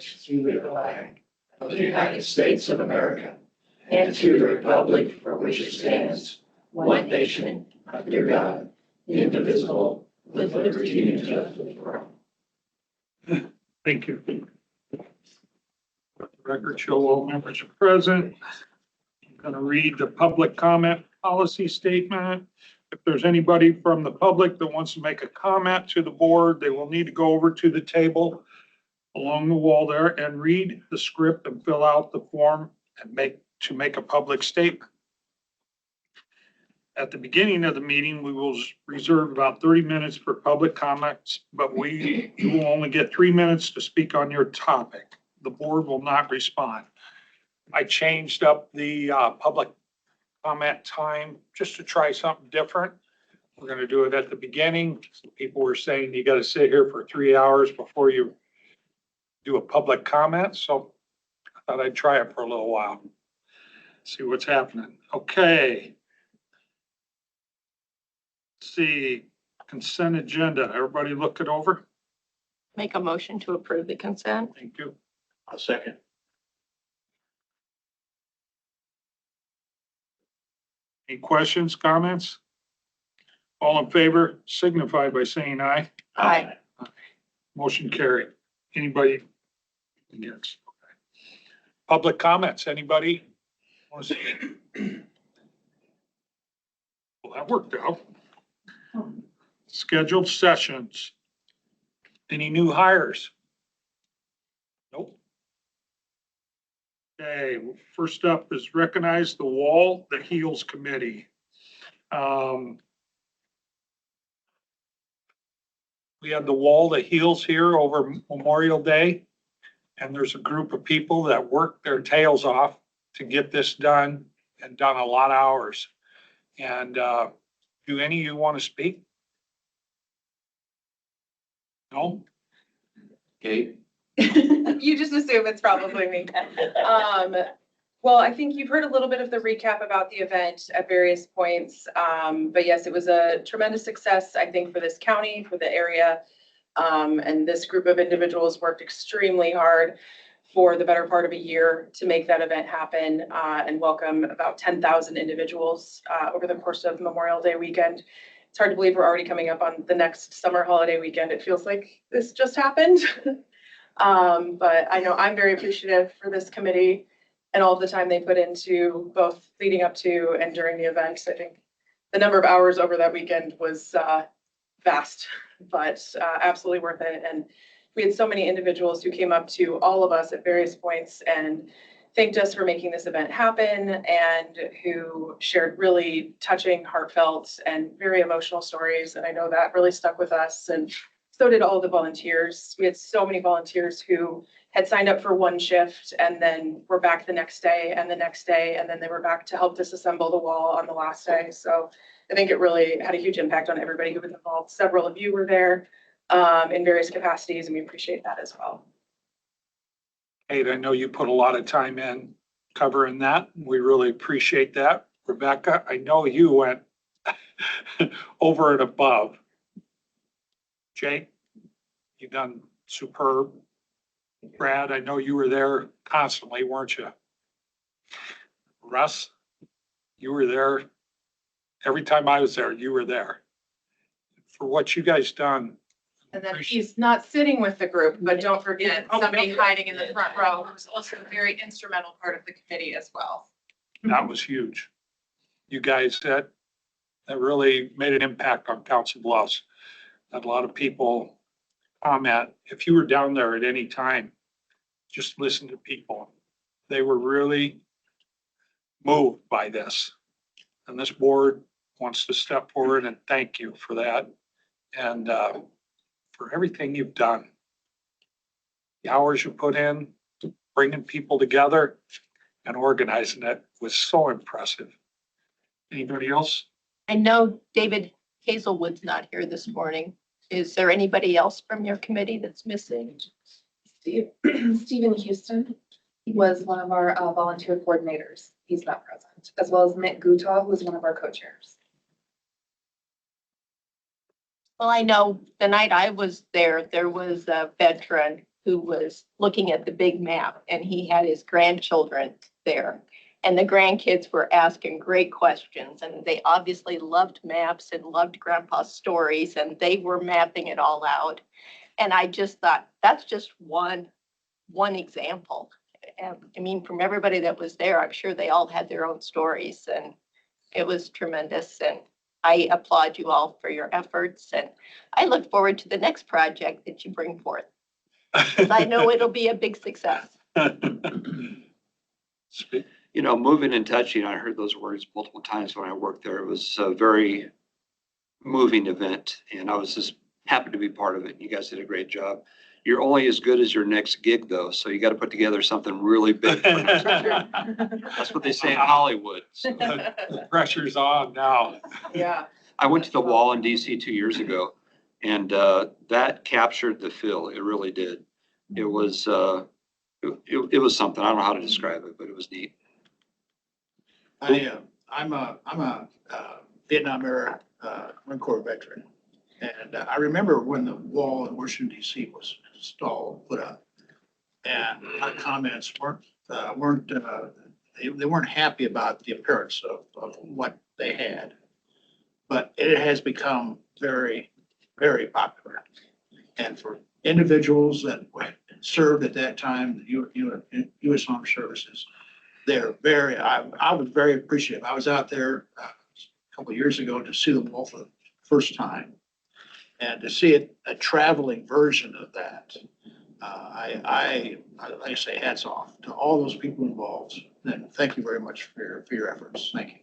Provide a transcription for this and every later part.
allegiance to the flag of the United States of America and to the republic for which it stands, one nation, under God, indivisible, with liberty and justice for all. Thank you. Let the record show all members are present. I'm going to read the public comment policy statement. If there's anybody from the public that wants to make a comment to the board, they will need to go over to the table along the wall there and read the script and fill out the form and make a public statement. At the beginning of the meeting, we will reserve about 30 minutes for public comments, but you will only get 3 minutes to speak on your topic. The board will not respond. I changed up the public comment time just to try something different. We're going to do it at the beginning. People were saying you got to sit here for 3 hours before you do a public comment. So I thought I'd try it for a little while. See what's happening. Okay. Let's see, consent agenda. Everybody look it over. Make a motion to approve the consent. Thank you. A second. Any questions, comments? All in favor, signify by saying aye. Aye. Motion carried. Anybody against? Okay. Public comments, anybody? Want to see? Well, that worked out. Scheduled sessions. Any new hires? Nope. Okay, first up is recognize the wall that heals committee. We had the wall that heals here over Memorial Day. And there's a group of people that worked their tails off to get this done and done a lot of hours. And do any of you want to speak? No? Kate? You just assume it's probably me. Well, I think you've heard a little bit of the recap about the event at various points. But yes, it was a tremendous success, I think, for this county, for the area. And this group of individuals worked extremely hard for the better part of a year to make that event happen and welcome about 10,000 individuals over the course of Memorial Day weekend. It's hard to believe we're already coming up on the next summer holiday weekend. It feels like this just happened. But I know I'm very appreciative for this committee and all of the time they put into both leading up to and during the event. I think the number of hours over that weekend was vast, but absolutely worth it. And we had so many individuals who came up to all of us at various points and thanked us for making this event happen and who shared really touching, heartfelt, and very emotional stories. And I know that really stuck with us. And so did all the volunteers. We had so many volunteers who had signed up for one shift and then were back the next day and the next day. And then they were back to help disassemble the wall on the last day. So I think it really had a huge impact on everybody who was involved. Several of you were there in various capacities, and we appreciate that as well. Kate, I know you put a lot of time in covering that. We really appreciate that. Rebecca, I know you went over and above. Jake, you done superb. Brad, I know you were there constantly, weren't you? Russ, you were there. Every time I was there, you were there. For what you guys done. And then he's not sitting with the group, but don't forget somebody hiding in the front row who's also a very instrumental part of the committee as well. That was huge. You guys, that really made an impact on Council Bluffs. Had a lot of people comment. If you were down there at any time, just listen to people. They were really moved by this. And this board wants to step forward and thank you for that. And for everything you've done. The hours you put in, bringing people together and organizing it was so impressive. Anybody else? I know David Hazelwood's not here this morning. Is there anybody else from your committee that's missing? Stephen Houston was one of our volunteer coordinators. He's not present, as well as Mick Gutov, who was one of our co-chairs. Well, I know the night I was there, there was a veteran who was looking at the big map, and he had his grandchildren there. And the grandkids were asking great questions, and they obviously loved maps and loved grandpa's stories, and they were mapping it all out. And I just thought, that's just one example. And I mean, from everybody that was there, I'm sure they all had their own stories, and it was tremendous. And I applaud you all for your efforts, and I look forward to the next project that you bring forth, because I know it'll be a big success. You know, moving and touching, I heard those words multiple times when I worked there. It was a very moving event, and I was just happy to be part of it. You guys did a great job. You're only as good as your next gig, though, so you got to put together something really big for next year. That's what they say in Hollywood. So. The pressure's on now. Yeah. I went to the wall in DC 2 years ago, and that captured the feel. It really did. It was it was something. I don't know how to describe it, but it was neat. I'm a Vietnam era Marine Corps veteran. And I remember when the wall in Washington DC was installed, put up. And our comments they weren't happy about the appearance of what they had. But it has become very, very popular. And for individuals that served at that time, the U.S. Armed Services, I was very appreciative. I was out there a couple of years ago to see the wall for the first time. And to see a traveling version of that, I say hats off to all those people involved. And thank you very much for your efforts. Thank you.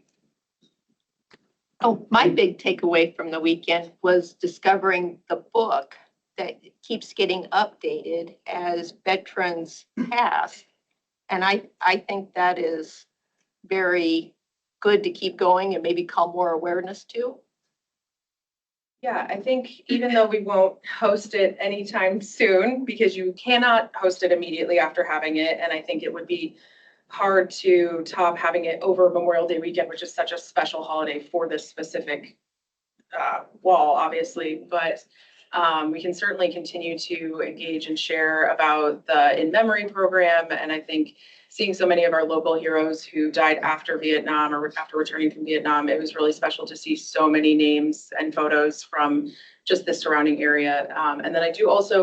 Oh, my big takeaway from the weekend was discovering the book that keeps getting updated as veterans pass. And I think that is very good to keep going and maybe call more awareness to. Yeah, I think even though we won't host it anytime soon, because you cannot host it immediately after having it, and I think it would be hard to top having it over Memorial Day weekend, which is such a special holiday for this specific wall, obviously, but we can certainly continue to engage and share about the In Memory program. And I think seeing so many of our local heroes who died after Vietnam or after returning from Vietnam, it was really special to see so many names and photos from just the surrounding area. And then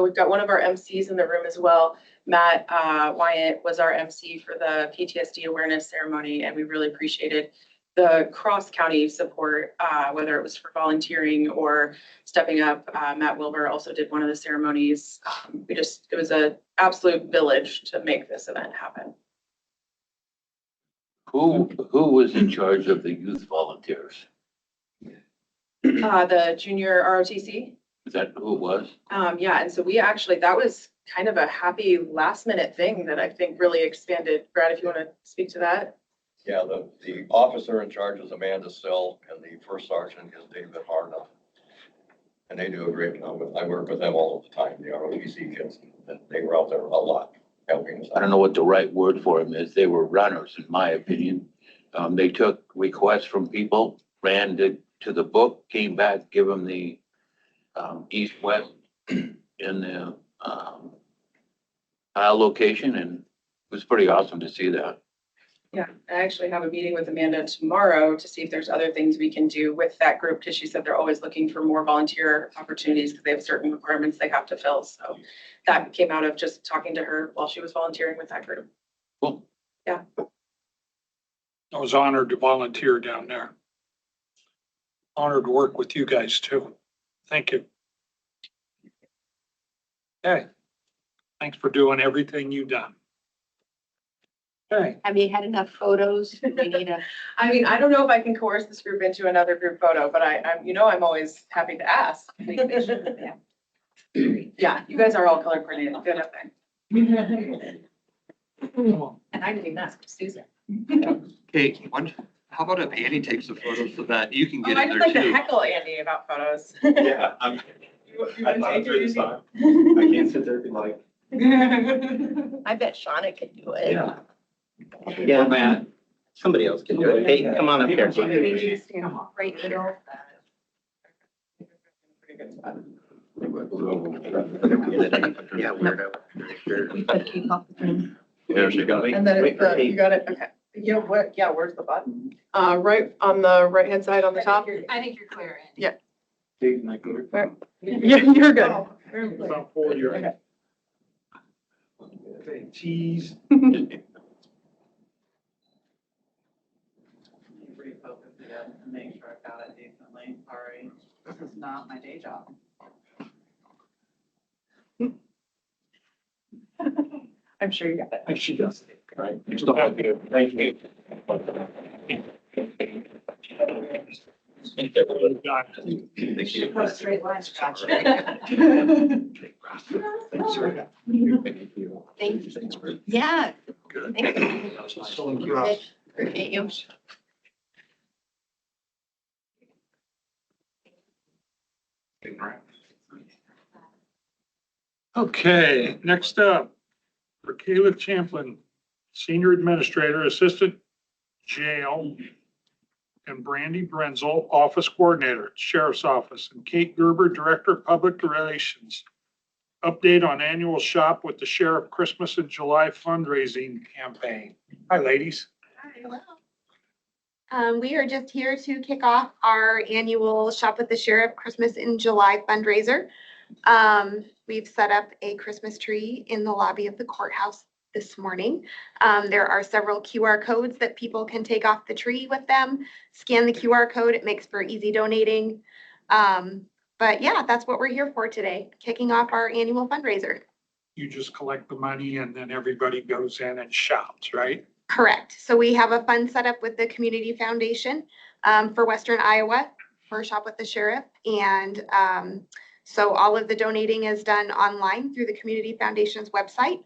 we've got one of our MCs in the room as well. Matt Wyatt was our MC for the PTSD awareness ceremony, and we really appreciated the cross-county support, whether it was for volunteering or stepping up. Matt Wilbur also did one of the ceremonies. It was an absolute village to make this event happen. Who was in charge of the youth volunteers? The junior ROTC. Is that who it was? Yeah, and so that was kind of a happy last minute thing that I think really expanded. Brad, if you want to speak to that. Yeah, the officer in charge is Amanda Still, and the first sergeant is David Harna. And they do a great job. I work with them all the time, the ROTC kids, and they were out there a lot helping us out. I don't know what the right word for them is. They were runners, in my opinion. They took requests from people, ran to the book, came back, give them the east-west in the tile location, and it was pretty awesome to see that. Yeah, I actually have a meeting with Amanda tomorrow to see if there's other things we can do with that group, because she said they're always looking for more volunteer opportunities because they have certain requirements they have to fill. So that came out of just talking to her while she was volunteering with that group. Cool. Yeah. I was honored to volunteer down there. Honored to work with you guys too. Thank you. Okay. Thanks for doing everything you've done. Okay. Have you had enough photos? Do we need a? I mean, I don't know if I can coerce this group into another group photo, but I'm always happy to ask. Yeah. Yeah, you guys are all color coordinated. Good up there. And I didn't even ask Susan. Okay, how about if Annie takes the photos so that you can Oh, get I in just there like to too? heckle Andy about photos. Yeah, I thought through this time. I can't sit there and be like, I bet Shauna could do it. yeah. Yeah, Matt, somebody else can do it. Hey, come on up here. Right middle. Yeah, weirdo. Yeah, she got And then it's the, you got it, okay. Yeah, where's the button? Right on the right-hand side on the top. I think you're clear, Andy. Yeah. Dave, and I go to- Yeah, you're good. About 40 or. Okay. Okay, cheese. Refocus again and make sure I've got it decently. Sorry, this is not my day job. I'm sure you got it. She does. Right. You're still happy. Thank you. Should put a straight line. Thank you. Yeah. Thank you. Appreciate you. Okay, next up, for Caleb Champlin, Senior Administrator, Assistant Jail, and Brandy Brenzel, Office Coordinator, Sheriff's Office, and Kate Gerber, Director of Public Relations. Update on annual shop with the Sheriff Christmas in July fundraising campaign. Hi, ladies. Hello. We are just here to kick off our annual Shop with the Sheriff Christmas in July fundraiser. We've set up a Christmas tree in the lobby of the courthouse this morning. There are several QR codes that people can take off the tree with them. Scan the QR code, it makes for easy donating. But yeah, that's what we're here for today, kicking off our annual fundraiser. You just collect the money and then everybody goes in and shops, right? Correct. So we have a fund set up with the Community Foundation for Western Iowa for Shop with the Sheriff. And so all of the donating is done online through the Community Foundation's website.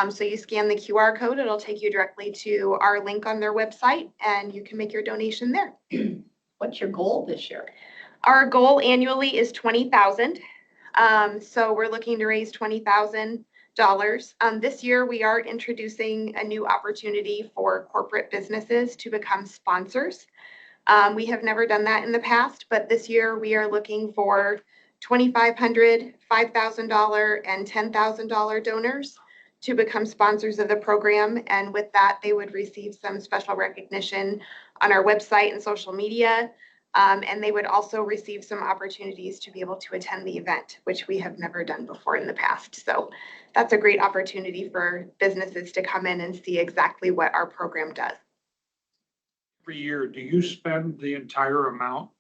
So you scan the QR code, it'll take you directly to our link on their website and you can make your donation there. What's your goal this year? Our goal annually is $20,000. So we're looking to raise $20,000. This year, we are introducing a new opportunity for corporate businesses to become sponsors. We have never done that in the past, but this year we are looking for $2,500, $5,000, and $10,000 donors to become sponsors of the program. And with that, they would receive some special recognition on our website and social media. And they would also receive some opportunities to be able to attend the event, which we have never done before in the past. So that's a great opportunity for businesses to come in and see exactly what our program does. Every year, do you spend the entire amount?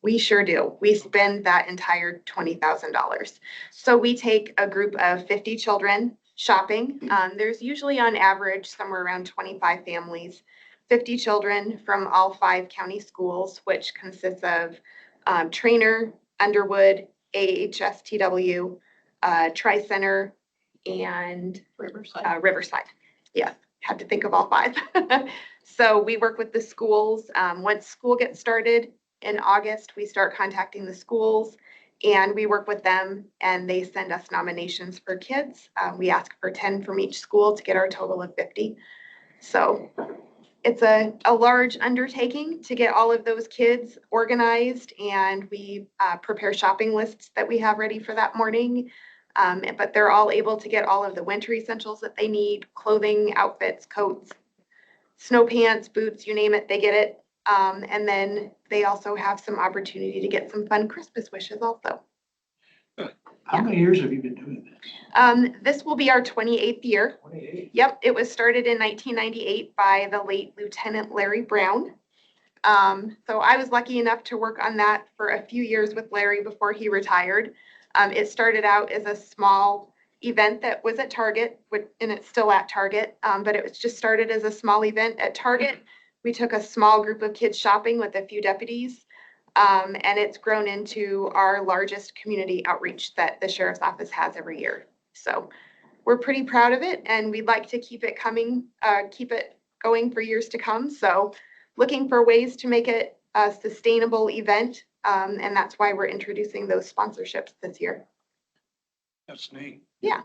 We sure do. We spend that entire $20,000. So we take a group of 50 children shopping. There's usually on average somewhere around 25 families. 50 children from all 5 county schools, which consists of Trainer, Underwood, AHSTW, Tri-Center, and Riverside. Yeah, had to think of all 5. So we work with the schools. Once school gets started in August, we start contacting the schools and we work with them and they send us nominations for kids. We ask for 10 from each school to get our total of 50. So it's a large undertaking to get all of those kids organized and we prepare shopping lists that we have ready for that morning. But they're all able to get all of the winter essentials that they need, clothing, outfits, coats, snow pants, boots, you name it, they get it. And then they also have some opportunity to get some fun Christmas wishes also. How many years have you been doing this? This will be our 28th year. 28. Yep, it was started in 1998 by the late Lieutenant Larry Brown. So I was lucky enough to work on that for a few years with Larry before he retired. It started out as a small event that was at Target, and it's still at Target, but it was just started as a small event at Target. We took a small group of kids shopping with a few deputies, and it's grown into our largest community outreach that the Sheriff's Office has every year. So we're pretty proud of it, and we'd like to keep it going for years to come. So looking for ways to make it a sustainable event, and that's why we're introducing those sponsorships this year. That's neat.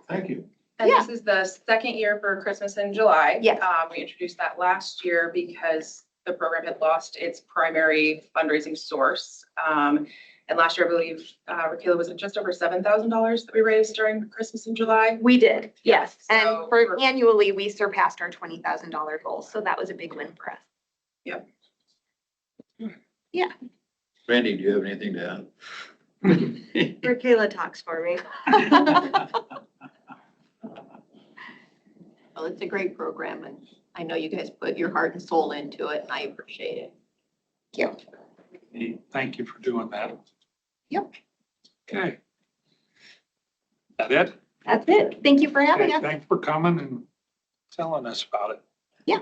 Thank you. And Yeah. this is the second year for Christmas in July. Yes. We introduced that last year because the program had lost its primary fundraising source. And last year, I believe, Rakela, was it just over $7,000 that we raised during Christmas in July? We did, yes. And So for we're- annually, we surpassed our $20,000 goal. So that was a big win for us. Randy, do you have anything to add? Rakela talks for me. Well, it's a great program and I know you guys put your heart and soul into it and I appreciate it. Thank you for doing that. Yep. Okay. That it? That's it. Thank you for having Okay, us. thanks for coming and telling us about it. Yeah.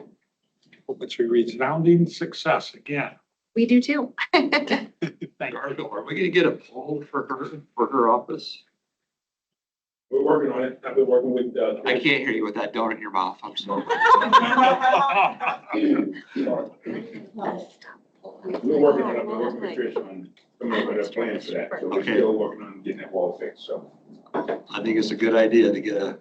Hope it's a resounding success again. We do too. Thank you. Garfield, are we gonna get a poll for her office? We're working on it. I've been working with, I can't hear you with that donut in your mouth. I'm sorry. We're working on it. We're working with Trish on coming up with a plan for that. So we're Okay. still working on getting that wall fixed, so. I think it's a good idea to get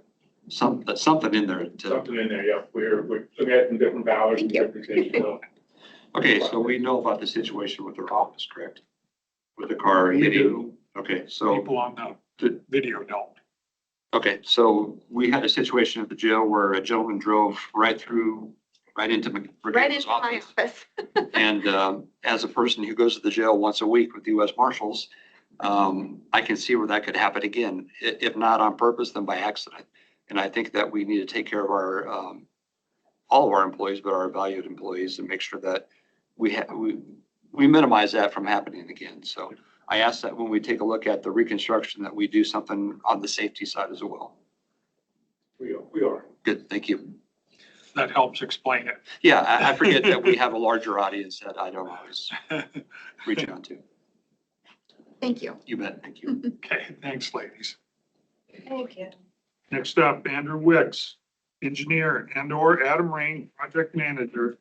something in there to, Something in there, yeah. We're looking at some different ballots and Thank different things, so. okay, so we know about the situation with her office, correct? With the car We hitting, do. okay, so, People on the video don't. okay, so we had a situation at the jail where a gentleman drove right into Right Brigadiers' into my office. office. And as a person who goes to the jail once a week with the US Marshals, I can see where that could happen again, if not on purpose, then by accident. And I think that we need to take care of our, all of our employees, but our valued employees, and make sure that we minimize that from happening again. So I ask that when we take a look at the reconstruction, that we do something on the safety side as well. We are. Good, thank you. That helps explain it. Yeah, I forget that we have a larger audience that I don't always reach out to. Thank you. You bet, thank you. Okay, thanks, ladies. Thank you. Next up, Andrew Wicks, engineer, and/or Adam Rain, project manager,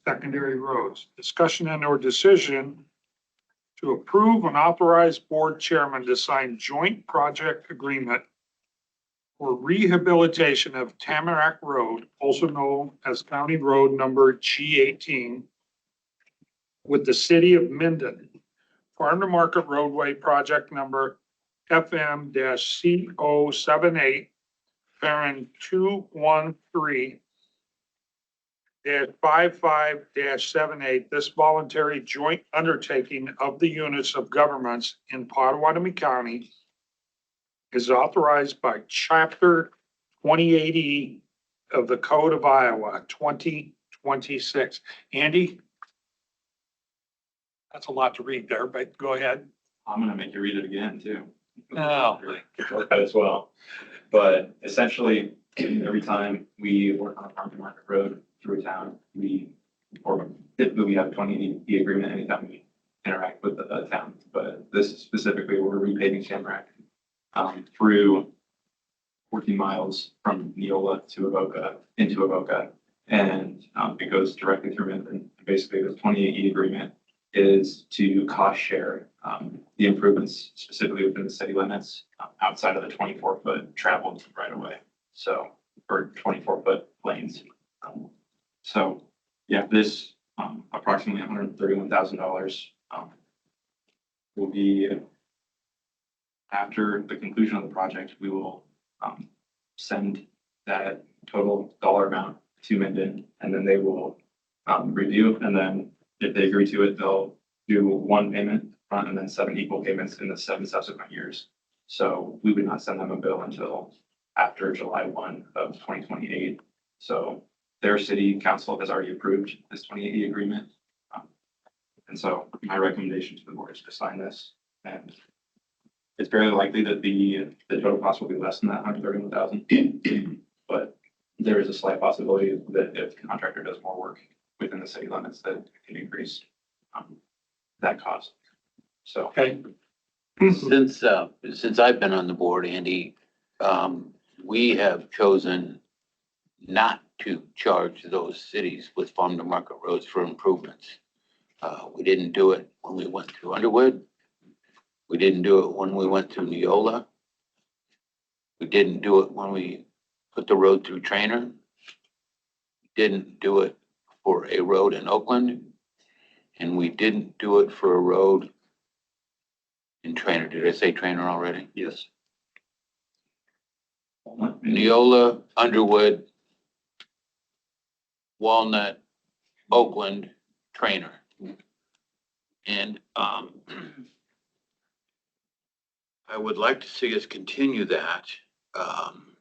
secondary roads. Discussion and/or decision to approve and authorize board chairman to sign joint project agreement for rehabilitation of Tamarack Road, also known as County Road Number G18, with the city of Minden, Farm to Market Roadway Project Number FM-CO78, parent 213-55-78. This voluntary joint undertaking of the units of governments in Potawatomi County is authorized by Chapter 28E of the Code of Iowa, 2026. Andy? That's a lot to read there, but go ahead. I'm gonna make you read it again too. Oh. As well. But essentially, every time we work on a farm to market road through a town, typically we have a 20 agreement anytime we interact with a town. But this specifically, we're repaving Tamarack through 14 miles from Neola to Avoca, into Avoca. And it goes directly through Minden. Basically, the 28E agreement is to cost share the improvements specifically within the city limits outside of the 24-foot traveled right away. So, for 24-foot lanes. So, yeah, this approximately $131,000 will be after the conclusion of the project. We will send that total dollar amount to Minden, and then they will review, and then if they agree to it, they'll do one payment front and then 7 equal payments in the 7 subsequent years. So we would not send them a bill until after July 1 of 2028. So their city council has already approved this 28E agreement. And so my recommendation to the board is to sign this. And it's very likely that the total cost will be less than that $131,000. But there is a slight possibility that if the contractor does more work within the city limits, that it can increase that cost. So. Okay. Since I've been on the board, Andy, we have chosen not to charge those cities with farm to market roads for improvements. We didn't do it when we went through Underwood. We didn't do it when we went through Neola. We didn't do it when we put the road through Trainer. We didn't do it for a road in Oakland. And we didn't do it for a road in Trainer. Did I say Trainer already? Yes. Neola, Underwood, Walnut, Oakland, Trainer. And, I would like to see us continue that,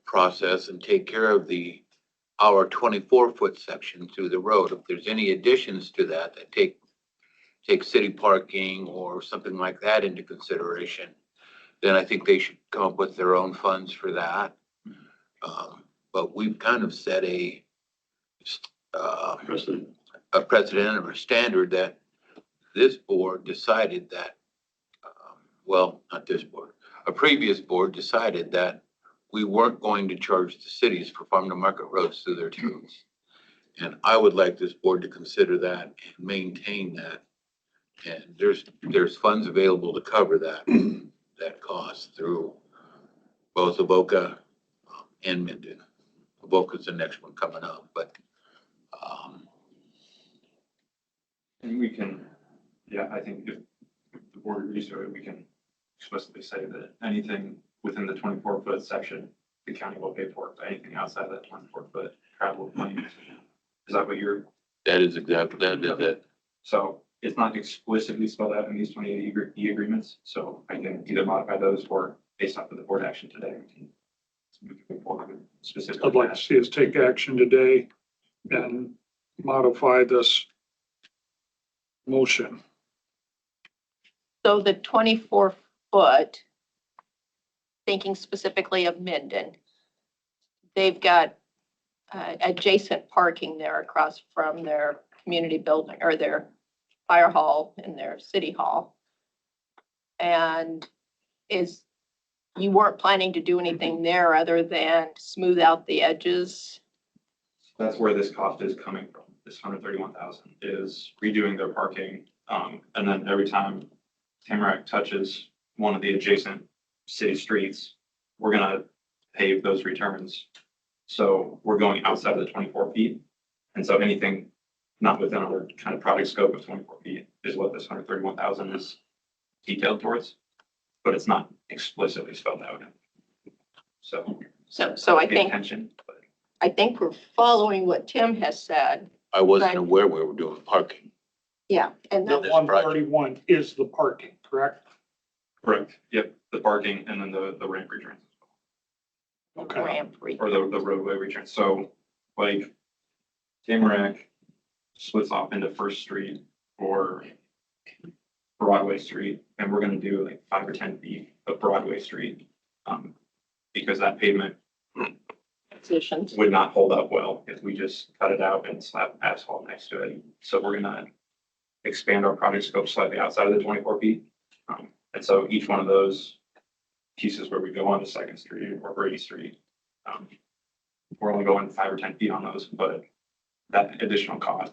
process and take care of our 24-foot section through the road. If there's any additions to that that take city parking or something like that into consideration, then I think they should come up with their own funds for that. But we've kind of set a President. precedent or a standard that this board decided that, well, not this board, a previous board decided that we weren't going to charge the cities for farm to market roads through their towns. And I would like this board to consider that and maintain that. And there's funds available to cover that, that cost through both Avoca and Minden. Avoca's the next one coming up, but, And we can, yeah, I think if the board agrees to it, we can explicitly say that anything within the 24-foot section, the county will pay for it, but anything outside of that 24-foot travel lane. Is that what you're, that is exactly, that, so it's not explicitly spelled out in these 28 E agreements, so I can either modify those or based off of the board action today. We can move forward specifically. I'd like to see us take action today and modify this motion. So the 24-foot, thinking specifically of Minden, they've got adjacent parking there across from their community building or their fire hall and their city hall. And you weren't planning to do anything there other than smooth out the edges? That's where this cost is coming from. This 131,000 is redoing their parking. And then every time Tamarack touches one of the adjacent city streets, we're gonna pave those returns. So we're going outside of the 24 feet. And so anything not within our kind of project scope of 24 feet is what this 131,000 is detailed towards, but it's not explicitly spelled out. So So pay attention, but I think we're following what Tim has said. I wasn't Right. aware we were doing parking. Yeah, and The that, 131 is the parking, correct? correct. Yep, the parking and then the ramp returns. Okay. ramp. Or the roadway return. So like Tamarack splits off into First Street or Broadway Street, and we're gonna do like 5 or 10 feet of Broadway Street. Because that pavement Positions. would not hold up well if we just cut it out and slap asphalt next to it. So we're gonna expand our project scope slightly outside of the 24 feet. And so each one of those pieces where we go onto Second Street or Brady Street, we're only going 5 or 10 feet on those, but that additional cost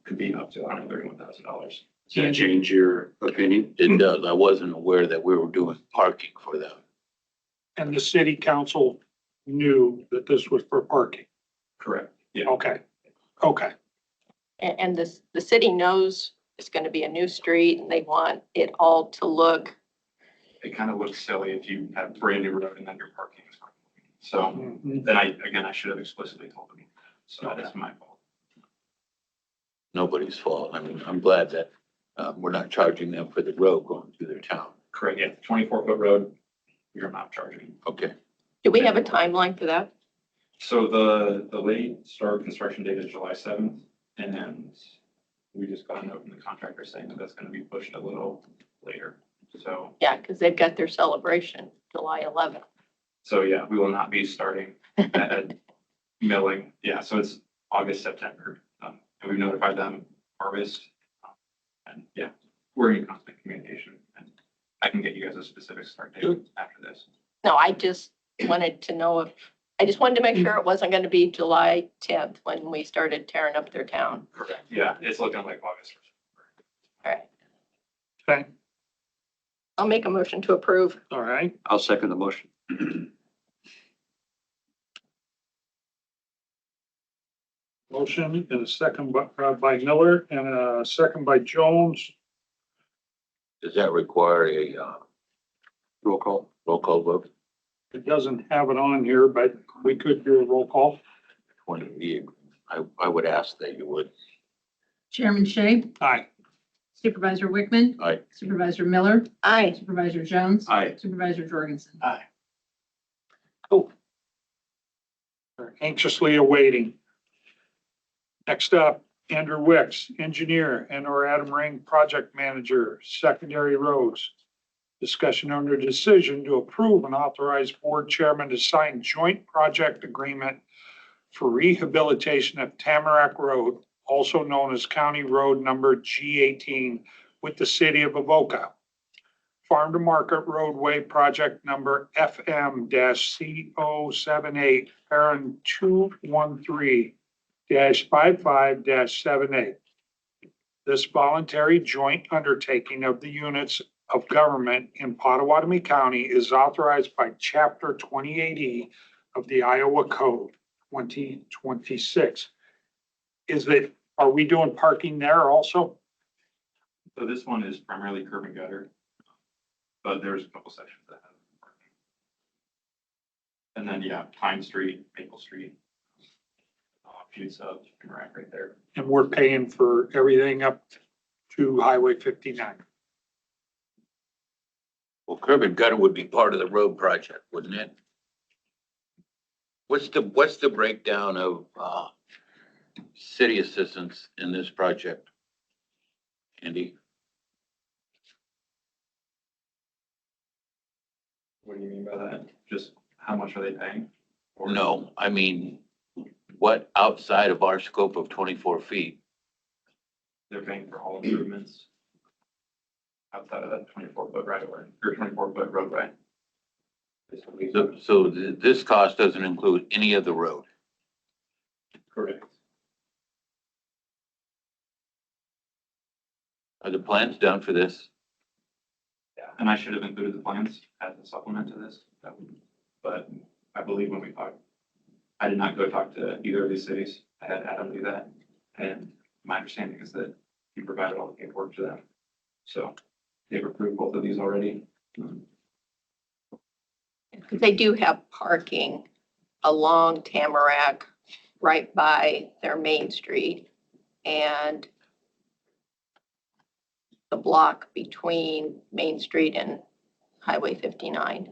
could be up to $131,000. Does that change your opinion? It does. I wasn't aware that we were doing parking for them. And the city council knew that this was for parking. Correct. Yeah. Okay, okay. And the city knows it's gonna be a new street and they want it all to look, It kind of looks silly if you have a brand new road and then your parking is parking. So Mhm. then I should have explicitly told them. So that is my fault. Nobody's fault. I mean, I'm glad that, we're not charging them for the road going through their town. Correct. Yeah, 24-foot road, you're not charging. Okay. do we have a timeline for that? So the late start construction date is July 7th, and we just got a note from the contractor saying that that's gonna be pushed a little later. So, Yeah, because they've got their celebration July 11th. so yeah, we will not be starting at milling. Yeah, so it's August, September. And we've notified them harvest. And yeah, we're in constant communication, and I can get you guys a specific start date after this. No, I just wanted to know I just wanted to make sure it wasn't gonna be July 10th when we started tearing up their town. Correct. Yeah, it's looking like August. All right, Okay, I'll make a motion to approve. all right. I'll second the motion. Motion and a second by Miller and a second by Jones. Does that require Roll call. Roll call vote. It doesn't have it on here, but we could do a roll call. 20B. I would ask that you would. Chairman Shay, Aye. Supervisor Wickman, Aye. Supervisor Miller, Aye. Supervisor Jones. Aye. Supervisor Jorgensen. Aye. Cool. We're anxiously awaiting. Next up, Andrew Wicks, engineer, and/or Adam Ring, project manager, secondary roads. Discussion under decision to approve and authorize board chairman to sign joint project agreement for rehabilitation of Tamarack Road, also known as County Road Number G18, with the city of Avoca. Farm to Market roadway project number FM-CO78, parent 213-55-78. This voluntary joint undertaking of the units of government in Pottawatomie County is authorized by Chapter 28E of the Iowa Code 2026. Are we doing parking there also? So this one is primarily curb and gutter, but there's a couple sections that have parking. And then, yeah, Pine Street, Maple Street, few subs, right there. And we're paying for everything up to Highway 59. Well, curb and gutter would be part of the road project, wouldn't it? What's the breakdown of, city assistance in this project? Andy? What do you mean by that? Just how much are they paying? Or- No, I mean, what outside of our scope of 24 feet? They're paying for all improvements outside of that 24-foot right of way, or 24-foot roadway. So this cost doesn't include any of the road. Correct. Are the plans done for this? Yeah, and I should have included the plans as a supplement to this, but I believe when we talked, I did not go talk to either of these cities. I had Adam do that, and my understanding is that he provided all the paperwork to them. So they've approved both of these already. Because they do have parking along Tamarack, right by their main street, and the block between Main Street and Highway 59.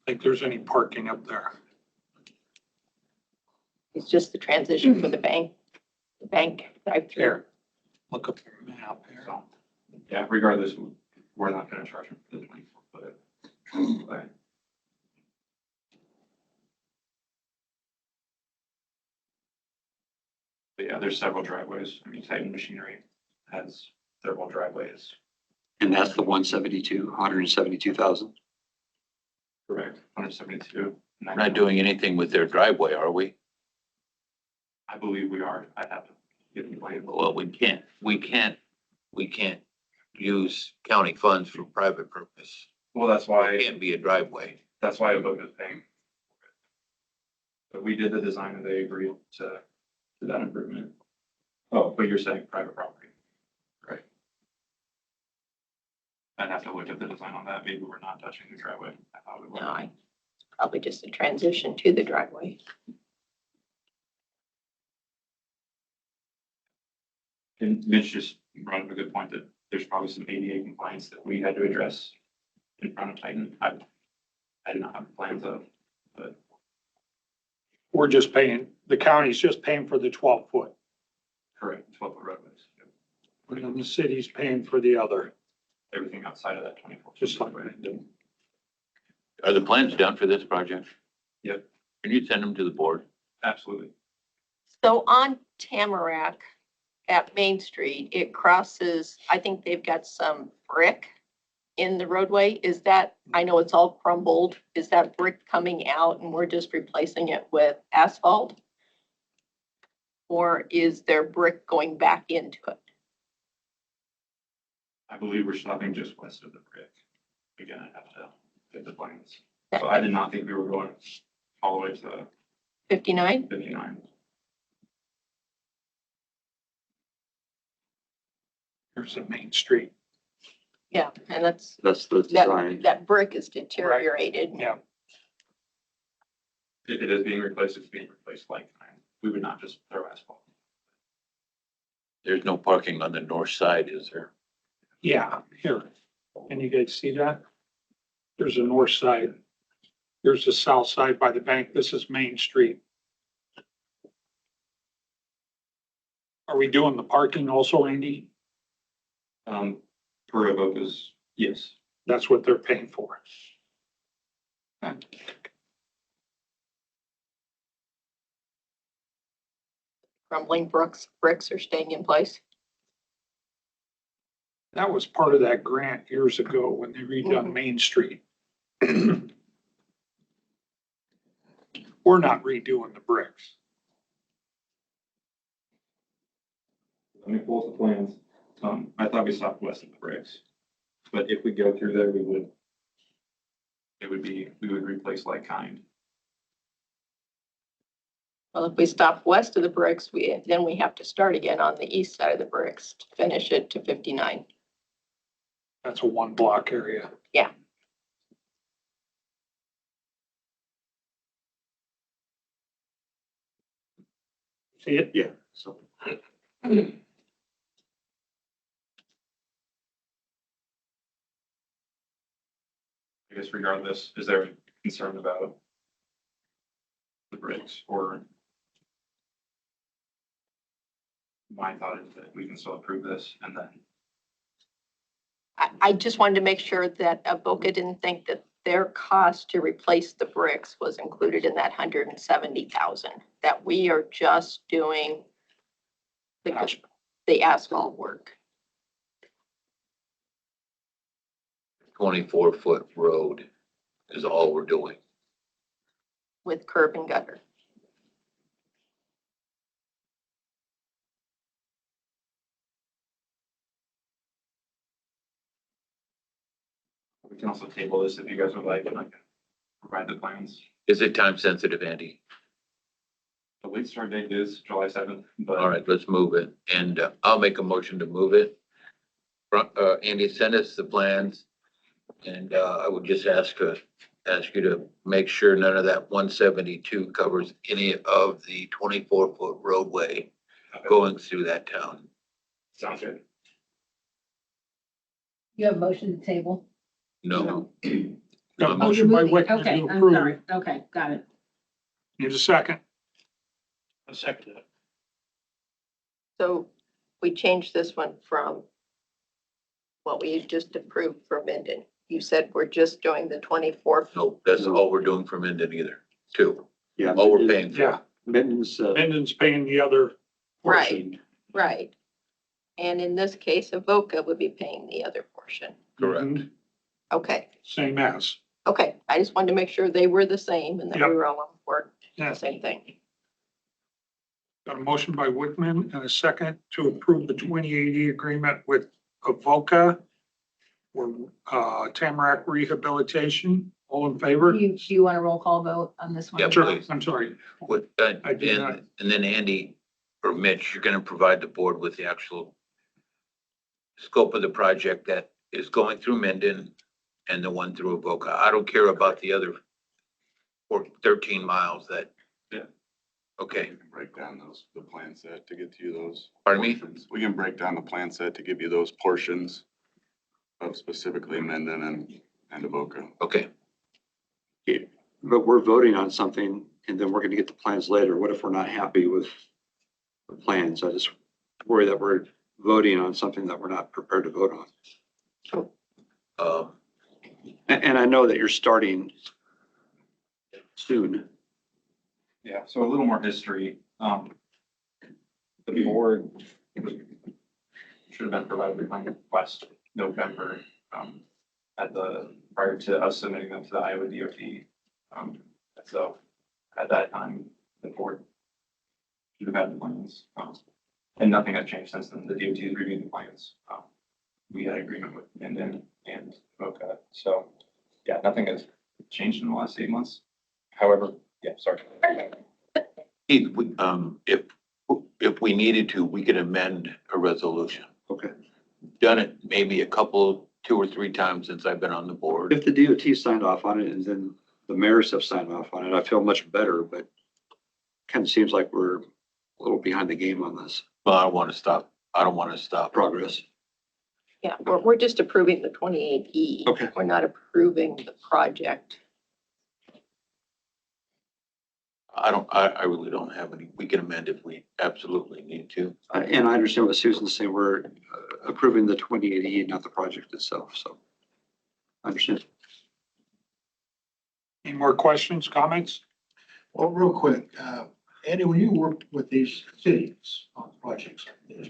Think there's any parking up there? It's just the transition for the bank drive-through. Here, look up your map here. So, yeah, regardless, we're not gonna charge them for the 24-foot. But yeah, there's several driveways. I mean, Titan Machinery has several driveways. And that's the 172,000. Correct. 172. We're not doing anything with their driveway, are we? I believe we are. I have to get the plan. Well, we can't use county funds for private purpose. Well, that's It why, can't be a driveway. that's why Avoca is paying. But we did the design and they agreed to that improvement. Oh, but you're saying private property. Right. I'd have to look at the design on that. Maybe we're not touching the driveway. I thought we were. No, it's probably just a transition to the driveway. And Mitch just brought up a good point that there's probably some ADA compliance that we had to address in front of Titan. I did not have plans of, but We're just paying, the county's just paying for the 12-foot. correct, 12-foot roadways. Yep. And the city's paying for the other, Everything outside of that 24. just like we do. Are the plans done for this project? Yep. Can you send them to the board? Absolutely. So on Tamarack at Main Street, it crosses, I think they've got some brick in the roadway. Is that, I know it's all crumbled, is that brick coming out and we're just replacing it with asphalt? Or is there brick going back into it? I believe we're stopping just west of the brick. Again, I have to get the plans. So I did not think we were going all the way to 59? 59. Here's the main street. Yeah, and that's, That's the design. that brick is deteriorated. Yeah. If it is being replaced, it's being replaced like kind. We would not just throw asphalt. There's no parking on the north side, is there? Yeah, here. Can you guys see that? There's a north side. Here's the south side by the bank. This is Main Street. Are we doing the parking also, Andy? For Avoca's, yes. That's what they're paying for. Crumbling bricks are staying in place. That was part of that grant years ago when they redone Main Street. We're not redoing the bricks. Let me pull up the plans. I thought we stopped west of the bricks, but if we go through there, we would replace like kind. Well, if we stop west of the bricks, then we have to start again on the east side of the bricks to finish it to 59. That's a 1 block area. Yeah. See it? Yeah, so. I guess regardless, is there a concern about the bricks or? My thought is that we can still approve this and then, I just wanted to make sure that Avoca didn't think that their cost to replace the bricks was included in that 170,000, that we are just doing the asphalt work. 24-foot road is all we're doing. With curb and gutter. we can also table this if you guys would like, and I can provide the plans. Is it time sensitive, Andy? The late start date is July 7th, but. All right, let's move it. And I'll make a motion to move it. Andy, send us the plans. And I would just ask you to make sure none of that 172 covers any of the 24-foot roadway going through that town. Sounds good. You have a motion to table? No. Got a Oh, motion you're by moving. Wickman Okay, to I'm approve. sorry. Okay, got it. Need a second? A second. So we changed this one from what we just approved for Minden. You said we're just doing the 24. No, that's all we're doing for Minden either, too. Yeah. All we're paying for. Yeah, Minden's, Minden's paying the other portion. Right. And in this case, Avoca would be paying the other portion. Correct. Mhm. Okay, Same as. okay. I just wanted to make sure they were the same and that we Yep. were all on board, Yeah. the same thing. Got a motion by Wickman and a second to approve the 2080 agreement with Avoca for Tamarack rehabilitation. All in favor? Do you want a roll call vote on this one? Yeah, as well? please. I'm sorry. What, I do not. and then Andy or Mitch, you're gonna provide the board with the actual scope of the project that is going through Minden and the one through Avoca. I don't care about the other 13 miles that. Yeah. Okay, We can break down the plan set to get you those. Pardon me? portions. We can break down the plan set to give you those portions of specifically Minden and Avoca. okay. but we're voting on something and then we're gonna get the plans later. What if we're not happy with the plans? I just worry that we're voting on something that we're not prepared to vote on. Um, And I know that you're starting soon. Yeah, so a little more history. The board should have been provided with my last November, prior to us submitting them to the Iowa DOT. So at that time, the board should have had the plans. And nothing has changed since then. The DOT has reviewed the plans. We had agreement with Minden and Avoca. So yeah, nothing has changed in the last 8 months. However, yeah, sorry. Keith, if we needed to, we could amend a resolution. Okay. Done it maybe a couple 2 or 3 times since I've been on the board. If the DOT signed off on it and then the mayors have signed off on it, I feel much better, but kind of seems like we're a little behind the game on this Well, I don't want to stop. I don't want to stop. progress. Yeah, we're just approving the 28E. Okay. We're not approving the project. I really don't have any. We can amend if we absolutely need to. And I understand what Susan's saying. We're approving the 2080, not the project itself. So I understand. Any more questions, comments? Well, real quick, Andy, when you work with these cities on projects like this,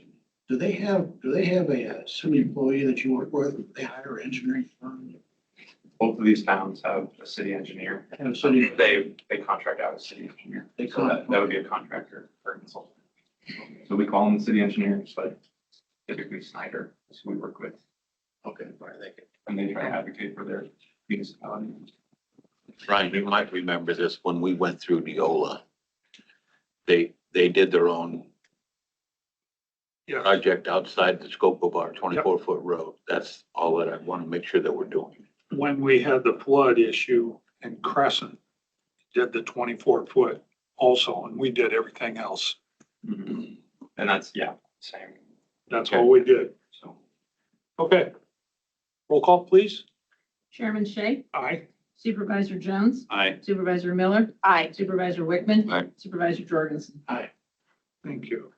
do they have a city employee that you work with? They hire an engineering firm? Both of these towns have a city engineer. And a city, They contract out a city engineer. They So that would be a contractor or a consultant. So we call them the city engineers, but typically Snyder is who we work with. okay, fine, they can. And they try to advocate for their municipality. Ryan, you might remember this when we went through Neola. They did their own Yeah. project outside the scope of our 24-foot road. That's all that I want to make sure that we're doing. When we had the flood issue in Crescent, did the 24-foot also, and we did everything else. And that's, yeah, same. That's all we did. So Okay. Roll call, please. Chairman Shay, Aye. Supervisor Jones, Aye. Supervisor Miller, Aye. Supervisor Wickman. Aye. Supervisor Jorgensen. Thank you.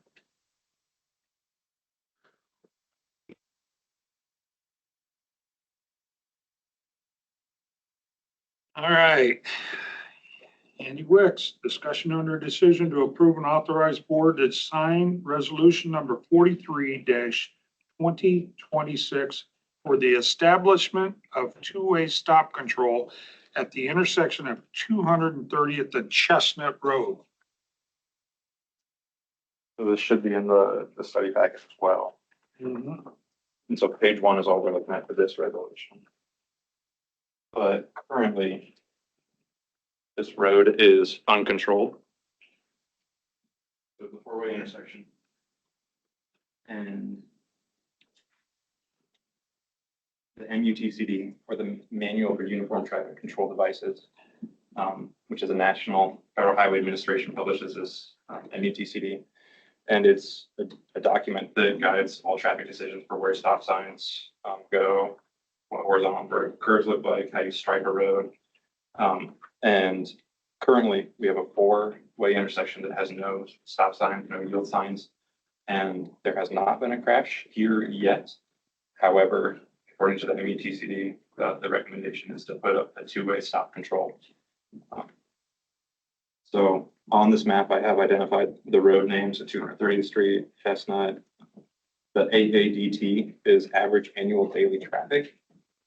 All right. Andy Wicks, discussion under a decision to approve and authorize board to sign resolution number 43-2026 for the establishment of two-way stop control at the intersection of 230th and Chestnut Road. So this should be in the study package as well. And so page 1 is all we're looking at for this resolution. But currently, this road is uncontrolled. So the 4-way intersection. And the MUTCD, or the Manual for Uniform Traffic Control Devices, which is a national Federal Highway Administration publishes this MUTCD. And it's a document that guides all traffic decisions for where stop signs go, what horizontal curves look like, how you stripe a road. And currently, we have a 4-way intersection that has no stop signs, no yield signs, and there has not been a crash here yet. However, according to the MUTCD, the recommendation is to put up a 2-way stop control. So on this map, I have identified the road names at 230th Street, Chestnut. The AADT is average annual daily traffic.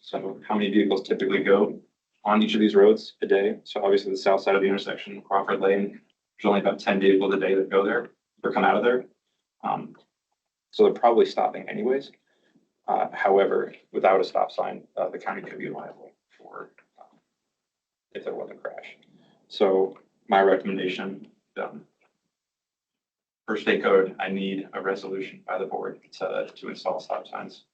So how many vehicles typically go on each of these roads a day? So obviously the south side of the intersection, Crawford Lane, there's only about 10 vehicles a day that go there or come out of there. So they're probably stopping anyways. However, without a stop sign, the county could be liable for if there was a crash. So my recommendation, per state code, I need a resolution by the board to install stop signs.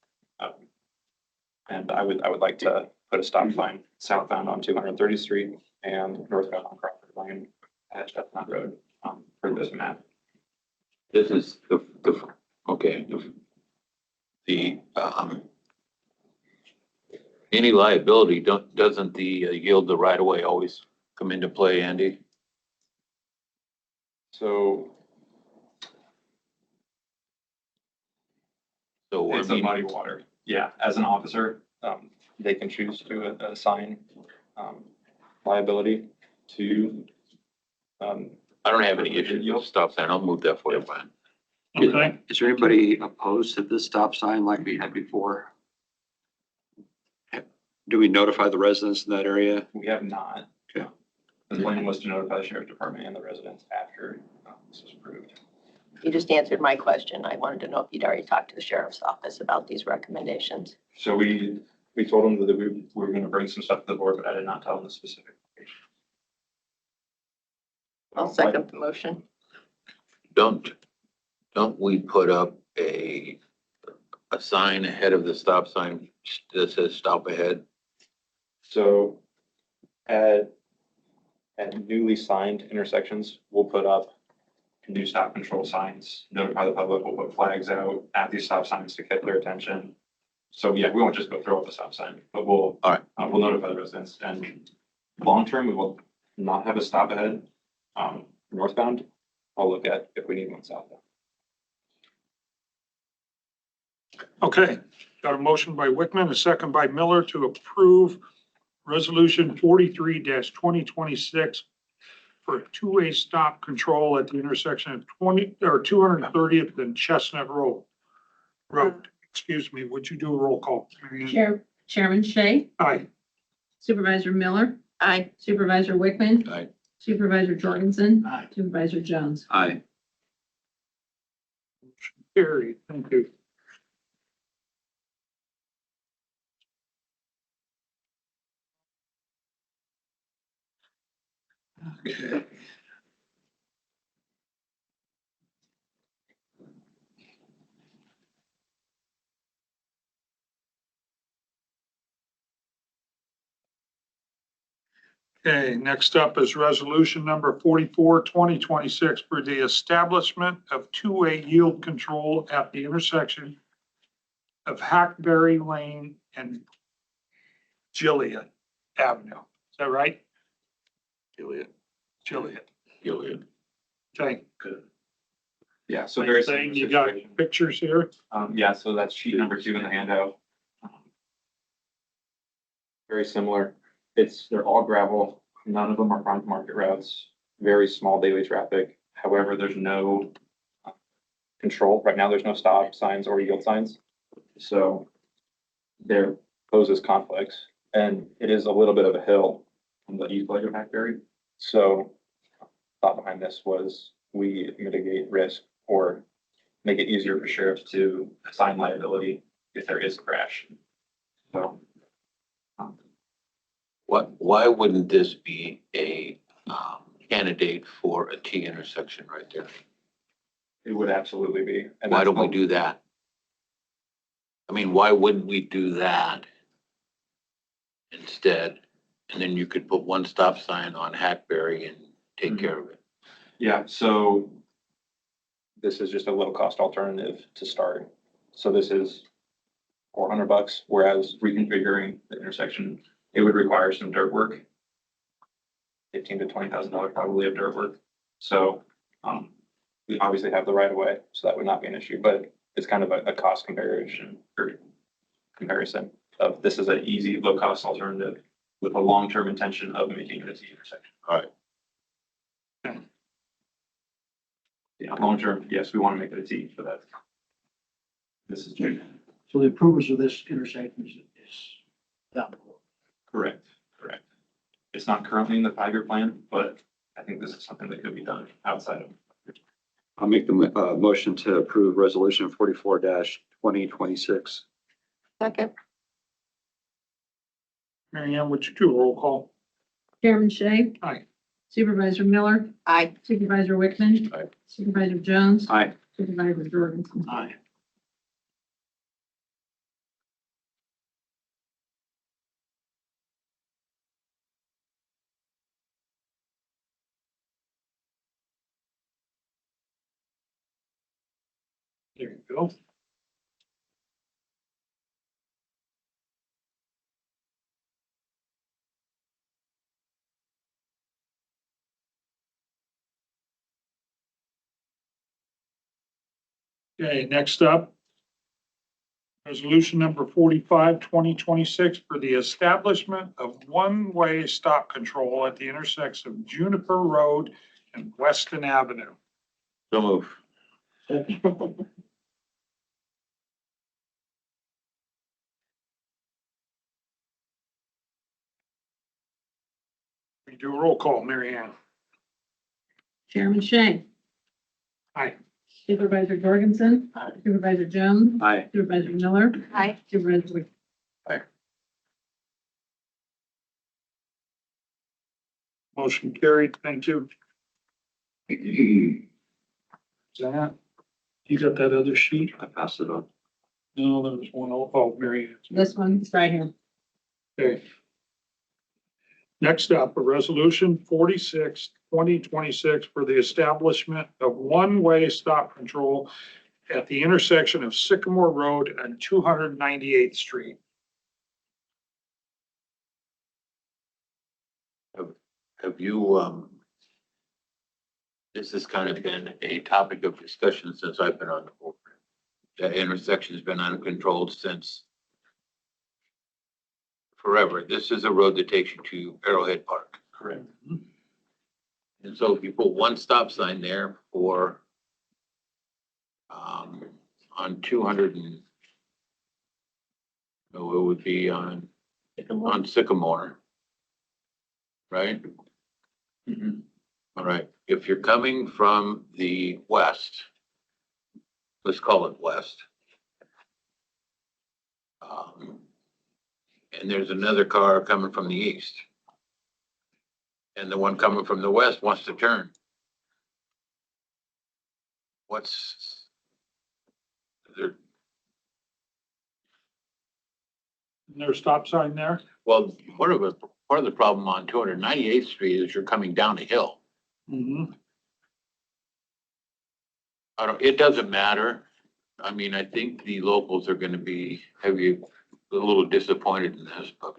And I would like to put a stop sign southbound on 230th Street and northbound on Crawford Lane at Chestnut Road for this map. This is okay. Any liability, doesn't the yield the right of way always come into play, Andy? So I it's a mean, muddy water. Yeah, as an officer, they can choose to assign liability to. I don't have any issues with stop sign. I'll move that for you, Brian. Okay. Is there anybody opposed to this stop sign like we had before? Do we notify the residents in that area? We have not. Okay. The plan was to notify the sheriff department and the residents after this was approved. You just answered my question. I wanted to know if you'd already talked to the sheriff's office about these recommendations. So we told them that we were going to bring some stuff to the board, but I did not tell them the specific location. I'll second the motion. Don't we put up a a sign ahead of the stop sign that says stop ahead? So at newly signed intersections, we'll put up new stop control signs, notify the public, we'll put flags out at these stop signs to get their attention. So yeah, we won't just go throw up a stop sign, but we'll, All right. We'll notify the residents, and long-term, we will not have a stop ahead, northbound. I'll look at if we need one southbound. Okay, got a motion by Wickman, a second by Miller to approve resolution 43-2026 for a two-way stop control at the intersection of 230th and Chestnut Road. Excuse me, would you do a roll call? Chairman Shay, Aye. Supervisor Miller, Aye. Supervisor Wickman. Aye. Supervisor Jorgensen. Aye. Supervisor Jones. Aye. Carried, thank you. Okay. Okay, next up is resolution number 44-2026 for the establishment of two-way yield control at the intersection of Hackberry Lane and Jillian Avenue. Is that right? Gilead. Jillian. Gilead. Okay. Yeah, so very Thing, similar you got situation. pictures here? Yeah, so that's sheet number 2 in the handout. Very similar. They're all gravel. None of them are farm to market routes. Very small daily traffic. However, there's no control. Right now, there's no stop signs or yield signs. So there poses conflicts, and it is a little bit of a hill on the east leg of Hackberry. So thought behind this was we mitigate risk or make it easier for sheriffs to assign liability if there is a crash. So Why wouldn't this be a candidate for a T intersection right there? it would absolutely be. And Why that's don't we what- do that? I mean, why wouldn't we do that instead? And then you could put one stop sign on Hackberry and take care of it. Yeah, so this is just a low cost alternative to start. So this is $400, whereas reconfiguring the intersection, it would require some dirt work. $15,000 to $20,000 probably of dirt work. So we obviously have the right of way, so that would not be an issue, but it's kind of a cost comparison or comparison of this is an easy, low cost alternative with a long-term intention of making it a T intersection. All right. Yeah, long-term, yes, we want to make it a T, but that's, this is So the purpose of this intersection is down the road. correct, correct. It's not currently in the 5-year plan, but I think this is something that could be done outside of. I'll make the motion to approve resolution 44-2026. Second. Mary Ann, would you do a roll call? Chairman Shay. Aye. Supervisor Miller, Aye. Supervisor Wickman. Aye. Supervisor Jones. Aye. Supervisor Jorgensen. Aye. There you go. Okay, next up, resolution number 45-2026 for the establishment of one-way stop control at the intersection of Juniper Road and Weston Avenue. So move. We do a roll call, Mary Ann. Chairman Shay. Aye. Supervisor Jorgensen. Supervisor Jones. Aye. Supervisor Miller. Aye. Supervisor Wickman. Motion carried, thank you. Zach, you got that other sheet? I passed it on. No, there's one, Mary Ann. This one, it's right here. Okay. Next up, a resolution 46, 2026 for the establishment of one-way stop control at the intersection of Sycamore Road and 298th Street. Have you, this has kind of been a topic of discussion since I've been on the board. That intersection's been uncontrolled since forever. This is a road that takes you to Arrowhead Park. Correct. And so if you put one stop sign there for, on 200 and, oh, it would be on Sycamore, right? Mhm. All right, if you're coming from the west, let's call it west. And there's another car coming from the east. And the one coming from the west wants to turn. What's there? Is there a stop sign there? Well, part of the problem on 298th Street is you're coming down a hill. Mm-hmm. It doesn't matter. I mean, I think the locals are gonna be a little disappointed in this, but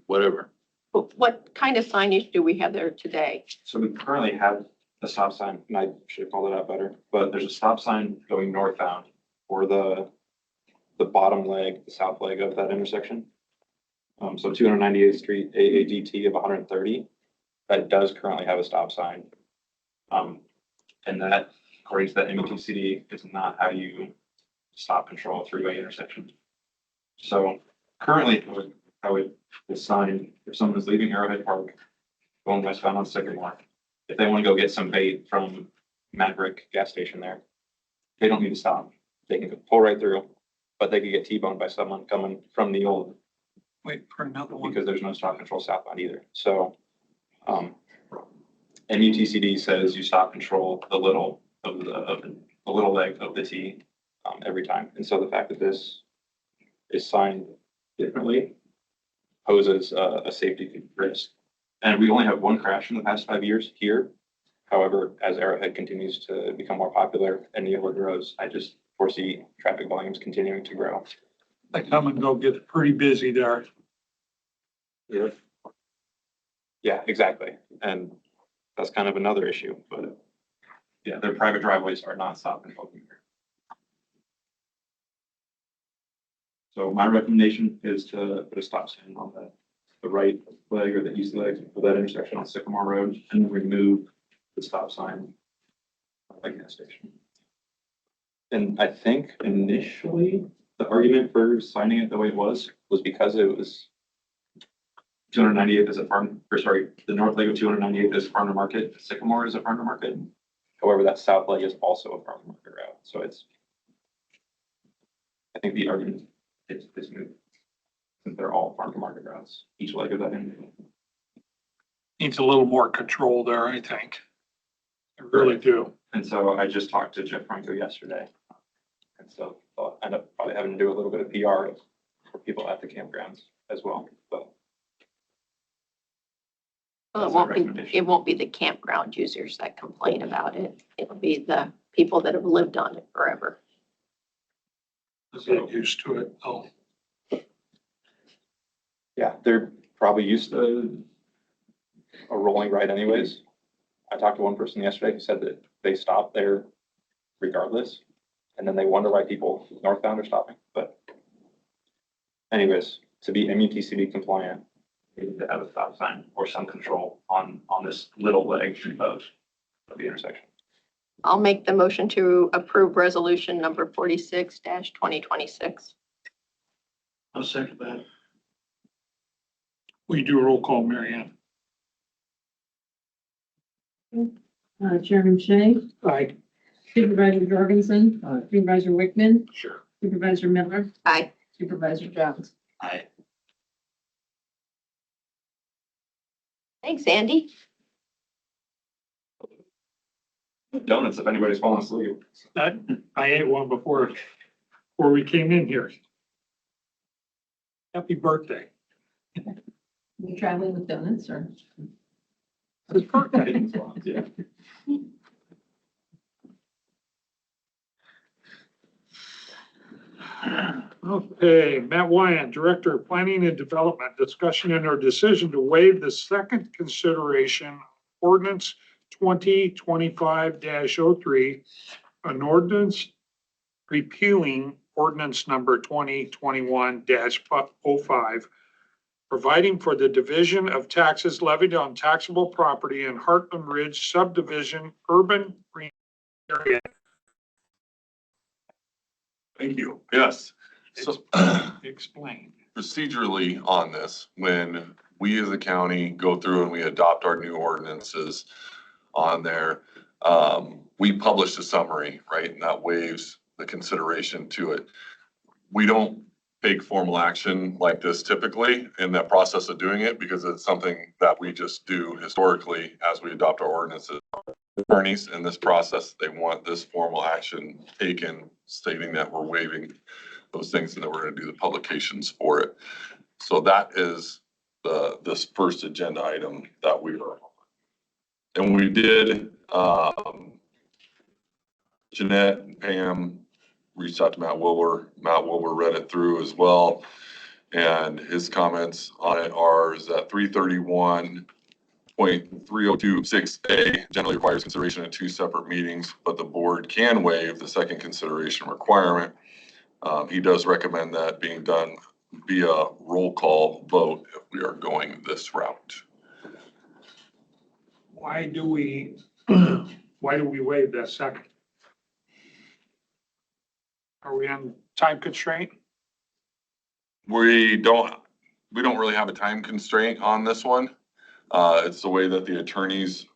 whatever. What kind of signage do we have there today? So we currently have a stop sign, and I should have called it out better, but there's a stop sign going northbound for the bottom leg, the south leg of that intersection. So 298th Street, AADT of 130, that does currently have a stop sign. And that, according to the MUTCD, is not how you stop control a three-way intersection. So currently, I would assign, if someone is leaving Arrowhead Park, going westbound on Sycamore, if they want to go get some bait from Maverick gas station there, they don't need to stop. They can pull right through, but they could get T-boned by someone coming from the old, Wait for another one. because there's no stop control southbound either. So, MUTCD says you stop control the little of the little leg of the T, every time. And so the fact that this is signed differently poses a safety risk. And we only have one crash in the past 5 years here. However, as Arrowhead continues to become more popular and Neola grows, I just foresee traffic volumes continuing to grow. They come and go get pretty busy there. Yeah. Yeah, exactly. And that's kind of another issue, but yeah, their private driveways are not stop controlled here. So my recommendation is to put a stop sign on the right leg or the east leg of that intersection on Sycamore Road and remove the stop sign at the gas station. And I think initially the argument for signing it the way it was because it was 298th is a farm, or sorry, the north leg of 298th is farm to market, Sycamore is a farm to market. However, that south leg is also a farm to market route. So I think the argument is moved. Since they're all farm to market routes, each leg of that end. Needs a little more control there, I think. I really do. And so I just talked to Jeff Franco yesterday. And so I'll end up probably having to do a little bit of PR for people at the campgrounds as well, but. Well, it won't be the campground users that complain about it. It'll be the people that have lived on it forever. Get used to it. Oh, Yeah, they're probably used to a rolling ride anyways. I talked to one person yesterday who said that they stop there regardless. And then they wonder why people northbound are stopping, but anyways, to be MUTCD compliant, they need to have a stop sign or some control on this little leg of the intersection. I'll make the motion to approve resolution number 46-2026. I'll second that. we do a roll call, Mary Ann. Chairman Shay, Aye. Supervisor Jorgensen, Supervisor Wickman, Sure. Supervisor Miller, Aye. Supervisor Jones. Aye. Thanks, Andy. Donuts, if anybody's falling asleep. I ate one before. before we came in here. Happy birthday. You traveling with donuts or? His birthday. Okay, Matt Wyan, Director of Planning and Development, discussion and or decision to waive the second consideration ordinance 2025-03, an ordinance repealing ordinance number 2021-05, providing for the division of taxes levied on taxable property in Heartland Ridge subdivision urban green area. Thank you. Yes. So Explain. procedurally on this, when we as a county go through and we adopt our new ordinances on there, we publish a summary, right? And that waives the consideration to it. We don't take formal action like this typically in that process of doing it because it's something that we just do historically as we adopt our ordinances. Attorneys in this process, they want this formal action taken stating that we're waiving those things and that we're going to do the publications for it. So that is this first agenda item that we were. And we did, Jeanette and Pam reached out to Matt Wilbur. Matt Wilbur read it through as well. And his comments on it are is that 331.3026A generally requires consideration in two separate meetings, but the board can waive the second consideration requirement. He does recommend that being done via roll call vote if we are going this route. Why do we waive that second? Are we on time constraint? We don't really have a time constraint on this one. It's the way that the attorneys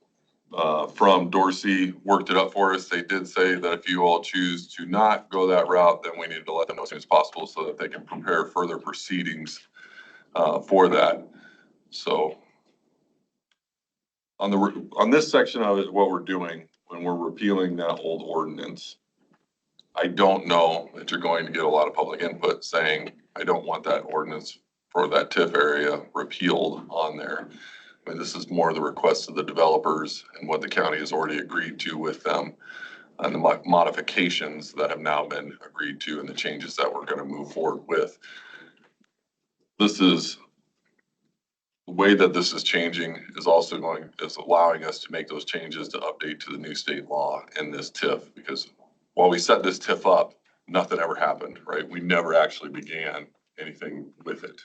from Dorsey worked it up for us. They did say that if you all choose to not go that route, then we need to let them know as soon as possible so that they can prepare further proceedings for that. So on this section of it, what we're doing when we're repealing that old ordinance, I don't know that you're going to get a lot of public input saying, I don't want that ordinance for that TIF area repealed on there. I mean, this is more the request of the developers and what the county has already agreed to with them and the modifications that have now been agreed to and the changes that we're going to move forward with. This is the way that this is changing is allowing us to make those changes to update to the new state law in this TIF, because while we set this TIF up, nothing ever happened, right? We never actually began anything with it.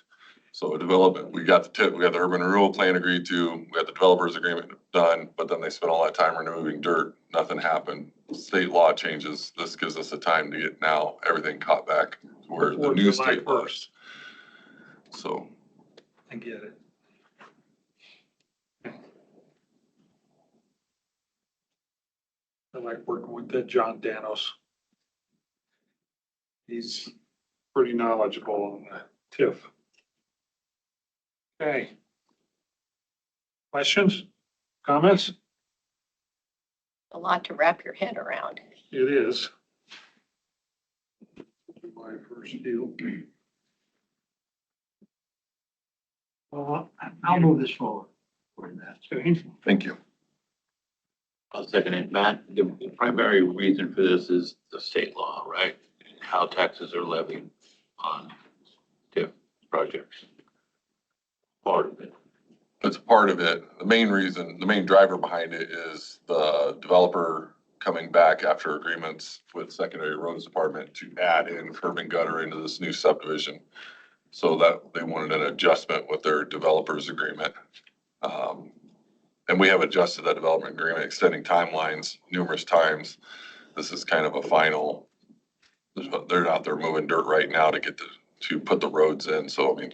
So a development, we got the TIF, we got the urban renewal plan agreed to, we got the developers agreement done, but then they spent all that time removing dirt, nothing happened. State law changes, this gives us the time to get now everything caught back to where the new state laws. So. I get it. I like working with John Danos. He's pretty knowledgeable on the TIF. Okay. Questions, comments? A lot to wrap your head around. It is. My first deal. Well, I'll move this forward. Thank you. I'll second it. Matt, the primary reason for this is the state law, right? How taxes are levied on TIF projects. Part of it. It's part of it. The main reason, the main driver behind it is the developer coming back after agreements with secondary roads department to add in curb and gutter into this new subdivision. So that they wanted an adjustment with their developers agreement. And we have adjusted that development agreement, extending timelines numerous times. This is kind of a final, they're out there moving dirt right now to get to put the roads in. So, I mean,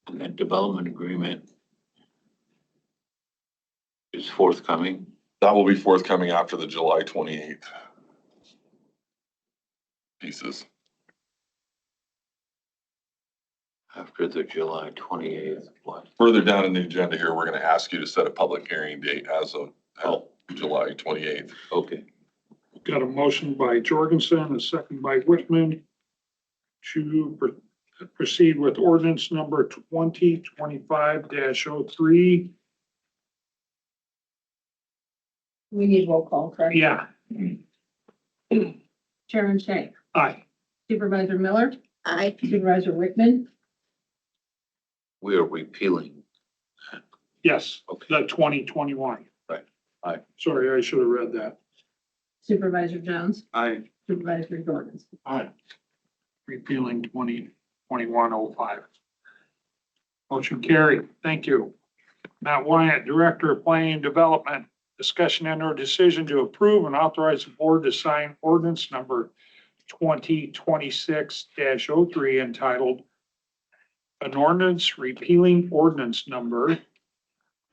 And that development agreement is forthcoming. that will be forthcoming after the July 28th pieces. After the July 28th, what? Further down in the agenda here, we're going to ask you to set a public hearing date as of July 28th. Okay. Got a motion by Jorgensen, a second by Whitman to proceed with ordinance number 2025-03. We need roll call, correct? Yeah, Chairman Shank, aye. Supervisor Miller, Aye. Supervisor Wickman, We are repealing. Yes, Okay. the 2021. Right. Aye. Sorry, I should have read that. Supervisor Jones, I, Supervisor Jorgensen. Aye. Repealing 2021-05. Motion carried. Thank you. Matt Wyatt, Director of Planning and Development. Discussion and or decision to approve and authorize the board to sign ordinance number 2026-03 entitled an ordinance repealing ordinance number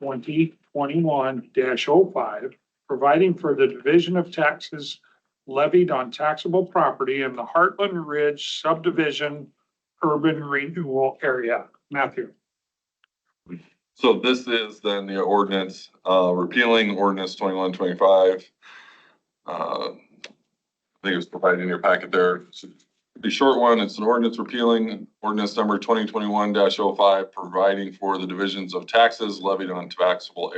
2021-05, providing for the division of taxes levied on taxable property in the Heartland Ridge subdivision urban renewal area. Matthew. So this is then the ordinance, repealing ordinance 2125. I think it was provided in your packet there. It's a short one. It's an ordinance repealing ordinance number 2021-05, providing for the divisions of taxes levied on taxable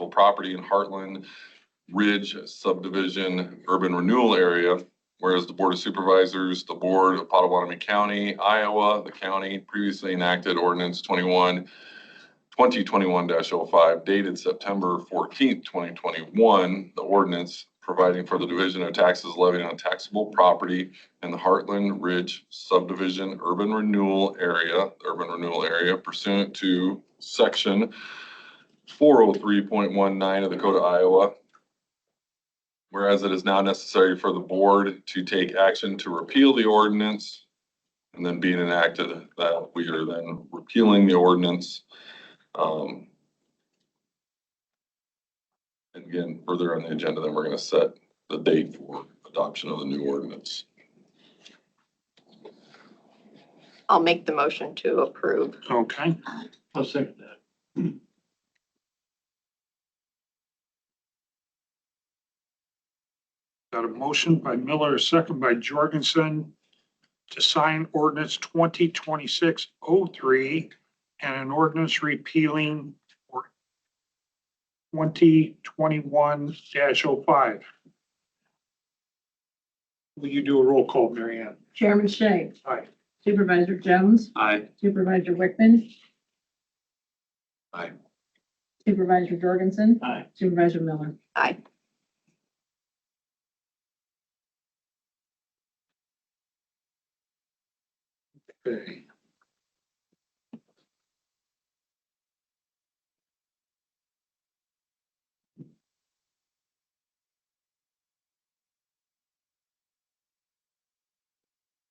property in Heartland Ridge subdivision urban renewal area. Whereas the Board of Supervisors, the Board of Potawatomi County, Iowa, the county previously enacted ordinance 2021-05 dated September 14th, 2021, the ordinance providing for the division of taxes levied on taxable property in the Heartland Ridge subdivision urban renewal area pursuant to section 403.19 of the Code of Iowa. Whereas it is now necessary for the board to take action to repeal the ordinance and then being enacted, that we are then repealing the ordinance. And again, further on the agenda, then we're going to set the date for adoption of the new ordinance. I'll make the motion to approve. Okay. I'll second that. Got a motion by Miller, a second by Jorgensen to sign ordinance 2026-03 and an ordinance repealing 2021-05. Will you do a roll call, Mary Ann? Chairman Shank, Aye. Supervisor Jones, I, Supervisor Wickman, Aye. Supervisor Jorgensen, Aye. Supervisor Miller. Aye. Okay.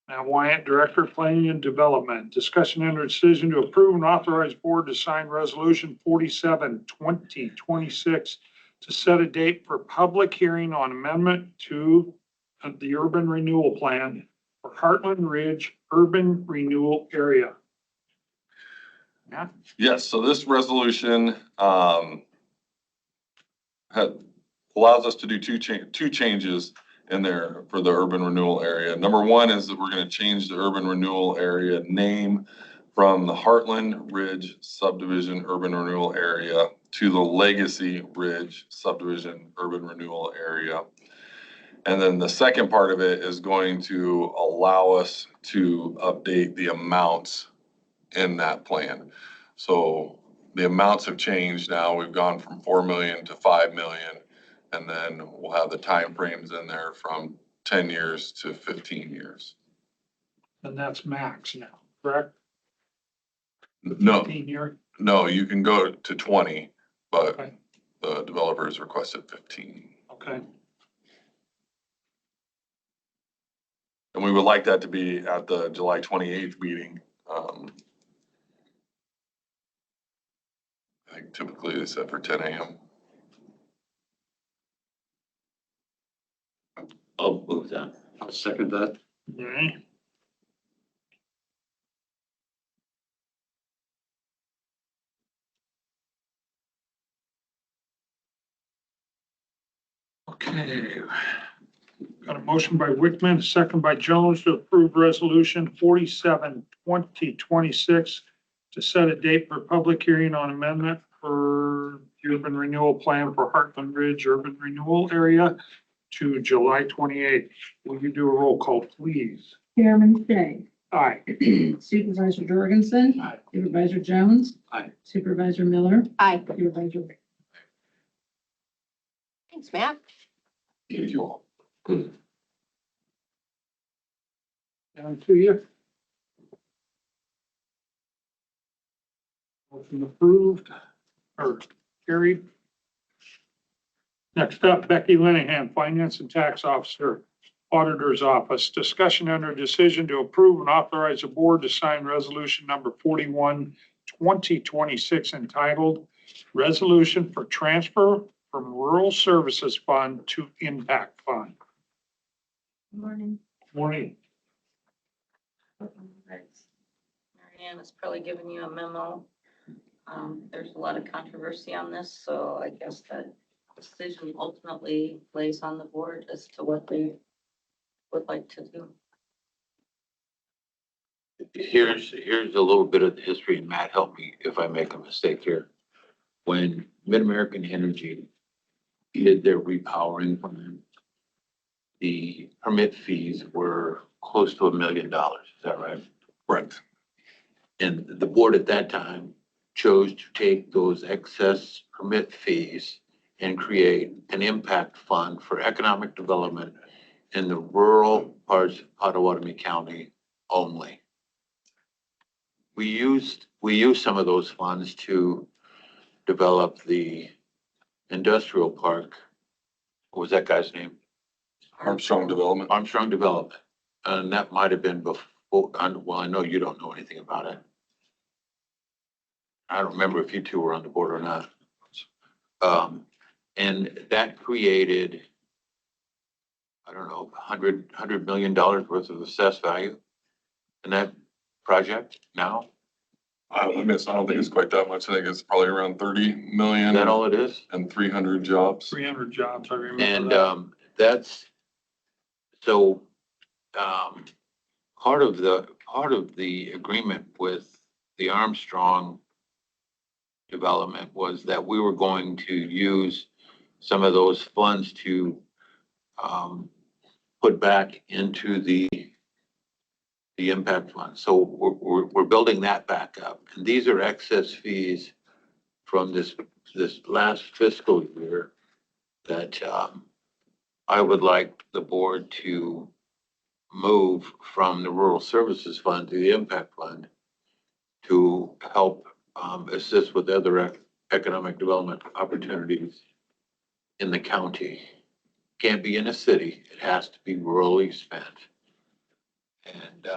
Now Wyatt, Director of Planning and Development, discussion and decision to approve and authorize board to sign resolution 47-2026 to set a date for public hearing on amendment to the urban renewal plan for Heartland Ridge urban renewal area. Yeah. Yes, so this resolution allows us to do two changes in there for the urban renewal area. Number one is that we're going to change the urban renewal area name from the Heartland Ridge subdivision urban renewal area to the Legacy Ridge subdivision urban renewal area. And then the second part of it is going to allow us to update the amounts in that plan. So the amounts have changed now. We've gone from 4 million to 5 million. And then we'll have the timeframes in there from 10 years to 15 years. And that's max now, correct? No, 15 year? no, you can go to 20, but Okay. the developers requested 15. Okay. And we would like that to be at the July 28th meeting. I think typically they set for 10 a.m. I'll move that. I'll second that. Okay. Okay. Got a motion by Wickman, a second by Jones to approve resolution 47/2026 to set a date for public hearing on amendment for the urban renewal plan for Heartland Ridge Urban Renewal Area to July 28th. Will you do a roll call, please? Chairman Shay. Aye. Supervisor Jorgensen. Aye. Supervisor Jones. Aye. Supervisor Miller. Aye. Supervisor Wickman. Thanks, Matt. Thank you all. Down to you. Motion approved or carried. Next up, Becky Linehan, Finance and Tax Officer, Auditor's Office. Discussion under decision to approve and authorize the board to sign resolution number 41/2026 entitled Resolution for Transfer from Rural Services Fund to Impact Fund. Morning. Morning. Marianne has probably given you a memo. There's a lot of controversy on this, so I guess that decision ultimately lays on the board as to what they would like to do. Here's a little bit of the history, and Matt, help me if I make a mistake here. When Mid-American Energy did their repowering plan, the permit fees were close to $1 million. Is that right? Right. And the board at that time chose to take those excess permit fees and create an impact fund for economic development in the rural parts of Potawatomi County only. We used some of those funds to develop the industrial park. What was that guy's name? Armstrong Development. Armstrong Development. And that might have been before, well, I know you don't know anything about it. I don't remember if you two were on the board or not. And that created, I don't know, $100 million worth of assessed value in that project now. I don't think it's quite that much. I think it's probably around 30 million. Is that all it is? And 300 jobs. 300 jobs, I remember And that. that's, so part of the agreement with the Armstrong development was that we were going to use some of those funds to put back into the impact fund. So we're building that back up. And these are excess fees from this last fiscal year that I would like the board to move from the Rural Services Fund to the Impact Fund to help assist with other economic development opportunities in the county. Can't be in a city, it has to be rurally spent. And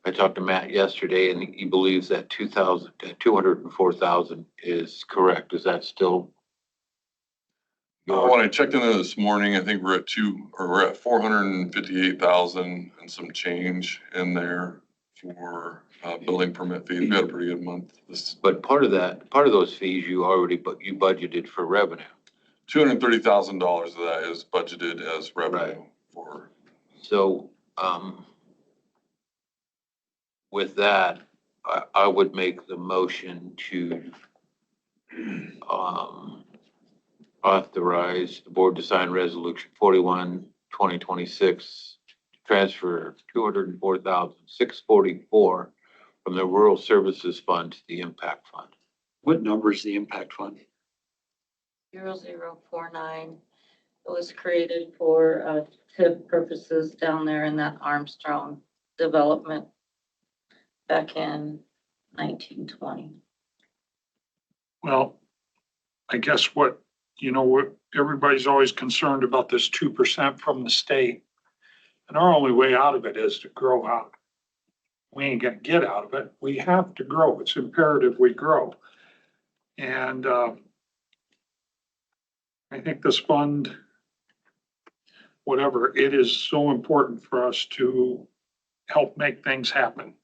I talked to Matt yesterday and he believes that 204,000 is correct. Is that still? When I checked into this morning, I think we're at 458,000 and some change in there for building permit fees. We had a pretty good month. But part of those fees you budgeted for revenue. $230,000 of that is budgeted as revenue for. So, with that, I would make the motion to, authorize the board to sign resolution 41/2026 to transfer 204,644 from the Rural Services Fund to the Impact Fund. What number is the impact fund? 0049. It was created for TIP purposes down there in that Armstrong development back in 1920. Well, I guess what everybody's always concerned about this 2% from the state. And our only way out of it is to grow out. We ain't gonna get out of it. We have to grow. It's imperative we grow. And I think this fund, whatever, it is so important for us to help make things happen.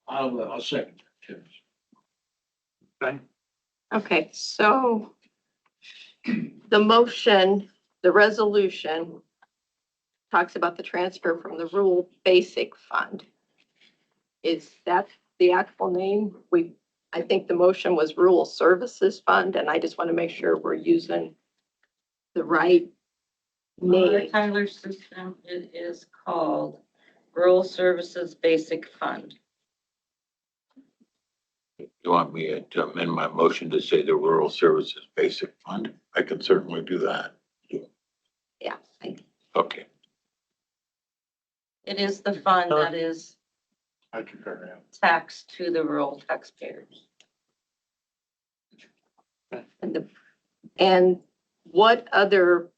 I'll second. Okay? Okay, so the motion, the resolution talks about the transfer from the rural basic fund. Is that the actual name? I think the motion was rural services fund, and I just want to make sure we're using the right Our name. Tyler system, it is called Rural Services Basic Fund. You want me to amend my motion to say the Rural Services Basic Fund? I can certainly do that. Yeah. Okay. It is the fund that is I concur, yeah. taxed to the rural taxpayers. And what other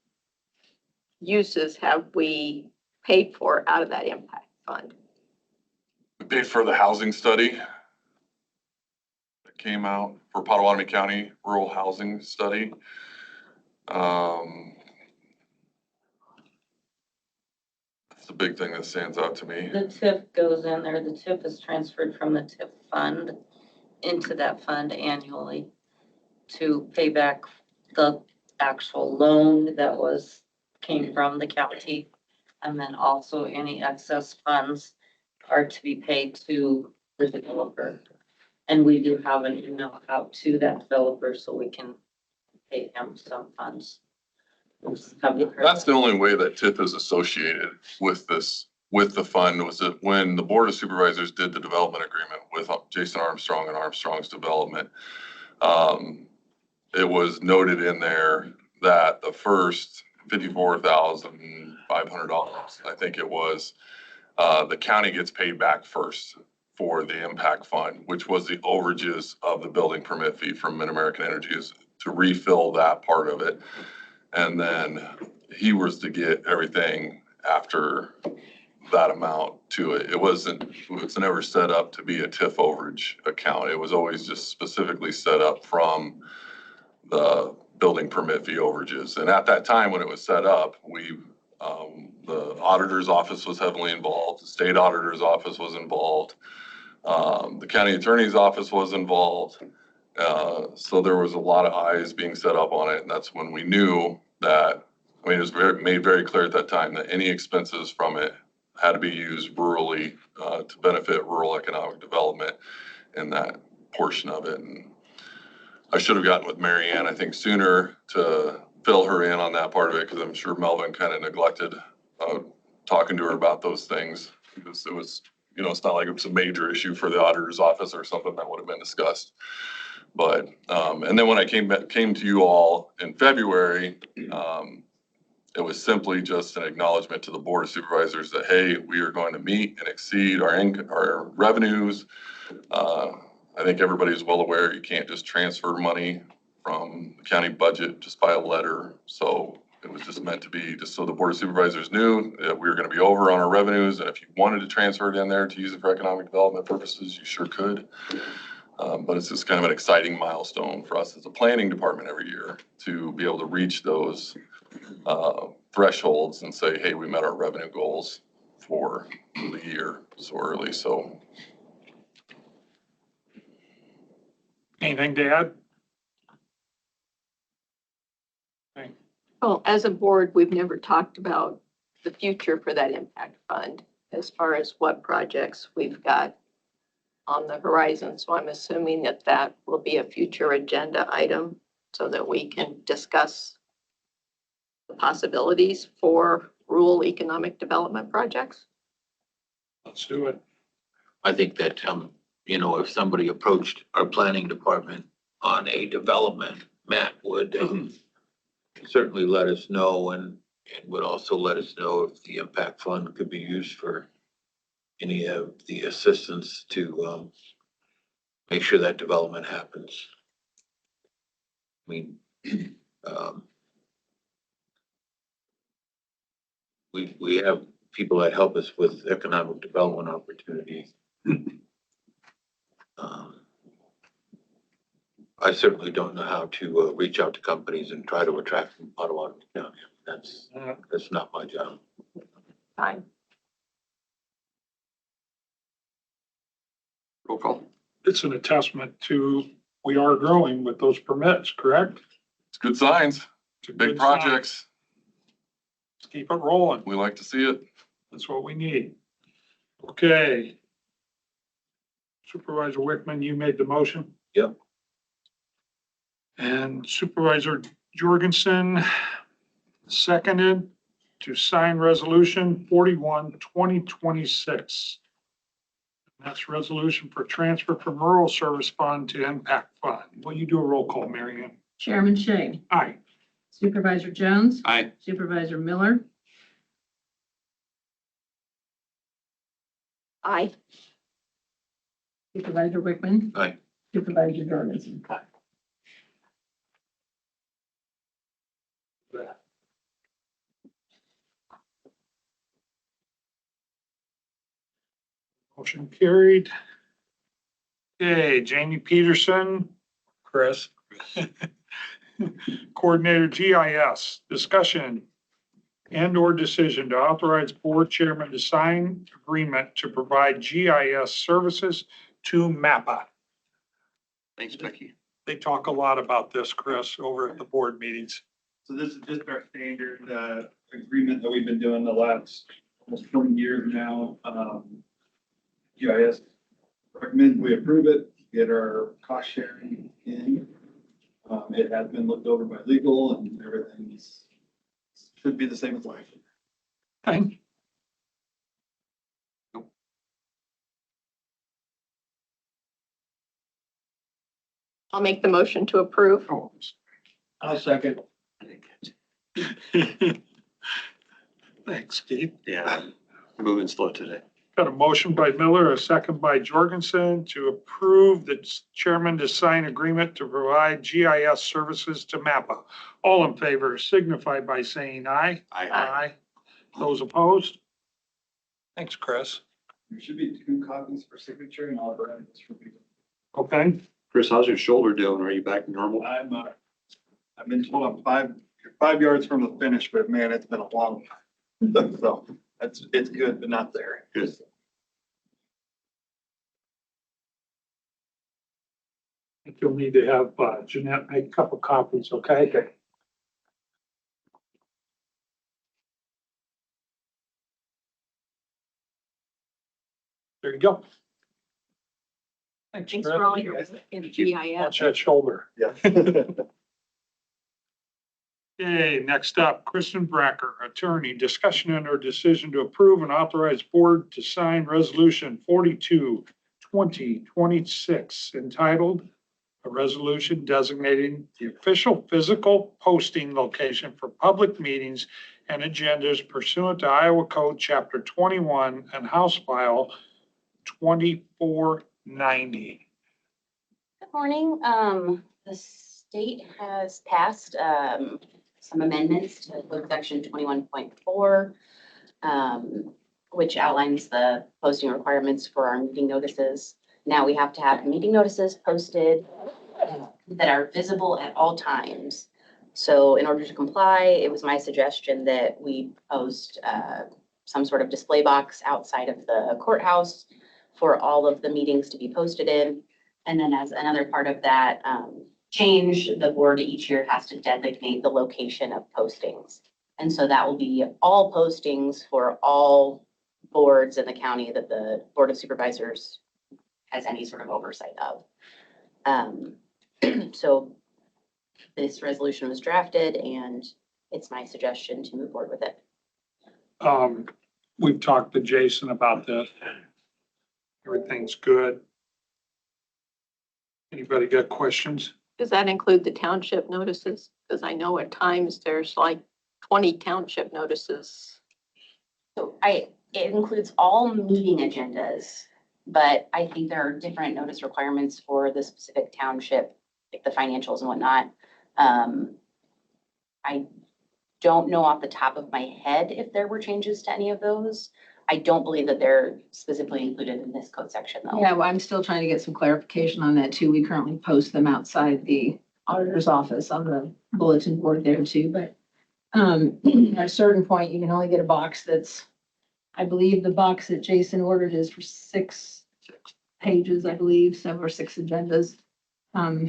uses have we paid for out of that impact fund? We paid for the housing study that came out for Potawatomi County Rural Housing Study. That's the big thing that stands out to me. The TIF goes in there. The TIF is transferred from the TIF fund into that fund annually to pay back the actual loan that came from the county. And then also any excess funds are to be paid to the developer. And we do have an email out to that developer so we can pay him some funds. That's the only way that TIF is associated with this, with the fund, was that when the Board of Supervisors did the development agreement with Jason Armstrong and Armstrong's Development, it was noted in there that the first $54,500, I think it was, the county gets paid back first for the impact fund, which was the overages of the building permit fee from Mid-American Energy, is to refill that part of it. And then he was to get everything after that amount to it. It was never set up to be a TIF overage account. It was always just specifically set up from the building permit fee overages. And at that time, when it was set up, the auditor's office was heavily involved, the state auditor's office was involved, the county attorney's office was involved. So there was a lot of eyes being set up on it, and that's when we knew that, I mean, it was made very clear at that time that any expenses from it had to be used rurally, to benefit rural economic development in that portion of it. And I should have gotten with Mary Ann, I think, sooner to fill her in on that part of it, because I'm sure Melvin kind of neglected talking to her about those things. It was, it's not like it was a major issue for the auditor's office or something that would have been discussed. But, and then when I came to you all in February, it was simply just an acknowledgement to the Board of Supervisors that, hey, we are going to meet and exceed our revenues. I think everybody's well aware you can't just transfer money from the county budget just by a letter. So it was just meant to be just so the Board of Supervisors knew that we were going to be over on our revenues. And if you wanted to transfer it in there to use it for economic development purposes, you sure could. But it's just kind of an exciting milestone for us as a planning department every year to be able to reach those thresholds and say, hey, we met our revenue goals for the year so early. So. Anything to add? Well, as a board, we've never talked about the future for that impact fund as far as what projects we've got on the horizon. So I'm assuming that that will be a future agenda item so that we can discuss the possibilities for rural economic development projects. Let's do it. I think that, if somebody approached our planning department on a development, Matt would certainly let us know and would also let us know if the impact fund could be used for any of the assistance to make sure that development happens. I mean, we have people that help us with economic development opportunities. I certainly don't know how to reach out to companies and try to attract them out of Potawatomi County. That's not my job. Fine. Roll call. It's an attestament to we are growing with those permits, correct? It's good signs. It's a Big good sign. projects. keep it rolling. We like to see it. That's what we need. Okay. Supervisor Wickman, you made the motion? Yep. And Supervisor Jorgensen seconded to sign resolution 41, 2026. That's resolution for transfer from rural service fund to impact fund. Will you do a roll call, Mary Ann? Chairman Shay, Aye. Supervisor Jones, Aye. Supervisor Miller, Aye. Supervisor Wickman. Aye. Supervisor Jorgensen. Motion carried. Okay, Jamie Peterson. Chris. Coordinator GIS, discussion and or decision to authorize board chairman to sign agreement to provide GIS services to MAPPA. Thanks, Becky. They talk a lot about this, Chris, over at the board meetings. So this is just our standard, agreement that we've been doing the last almost 20 years now. GIS recommend we approve it, get our cost sharing in. It has been looked over by legal and everything's, should be the same as life. Okay. I'll make the motion to approve. Oh, I'll second. thanks, Steve. Yeah, moving slow today. Got a motion by Miller, a second by Jorgensen to approve the chairman to sign agreement to provide GIS services to MAPPA. All in favor signify by saying aye. Aye. Those opposed? Thanks, Chris. There should be 2 copies for signature and all the rest for people. Okay. Chris, how's your shoulder doing? Are you back to normal? I've been told I'm 5 yards from the finish, but man, it's been a long, so it's good, but not there. Good. I think you'll need to have Jeanette make a couple copies, okay? There you go. Thanks for all your work in GIS. Watch that shoulder. Yeah. Okay, next up, Kristen Bracker, attorney, discussion and or decision to approve and authorize board to sign resolution 42, 2026 entitled a resolution designating the official physical posting location for public meetings and agendas pursuant to Iowa Code Chapter 21 and House File 2490. Good morning. The state has passed some amendments to Code Section 21.4, which outlines the posting requirements for our meeting notices. Now we have to have meeting notices posted that are visible at all times. So in order to comply, it was my suggestion that we post some sort of display box outside of the courthouse for all of the meetings to be posted in. And then as another part of that change, the board each year has to designate the location of postings. And so that will be all postings for all boards in the county that the Board of Supervisors has any sort of oversight of. So this resolution was drafted and it's my suggestion to move forward with it. We've talked to Jason about this. Everything's good. Anybody got questions? Does that include the township notices? Because I know at times there's like 20 township notices. So it includes all meeting agendas, but I think there are different notice requirements for the specific township, like the financials and whatnot. I don't know off the top of my head if there were changes to any of those. I don't believe that they're specifically included in this code section though. Yeah, well, I'm still trying to get some clarification on that too. We currently post them outside the auditor's office on the bulletin board there too, but at a certain point, you can only get a box that's, I believe the box that Jason ordered is for 6 pages, I believe, 7 or 6 agendas. Of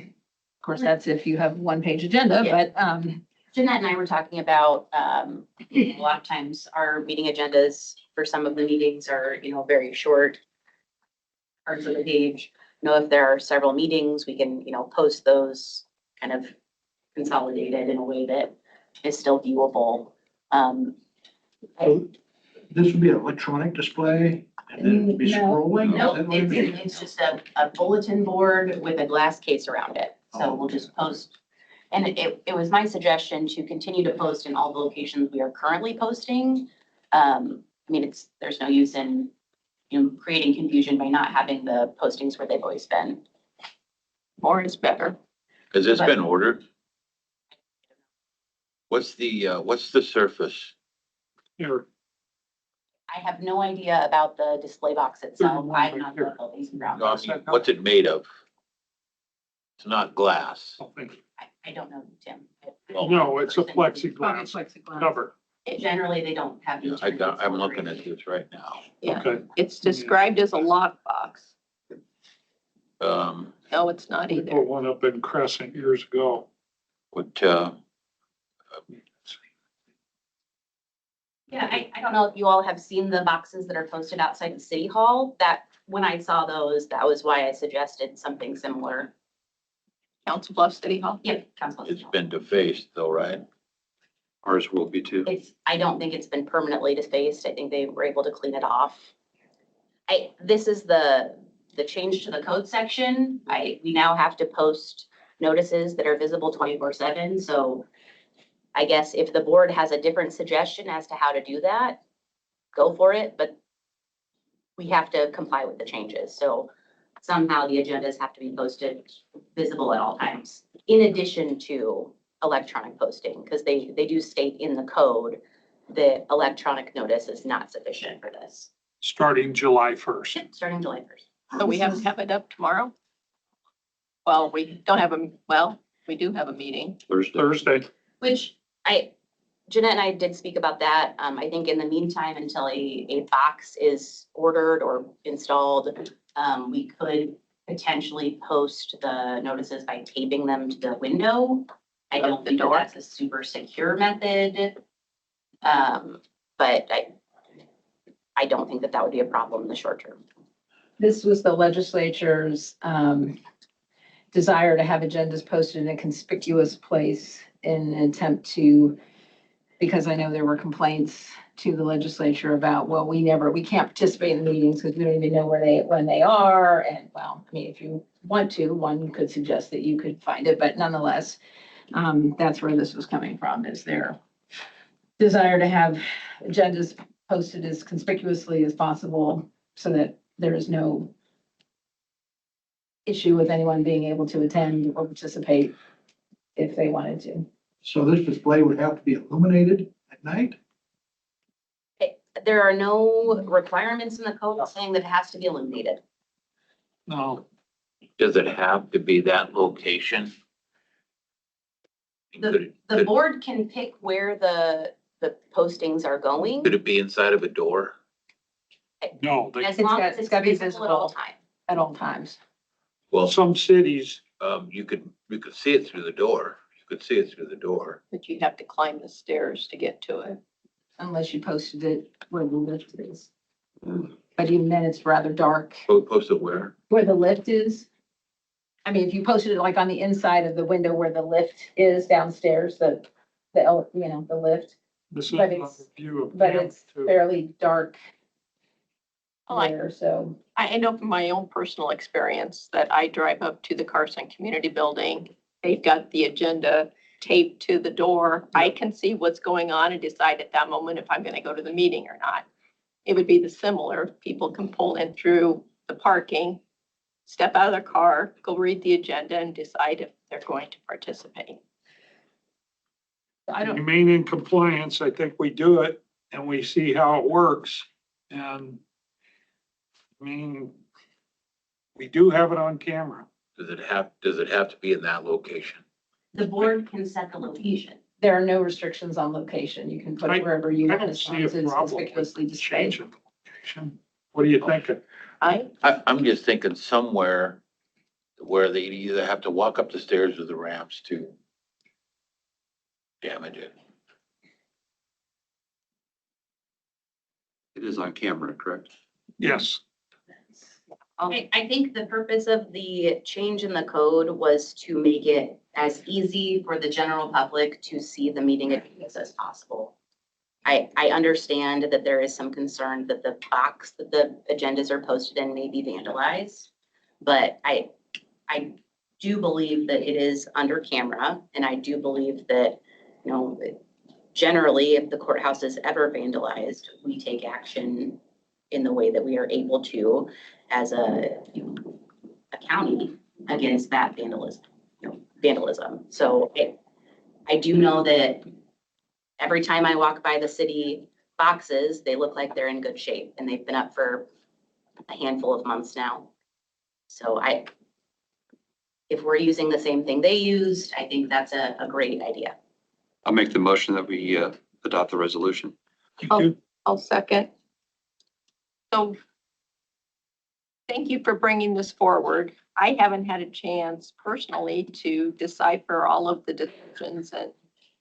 course, that's if you have 1-page agenda, but Jeanette and I were talking about, a lot of times our meeting agendas for some of the meetings are, very short. Parts of the page, if there are several meetings, we can, post those kind of consolidated in a way that is still viewable. So this would be an electronic display and then it'd be scrolling? No, Is that what it is? it's just a bulletin board with a glass case around it. So we'll just post. And it was my suggestion to continue to post in all the locations we are currently posting. There's no use in, creating confusion by not having the postings where they've always been. More is better. Has this been ordered? What's the surface? Here, I have no idea about the display box itself. I'm not the buildings and grounds. No, I mean, what's it made of? It's not glass. I don't know, Tim. no, it's a Probably plexiglass plexiglass. cover. Generally, they don't have. Yeah, I'm looking at this right now. Yeah, Okay. it's described as a lockbox. Um, No, it's not We either. put one up in Crescent years ago. Yeah, I don't know if you all have seen the boxes that are posted outside the city hall. That, when I saw those, that was why I suggested something similar. Council Bluffs City Hall. Yep, council. it's been defaced though, right? Ours will be too. I don't think it's been permanently defaced. I think they were able to clean it off. This is the change to the code section. We now have to post notices that are visible 24/7. So I guess if the board has a different suggestion as to how to do that, go for it, but we have to comply with the changes. So somehow the agendas have to be posted visible at all times, in addition to electronic posting, because they do state in the code that electronic notice is not sufficient for this. Starting July 1st. Starting July 1st. So we have to have it up tomorrow? Well, we don't have we do have a meeting. Thursday. Which Jeanette and I did speak about that. I think in the meantime, until a box is ordered or installed, we could potentially post the notices by taping them to the window. I don't think that's a super secure method. But I don't think that would be a problem in the short term. This was the legislature's desire to have agendas posted in a conspicuous place in an attempt to, because I know there were complaints to the legislature about, well, we can't participate in the meetings because we don't even know when they are. And well, if you want to, one could suggest that you could find it, but nonetheless, that's where this was coming from, is their desire to have agendas posted as conspicuously as possible so that there is no issue with anyone being able to attend or participate if they wanted to. So this display would have to be illuminated at night? There are no requirements in the code saying that it has to be illuminated. No, Does it have to be that location? The board can pick where the postings are going, Could it be inside of a door? no, as long as it's gotta be visible at all times. At all times. Well, some cities, you could see it through the door. You could see it through the door. But you have to climb the stairs to get to it. Unless you posted it where the lift is. But even then, it's rather dark. Post it where? Where the lift is. If you posted it like on the inside of the window where the lift is downstairs, the lift, this is But another it's- view of. but them, it's too. fairly dark Like, there, so. I know from my own personal experience that I drive up to the Carson Community Building. They've got the agenda taped to the door. I can see what's going on and decide at that moment if I'm going to go to the meeting or not. It would be the similar. People can pull in through the parking, step out of their car, go read the agenda and decide if they're going to participate. I don't, Remain in compliance. I think we do it and we see how it works. And we do have it on camera. Does it have to be in that location? The board can set the location. There are no restrictions on location. You can put it wherever you I want don't as see long a as it's problem conspicuously with displayed. changing the location. What are you thinking? I'm just thinking somewhere where they either have to walk up the stairs or the ramps to damage it. It is on camera, correct? Yes. I think the purpose of the change in the code was to make it as easy for the general public to see the meeting agendas as possible. I understand that there is some concern that the box that the agendas are posted in may be vandalized, but I do believe that it is under camera, and I do believe that, you know, generally, if the courthouse is ever vandalized, we take action in the way that we are able to as a county against that vandalism. So I do know that every time I walk by the city boxes, they look like they're in good shape, and they've been up for a handful of months now. So if we're using the same thing they used, I think that's a great idea. I'll make the motion that we adopt the resolution. Thank you. I'll second. So thank you for bringing this forward. I haven't had a chance personally to decipher all of the decisions and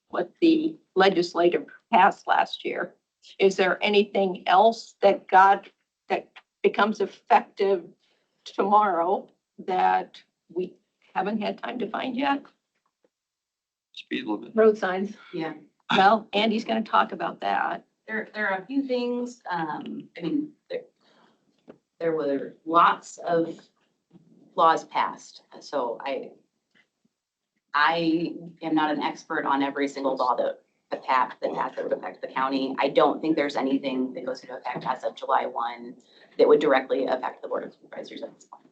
what the legislature passed last year. Is there anything else that becomes effective tomorrow that we haven't had time to find yet? Speed limit. Road signs. Yeah. Well, Andy's going to talk about that. There are a few things, I mean, there were lots of laws passed. So I am not an expert on every single law that passed that would affect the county. I don't think there's anything that goes into effect as of July 1 that would directly affect the Board of Supervisors at this point.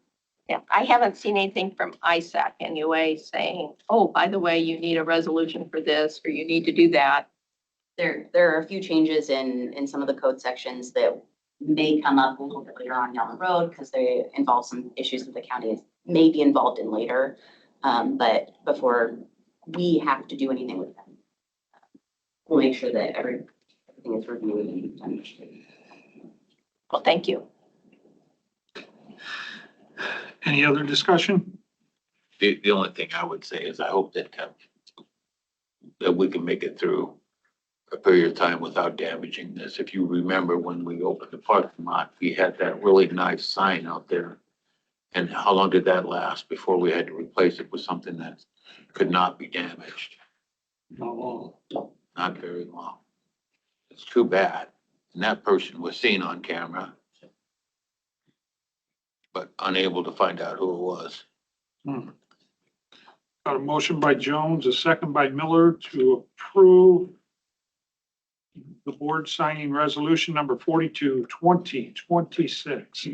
Yeah, I haven't seen anything from ISAC anyway saying, oh, by the way, you need a resolution for this, or you need to do that. There are a few changes in some of the code sections that may come up a little bit later on down the road because they involve some issues that the county may be involved in later. But before we have to do anything with them, we'll make sure that everything is reviewed and done. Well, thank you. Any other discussion? The only thing I would say is I hope that we can make it through a period of time without damaging this. If you remember when we opened the parking lot, we had that really nice sign out there. And how long did that last before we had to replace it with something that could not be damaged? Not long. Not very long. It's too bad. And that person was seen on camera, but unable to find out who it was. Got a motion by Jones, a second by Miller to approve the board signing resolution number 42, 2026.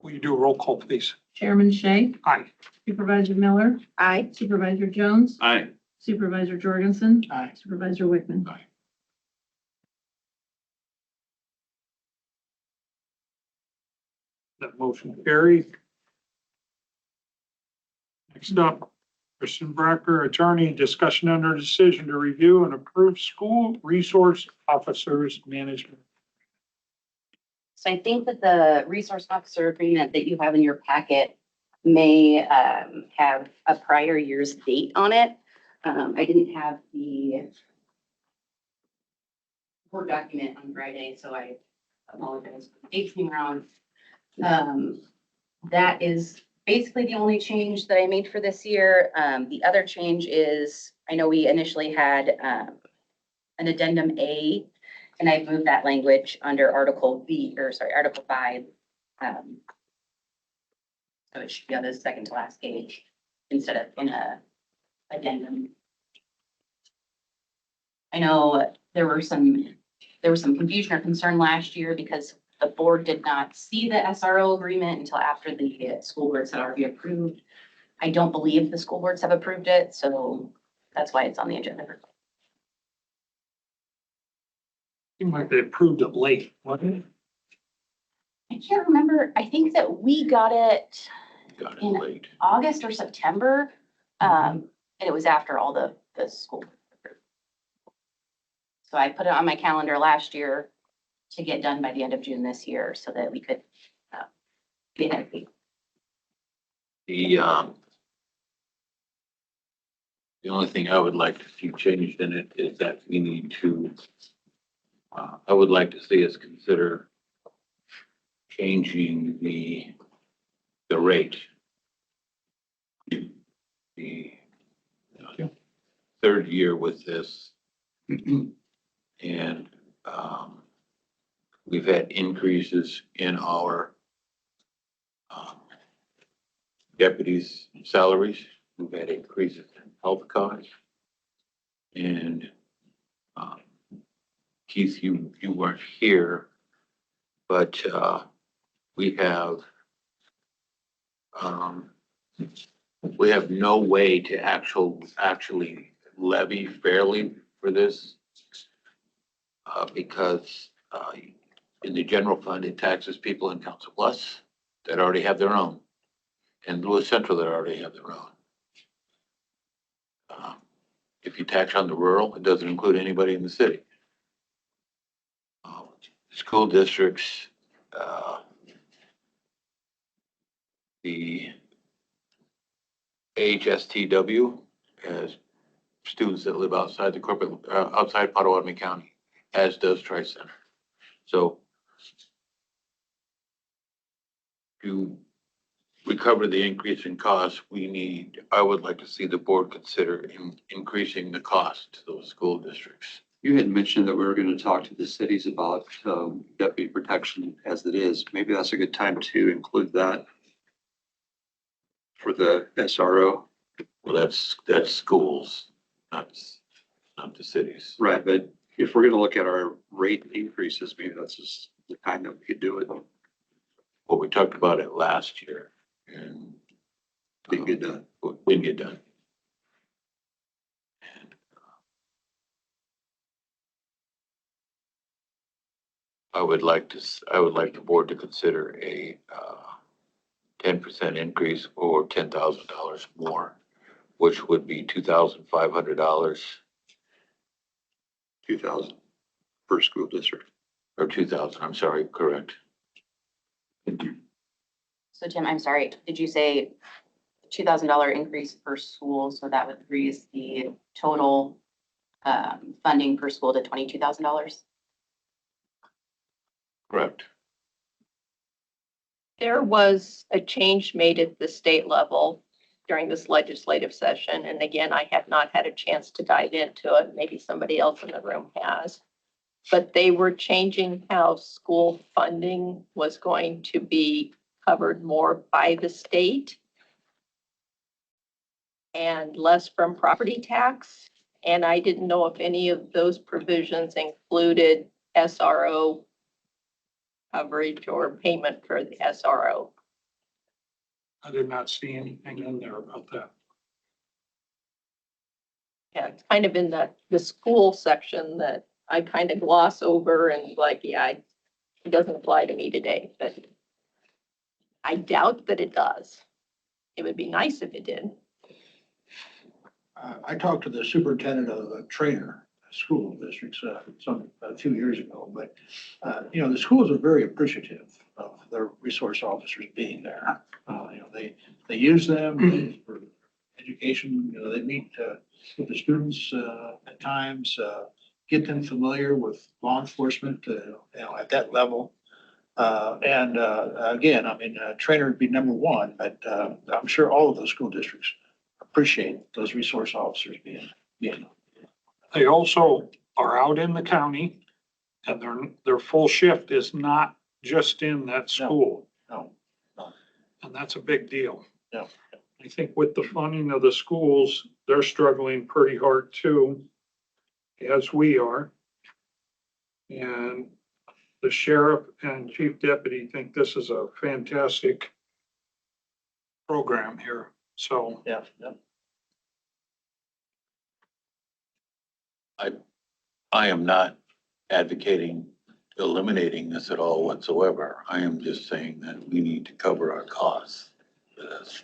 Will you do a roll call, please? Chairman Shay, Aye. Supervisor Miller, Aye. Supervisor Jones, Aye. Supervisor Jorgensen, Aye. Supervisor Wickman. Aye. That motion carries. Next up, Kristen Bracker, attorney, discussion under decision to review and approve school resource officers management. So I think that the resource officer agreement that you have in your packet may have a prior year's date on it. I didn't have the Word document on Friday, so I apologize for the dates being wrong. That is basically the only change that I made for this year. The other change is, I know we initially had an addendum A, and I've moved that language under Article 5. So it should be on the second to last page instead of in a addendum. I know there was some confusion or concern last year because the board did not see the SRO agreement until after the school boards had already approved. I don't believe the school boards have approved it, so that's why it's on the agenda. Seemed like they approved it late, wasn't it? I can't remember. I think that we got it Got it in late. August or September. And it was after all the school. So I put it on my calendar last year to get done by the end of June this year so that we could get it. The The only thing I would like to see changed in it is that we need to, I would like to see us consider changing the rate. The third year with this. And, we've had increases in our, deputies' salaries. We've had increases in health costs. And, Keith, you weren't here, but, um, we have no way to actually levy fairly for this. Because, in the general fund, it taxes people in Council Bluffs that already have their own, and Lewis Central that already have their own. If you tax on the rural, it doesn't include anybody in the city. School districts, the HSTW has students that live outside the corporate, outside Potawatomi County, as does Tri-Center. So to recover the increase in costs, I would like to see the board consider increasing the cost to those school districts. You had mentioned that we were going to talk to the cities about deputy protection as it is. Maybe that's a good time to include that for the SRO. Well, that's schools, not the cities. Right, but if we're going to look at our rate increases, maybe that's just the time that we could do it. Well, we talked about it last year and Didn't get done. Didn't get done. I would like the board to consider a 10% increase or $10,000 more, which would be $2,500. 2,000 per school district. Or 2,000, I'm sorry, correct. So Tim, I'm sorry, did you say $2,000 increase per school? So that would raise the total funding per school to $22,000? Correct. There was a change made at the state level during this legislative session. And again, I have not had a chance to dive into it. Maybe somebody else in the room has. But they were changing how school funding was going to be covered more by the state and less from property tax. And I didn't know if any of those provisions included SRO coverage or payment for the SRO. I did not see anything in there about that. Yeah, it's kind of in the school section that I kind of gloss over and like, yeah, it doesn't apply to me today, but I doubt that it does. It would be nice if it did. I talked to the superintendent of a trainer school districts a few years ago, but the schools are very appreciative of their resource officers being there. They use them for education. They meet with the students at times, get them familiar with law enforcement, at that level. Again, trainer would be number one, but I'm sure all of those school districts appreciate those resource officers being. They also are out in the county and their full shift is not just in that school. No. And that's a big deal. Yeah. I think with the funding of the schools, they're struggling pretty hard too, as we are. And the sheriff and chief deputy think this is a fantastic program here. So Yeah. I am not advocating eliminating this at all whatsoever. I am just saying that we need to cover our costs. That's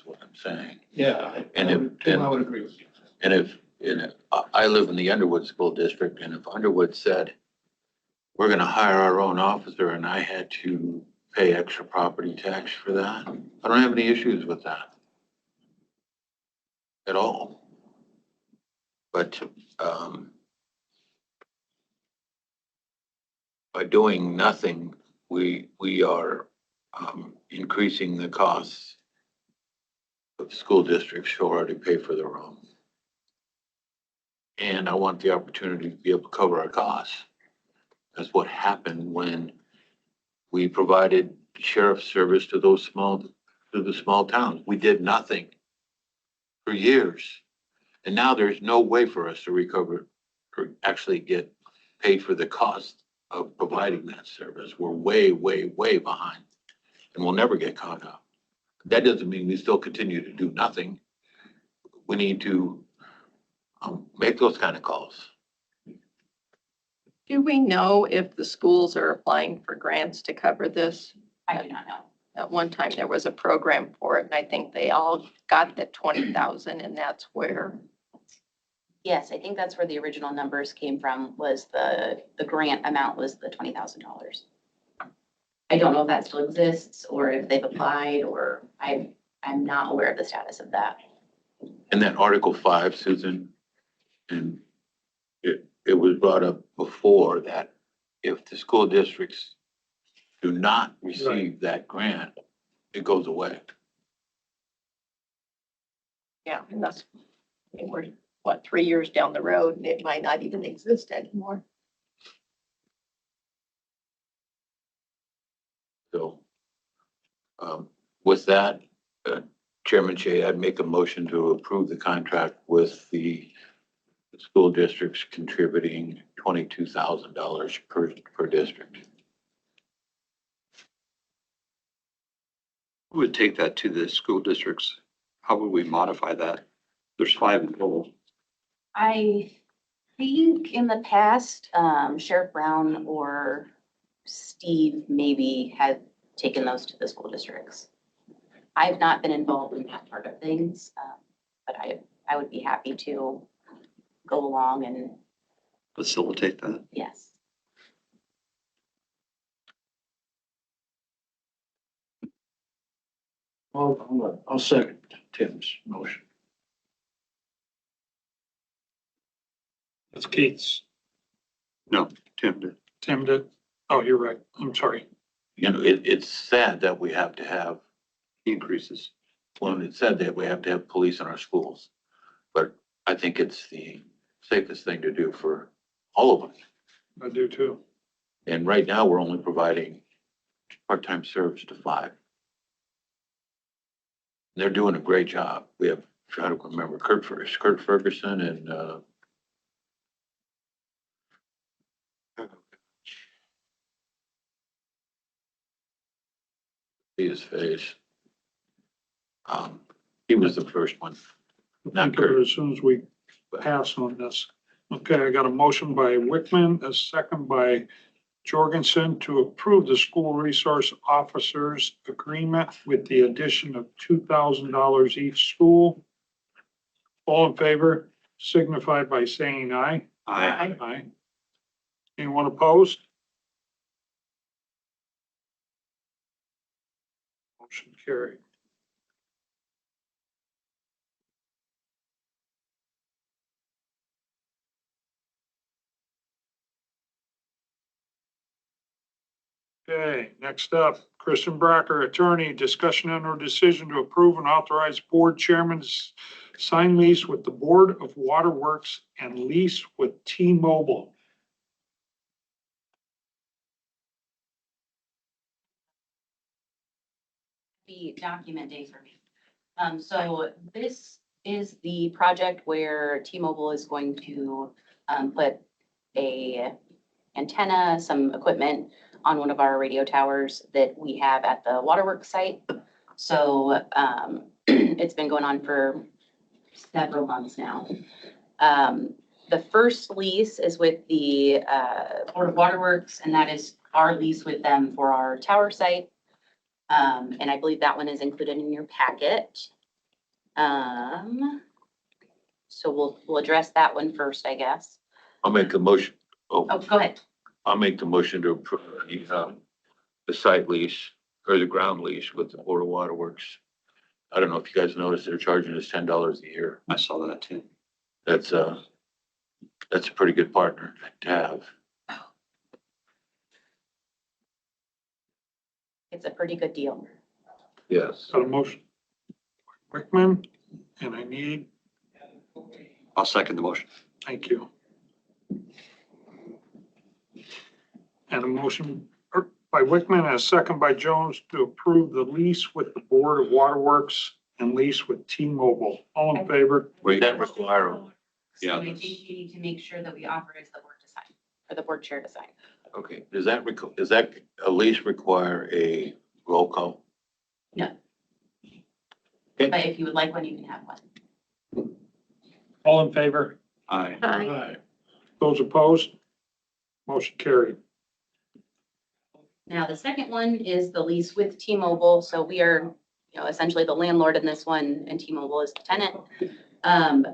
what I'm saying. Yeah. I would agree with you. And if I live in the Underwood School District, and if Underwood said, we're gonna hire our own officer and I had to pay extra property tax for that, I don't have any issues with that at all. But, by doing nothing, we are, increasing the costs of school districts who already pay for their own. And I want the opportunity to be able to cover our costs. That's what happened when we provided sheriff's service to the small towns. We did nothing for years. And now there's no way for us to recover or actually get paid for the cost of providing that service. We're way, way, way behind and we'll never get caught up. That doesn't mean we still continue to do nothing. We need to make those kind of calls. Do we know if the schools are applying for grants to cover this? I do not know. At one time, there was a program for it, and I think they all got the 20,000, and that's where. Yes, I think that's where the original numbers came from, was the grant amount was the $20,000. I don't know if that still exists or if they've applied, or I'm not aware of the status of that. And that Article 5, Susan, and it was brought up before that if the school districts do not receive that grant, it goes away. Yeah, and that's, I mean, we're, what, 3 years down the road, and it might not even exist anymore. So, with that, Chairman Shea, I'd make a motion to approve the contract with the school districts contributing $22,000 per district. Who would take that to the school districts? How would we modify that? There's 5 in total. I think in the past, Sheriff Brown or Steve maybe had taken those to the school districts. I've not been involved in that part of things, but I would be happy to go along and. Facilitate that. Yes. I'll second Tim's motion. That's Keith's. No, Tim did. Tim did. Oh, you're right. I'm sorry. You know, it's sad that we have to have, Increases. well, it's sad that we have to have police in our schools. But I think it's the safest thing to do for all of us. I do too. And right now, we're only providing part-time serves to 5. They're doing a great job. We have, I don't remember, Kurt Ferguson and, see his face. He was the first one. Not Think of it Kurt. as soon as we pass on this. Okay, I got a motion by Wickman, a second by Jorgensen to approve the school resource officers agreement with the addition of $2,000 each school. All in favor, signify by saying aye. Aye. Aye. Anyone opposed? Motion carried. Okay, next up, Kristen Bracker, attorney, discussion and or decision to approve and authorize board chairman's sign lease with the Board of Waterworks and lease with T-Mobile. Be document day for me. So this is the project where T-Mobile is going to put a antenna, some equipment on one of our radio towers that we have at the Waterworks site. So it's been going on for several months now. The first lease is with the Board of Waterworks, and that is our lease with them for our tower site. And I believe that one is included in your packet. So we'll address that one first, I guess. I'll make a motion. Oh, go ahead. I'll make the motion to approve the site lease or the ground lease with the Board of Waterworks. I don't know if you guys noticed, they're charging us $10 a year. I saw that too. That's That's a pretty good partner to have. It's a pretty good deal. Yes. Got a motion. Wickman, and I need, I'll second the motion. thank you. And a motion by Wickman and a second by Jones to approve the lease with the Board of Waterworks and lease with T-Mobile. All in favor? Wait, that require, Yeah, So I think we need to make sure that we authorize the board to sign, or the board chair to sign. okay, does that at least require a roll call? No. Okay. But if you would like one, you can have one. All in favor? aye. Aye. Those opposed? Motion carried. Now, the second one is the lease with T-Mobile. So we are, essentially the landlord in this one, and T-Mobile is the tenant. I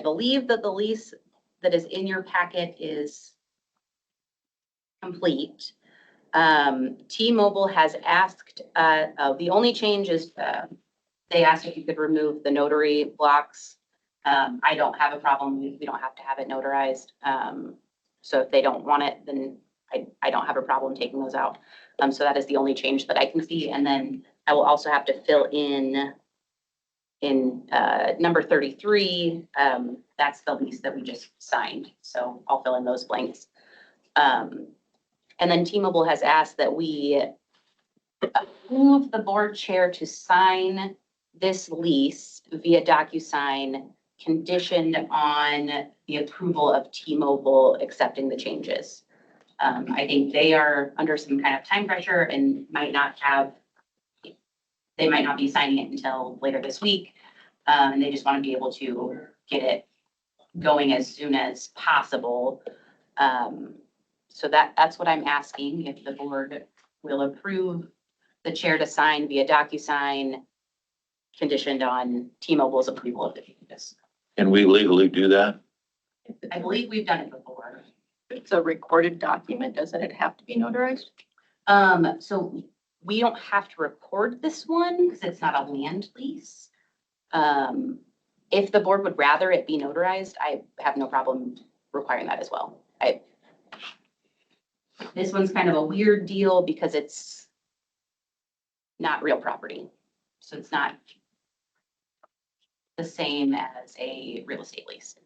believe that the lease that is in your packet is complete. T-Mobile has asked, the only change is, they asked if you could remove the notary blocks. I don't have a problem. We don't have to have it notarized. So if they don't want it, then I don't have a problem taking those out. So that is the only change that I can see. And then I will also have to fill in number 33, that's the lease that we just signed. So I'll fill in those blanks. And then T-Mobile has asked that we move the board chair to sign this lease via DocuSign, conditioned on the approval of T-Mobile accepting the changes. I think they are under some kind of time pressure and they might not be signing it until later this week. And they just want to be able to get it going as soon as possible. So that's what I'm asking, if the board will approve the chair to sign via DocuSign, conditioned on T-Mobile's approval of the changes. Can we legally do that? I believe we've done it before. It's a recorded document. Doesn't it have to be notarized? So we don't have to record this one because it's not a land lease. If the board would rather it be notarized, I have no problem requiring that as well. This one's kind of a weird deal because it's not real property. So it's not the same as a real estate lease.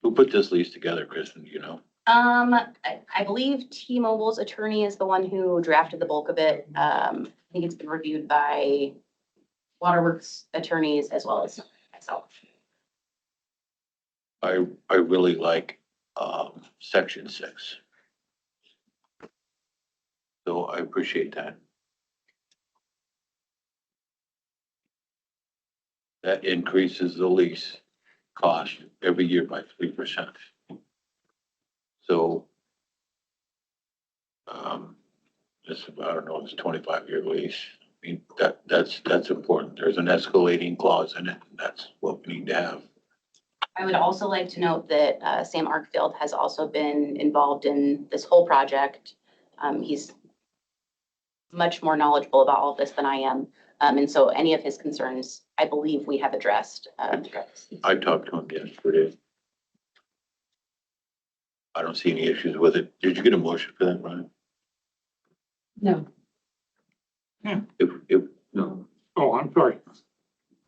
Who put this lease together, Kristen, do you know? I believe T-Mobile's attorney is the one who drafted the bulk of it. I think it's been reviewed by Waterworks attorneys as well as myself. I really like, section 6. So I appreciate that. That increases the lease cost every year by 3%. So, it's, I don't know, it's a 25-year lease. I mean, that's important. There's an escalating clause in it, and that's what we need to have. I would also like to note that Sam Arkfield has also been involved in this whole project. He's much more knowledgeable about all of this than I am. And so any of his concerns, I believe we have addressed. I talked to him yesterday. I don't see any issues with it. Did you get a motion for that, Brian? No. If, no. Oh, I'm sorry.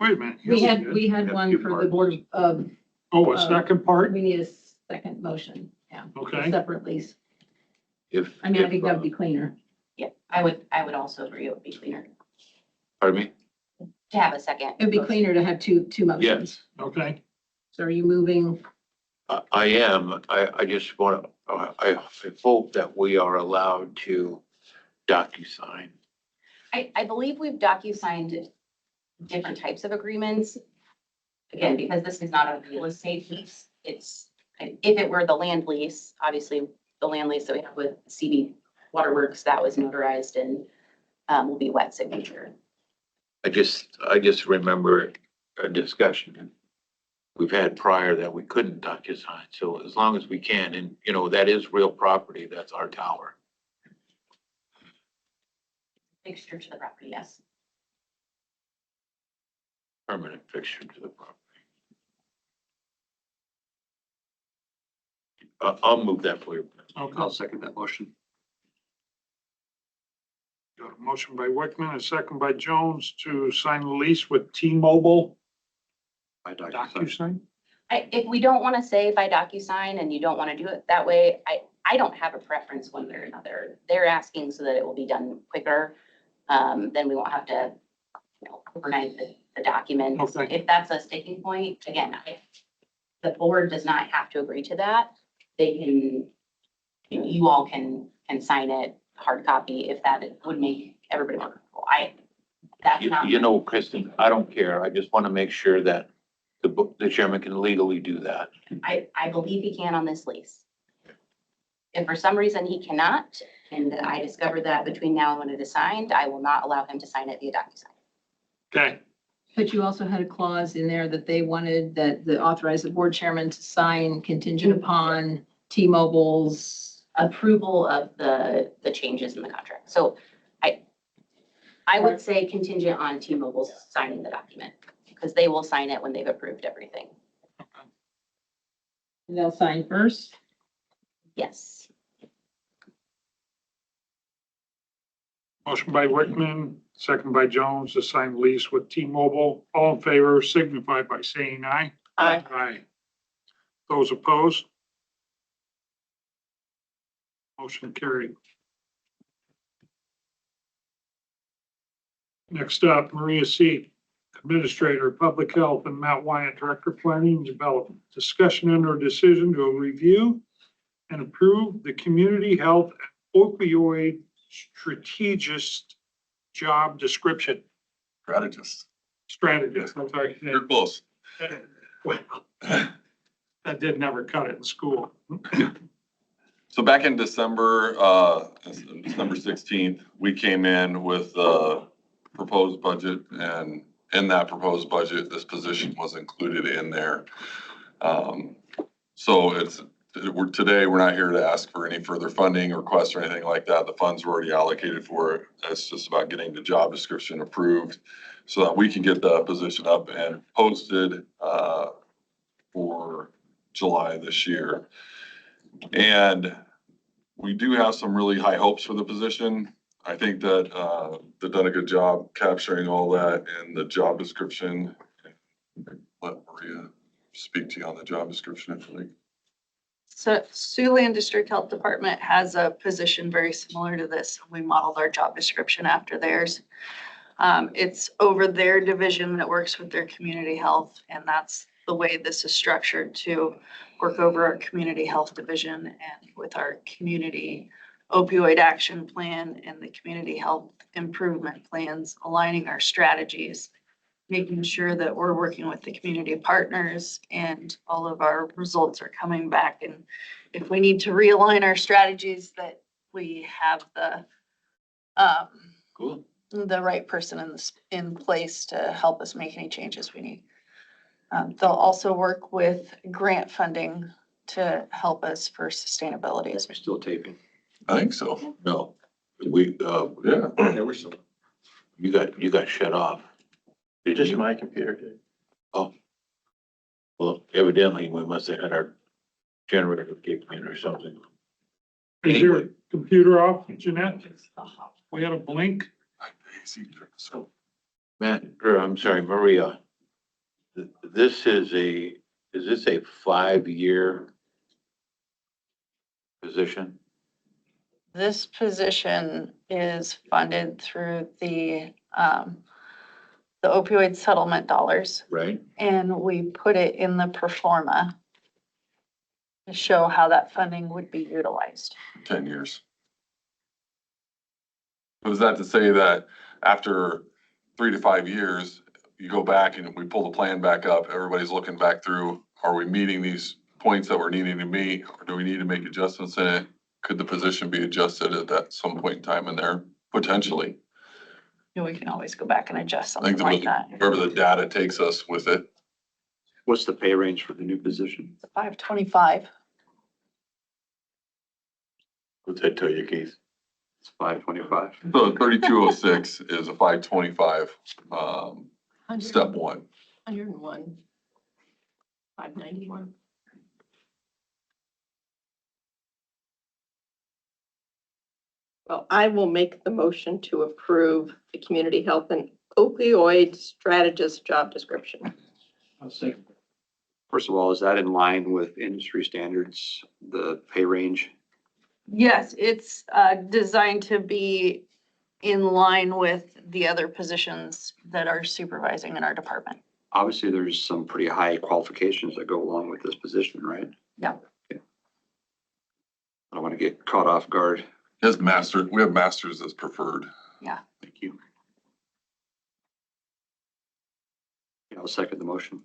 Wait a minute. We had one for the board of, Oh, a second part? we need a second motion, yeah. Okay. Separate lease. If. I mean, I think that would be cleaner. Yeah, I would also agree it would be cleaner Pardon me? to have a second. It'd be cleaner to have two motions. Yes. Okay. So are you moving? I am. I just want to, I hope that we are allowed to DocuSign. I believe we've DocuSigned different types of agreements. Again, because this is not a real estate lease, if it were the land lease, obviously the land lease that we have with CB Waterworks, that was notarized and will be wet signature. I just remember a discussion we've had prior that we couldn't DocuSign. So as long as we can, and that is real property, that's our tower. Fixture to the property, yes. Permanent fixture to the property. I'll move that for you. Okay, I'll second that motion. got a motion by Wickman, a second by Jones to sign the lease with T-Mobile. By DocuSign. DocuSign? If we don't want to say by DocuSign and you don't want to do it that way, I don't have a preference one way or another. They're asking so that it will be done quicker. Then we won't have to, overnight the documents. Okay. If that's a sticking point, again, the board does not have to agree to that. They can, you all can sign it, hard copy, if that would make everybody more comfortable. That's not. You know, Kristen, I don't care. I just want to make sure that the chairman can legally do that. I believe he can on this lease. If for some reason he cannot, and I discover that between now and when it is signed, I will not allow him to sign it via DocuSign. Okay, But you also had a clause in there that they wanted that the authorize the board chairman to sign contingent upon T-Mobile's. Approval of the changes in the contract. So I would say contingent on T-Mobile signing the document, because they will sign it when they've approved everything. They'll sign first. Yes. motion by Wickman, second by Jones to sign lease with T-Mobile. All in favor signify by saying aye. Aye. Aye. Those opposed? Motion carried. Next up, Maria C., Administrator, Public Health, and Matt Wyatt, Director, Planning and Development. Discussion and/or decision to review and approve the Community Health Opioid Strategist job description. Strategist, I'm sorry. You're close. Well, that did never cut it in school. So back in December 16th, we came in with a proposed budget, and in that proposed budget, this position was included in there. So today, we're not here to ask for any further funding requests or anything like that. The funds were already allocated for it. It's just about getting the job description approved so that we can get the position up and posted for July this year. And we do have some really high hopes for the position. I think that they've done a good job capturing all that in the job description. Let Maria speak to you on the job description, if you like. So Siouxland District Health Department has a position very similar to this. We modeled our job description after theirs. It's over their division that works with their community health, and that's the way this is structured, to work over our community health division and with our community opioid action plan and the community health improvement plans, aligning our strategies, making sure that we're working with the community partners and all of our results are coming back. And if we need to realign our strategies, that we have Cool. the right person in place to help us make any changes we need. They'll also work with grant funding to help us for sustainability. We're still taping. I think so. No, Yeah, we're still. you got shut off. Did Just you? my computer did. Oh. Well, evidently we must have had our generator kicked in or something. Is your computer off, Jeanette? We had a blink. So Matt, or I'm sorry, Maria. This is is this a 5-year position? This position is funded through the opioid settlement dollars, Right? and we put it in the pro forma to show how that funding would be utilized. 10 years. Was that to say that after 3 to 5 years, you go back and we pull the plan back up, everybody's looking back through, are we meeting these points that we're needing to meet, or do we need to make adjustments in it? Could the position be adjusted at that some point in time in there? Potentially. And we can always go back and adjust I think something like that. wherever the data takes us with it. What's the pay range for the new position? 525. What's that tell you, Keith? It's 525. So 3206 is a 525, step one. 101. 591. Well, I will make the motion to approve the community health and opioid strategist job description. I'll say, First of all, is that in line with industry standards, the pay range? Yes, it's designed to be in line with the other positions that are supervising in our department. Obviously, there's some pretty high qualifications that go along with this position, right? Yeah. I don't want to get caught off guard. His master, we have masters as preferred. Thank you. Yeah, I'll second the motion.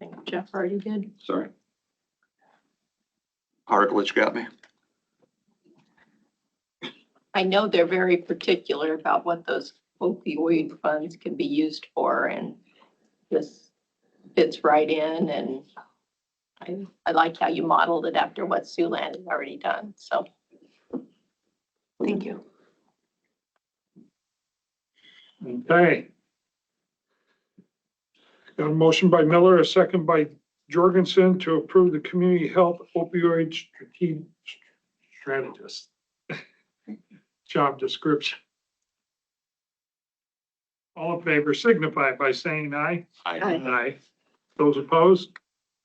I think Jeff already did. Sorry. Hartlich got me. I know they're very particular about what those opioid funds can be used for, and this fits right in, and I like how you modeled it after what Siouxland has already done, so. Thank you. Okay. Got a motion by Miller, a second by Jorgensen to approve the community health opioid strategist job description. All in favor signify by saying aye. Aye. Aye. Those opposed?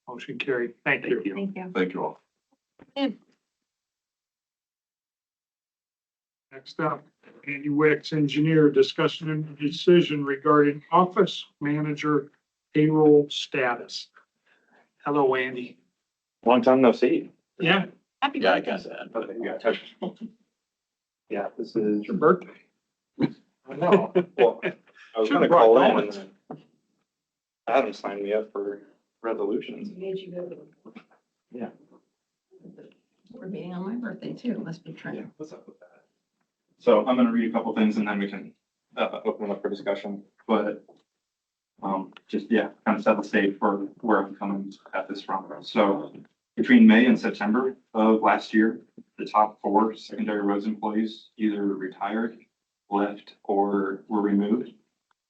Motion carried. Thank you. Thank you. Thank you all. Next up, Andy Wicks, engineer, discussion and decision regarding office manager payroll status. Hello, Andy. Long time no see. Yeah, Happy Yeah, I birthday. got that. Okay, you got touch. Yeah, this is, it's your birthday. I know. well, I was gonna Should've brought call in and donuts. then Adam signed me up for resolutions. Yeah. We're meeting on my birthday too. It must be Yeah, true. what's up with that? So I'm gonna read a couple things and then we can open it up for discussion, but just, yeah, kind of set the stage for where I'm coming at this from. So between May and September of last year, the top 4 secondary roads employees either retired, left, or were removed.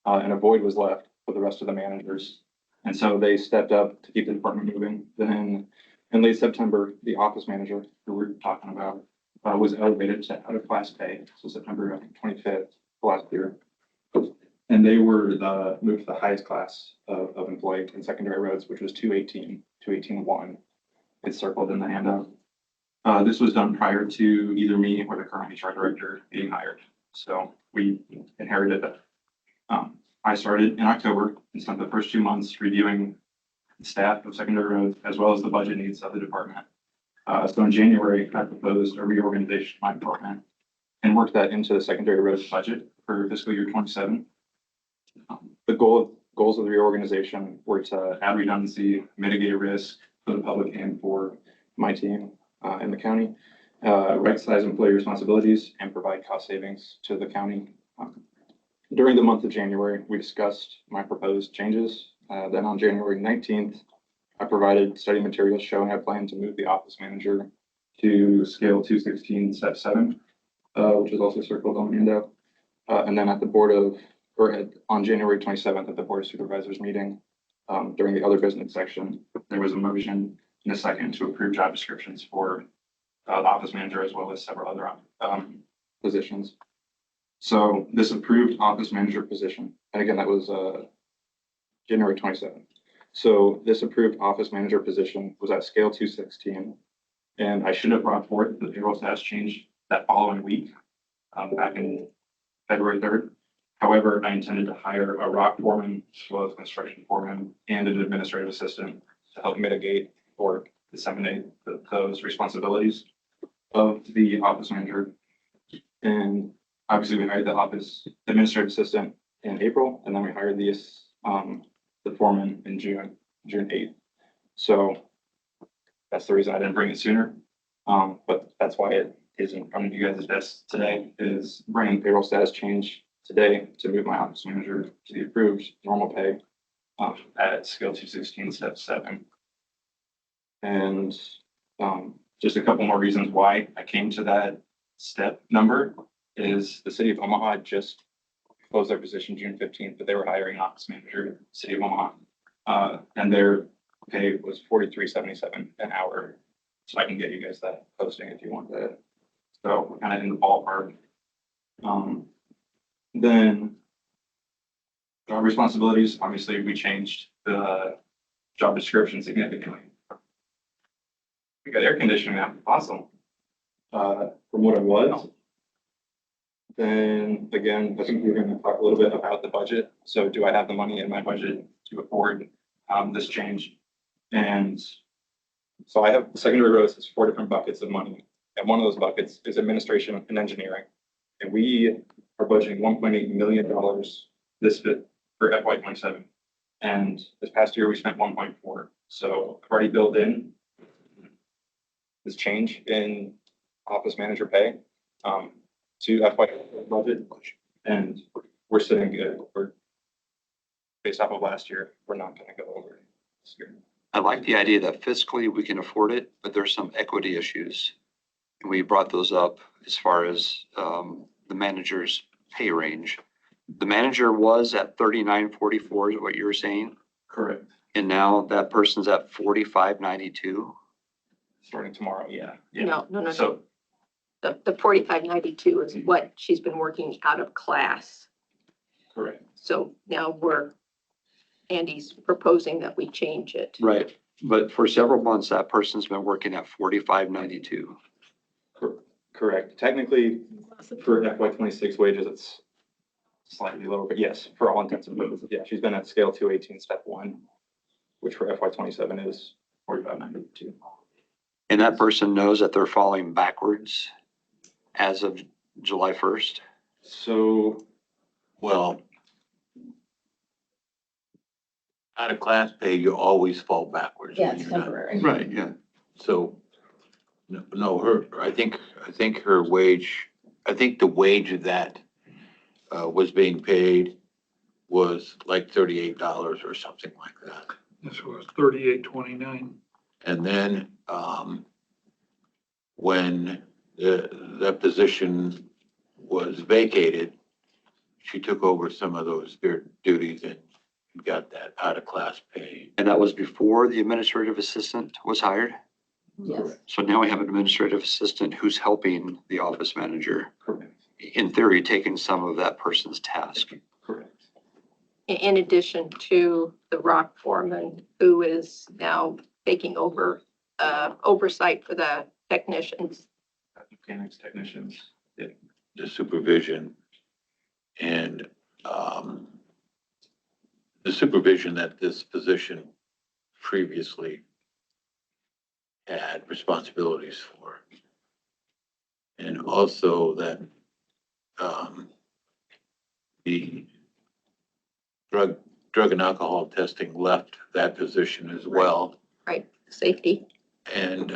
And a void was left for the rest of the managers. And so they stepped up to keep the department moving. Then in late September, the office manager who we're talking about was elevated to out of class pay. So September, I think, 25th last year. And they were moved to the highest class of employee in secondary roads, which was 218-1. It's circled in the handout. This was done prior to either me or the current HR director being hired. So we inherited that. I started in October and spent the first 2 months reviewing the staff of secondary roads as well as the budget needs of the department. So in January, I proposed a reorganization of my department and worked that into the secondary roads budget for fiscal year 27. The goals of the reorganization were to add redundancy, mitigate risk for the public and for my team in the county, right-size employee responsibilities, and provide cost savings to the county. During the month of January, we discussed my proposed changes. Then on January 19th, I provided study materials showing I plan to move the office manager to scale 216, step 7, which is also circled on the handout. And then at the on January 27th at the Board of Supervisors meeting, during the other business section, there was a motion and a second to approve job descriptions for the office manager as well as several other positions. So this approved office manager position, and again, that was January 27th. So this approved office manager position was at scale 216, and I should have brought forth the payroll status change that following week, back in February 3rd. However, I intended to hire a rock foreman, as well as construction foreman, and an administrative assistant to help mitigate or disseminate those responsibilities of the office manager. And obviously, we hired the office administrative assistant in April, and then we hired the foreman in June 8th. So that's the reason I didn't bring it sooner. But that's why it is in front of you guys' desk today, is bringing payroll status change today to move my office manager to the approved normal pay at scale 216, step 7. And just a couple more reasons why I came to that step number is the city of Omaha just closed their position June 15th, but they were hiring an office manager, city of Omaha. And their pay was $43.77 an hour. So I can get you guys that posting if you want that. So we're kind of in the ballpark. Then our responsibilities, obviously, we changed the job description significantly. We got air conditioning now, awesome. From what it was. Then again, I think we're gonna talk a little bit about the budget. So do I have the money in my budget to afford this change? And so I have secondary roads, has 4 different buckets of money. And one of those buckets is administration and engineering. And we are budgeting $1.8 million this fit for FY 27. And this past year, we spent 1.4. So I've already built in this change in office manager pay to FY budget. And we're sitting good. We're based off of last year, we're not gonna go over this year. I like the idea that fiscally we can afford it, but there's some equity issues. And we brought those up as far as the manager's pay range. The manager was at 39.44 is what you were saying, Correct. and now that person's at 45.92. Starting tomorrow, yeah. No. So, The 45.92 is what she's been working out of class. correct. So now Andy's proposing that we change it. Right, but for several months, that person's been working at 45.92. Correct. Technically, for FY 26 wages, it's slightly lower, but yes, for all intents and purposes, yeah, she's been at scale 218, step 1, which for FY 27 is 45.92. And that person knows that they're falling backwards as of July 1st. So, Well, out of class pay, you always fall backwards. Yeah, when it's you're not- temporary. Right, yeah. So, no, I think her wage, I think the wage that was being paid was like $38 or something like that. This was 38.29. And then, when the position was vacated, she took over some of those duties and got that out of class pay. And that was before the administrative assistant was hired. Yes. So now we have an administrative assistant who's helping the office manager, correct, in theory, taking some of that person's task. correct. In addition to the rock foreman, who is now taking over oversight for the technicians. Mechanics, technicians, yeah. The supervision and, the supervision that this position previously had responsibilities for. And also that, the drug and alcohol testing left that position as well. Right, safety. And,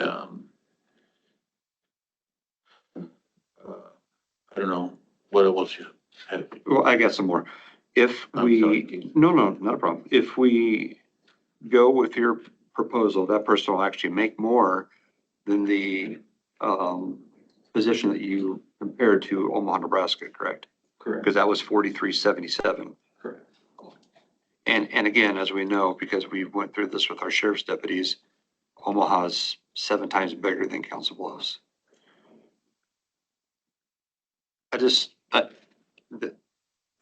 I don't know, what else you have? Well, I got some more. If I'm we, sorry, Keith. no, not a problem. If we go with your proposal, that person will actually make more than the position that you compared to Omaha, Nebraska, correct? Correct, Because that was 43.77. correct. And again, as we know, because we went through this with our sheriff's deputies, Omaha's 7 times bigger than Council Bluffs.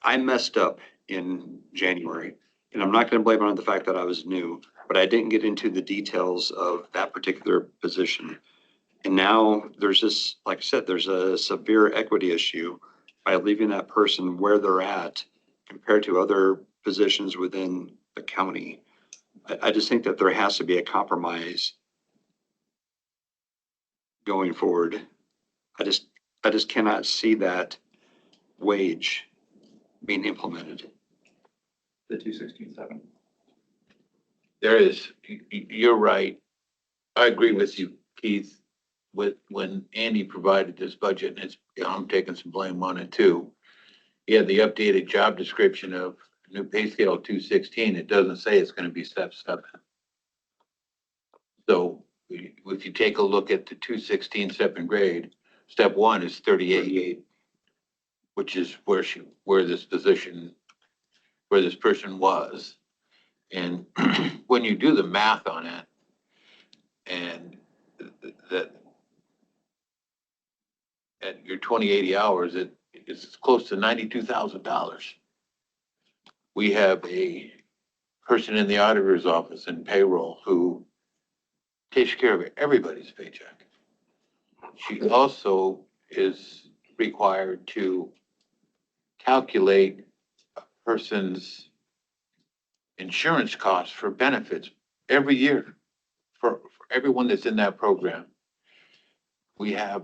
I messed up in January, and I'm not gonna blame it on the fact that I was new, but I didn't get into the details of that particular position. And now there's this, like I said, there's a severe equity issue by leaving that person where they're at compared to other positions within the county. I just think that there has to be a compromise going forward. I just cannot see that wage being implemented. The 216.7. There is, you're right. I agree with you, Keith. When Andy provided this budget, and I'm taking some blame on it too. He had the updated job description of new pay scale 216. It doesn't say it's gonna be step 7. So if you take a look at the 216 step and grade, step 1 is 38, which is where this person was. And when you do the math on it, and that at your 20/80 hours, it's close to $92,000. We have a person in the auditor's office in payroll who takes care of everybody's paycheck. She also is required to calculate a person's insurance costs for benefits every year for everyone that's in that program. We have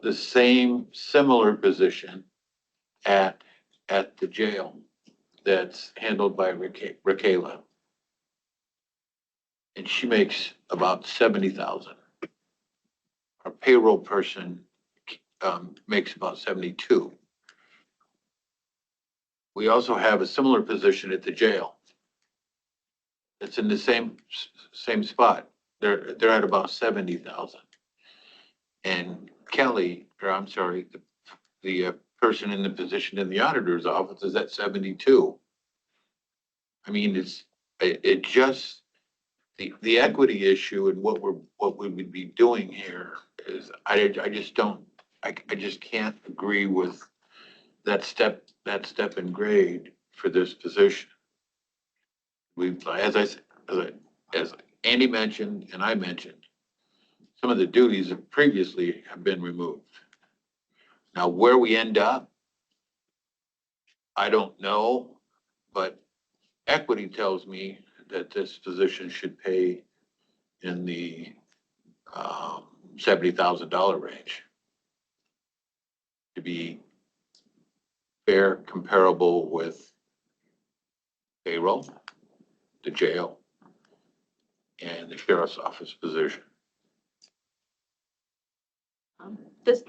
the same similar position at the jail that's handled by Raquela. And she makes about 70,000. Our payroll person makes about 72. We also have a similar position at the jail. It's in the same spot. They're at about 70,000. And Kelly, or I'm sorry, the person in the position in the auditor's office is at 72. I mean, it just, the equity issue and what we would be doing here is, I just can't agree with that step in grade for this position. As Andy mentioned, and I mentioned, some of the duties have previously have been removed. Now, where we end up, I don't know, but equity tells me that this position should pay in the $70,000 range to be fair, comparable with payroll, the jail, and the sheriff's office position.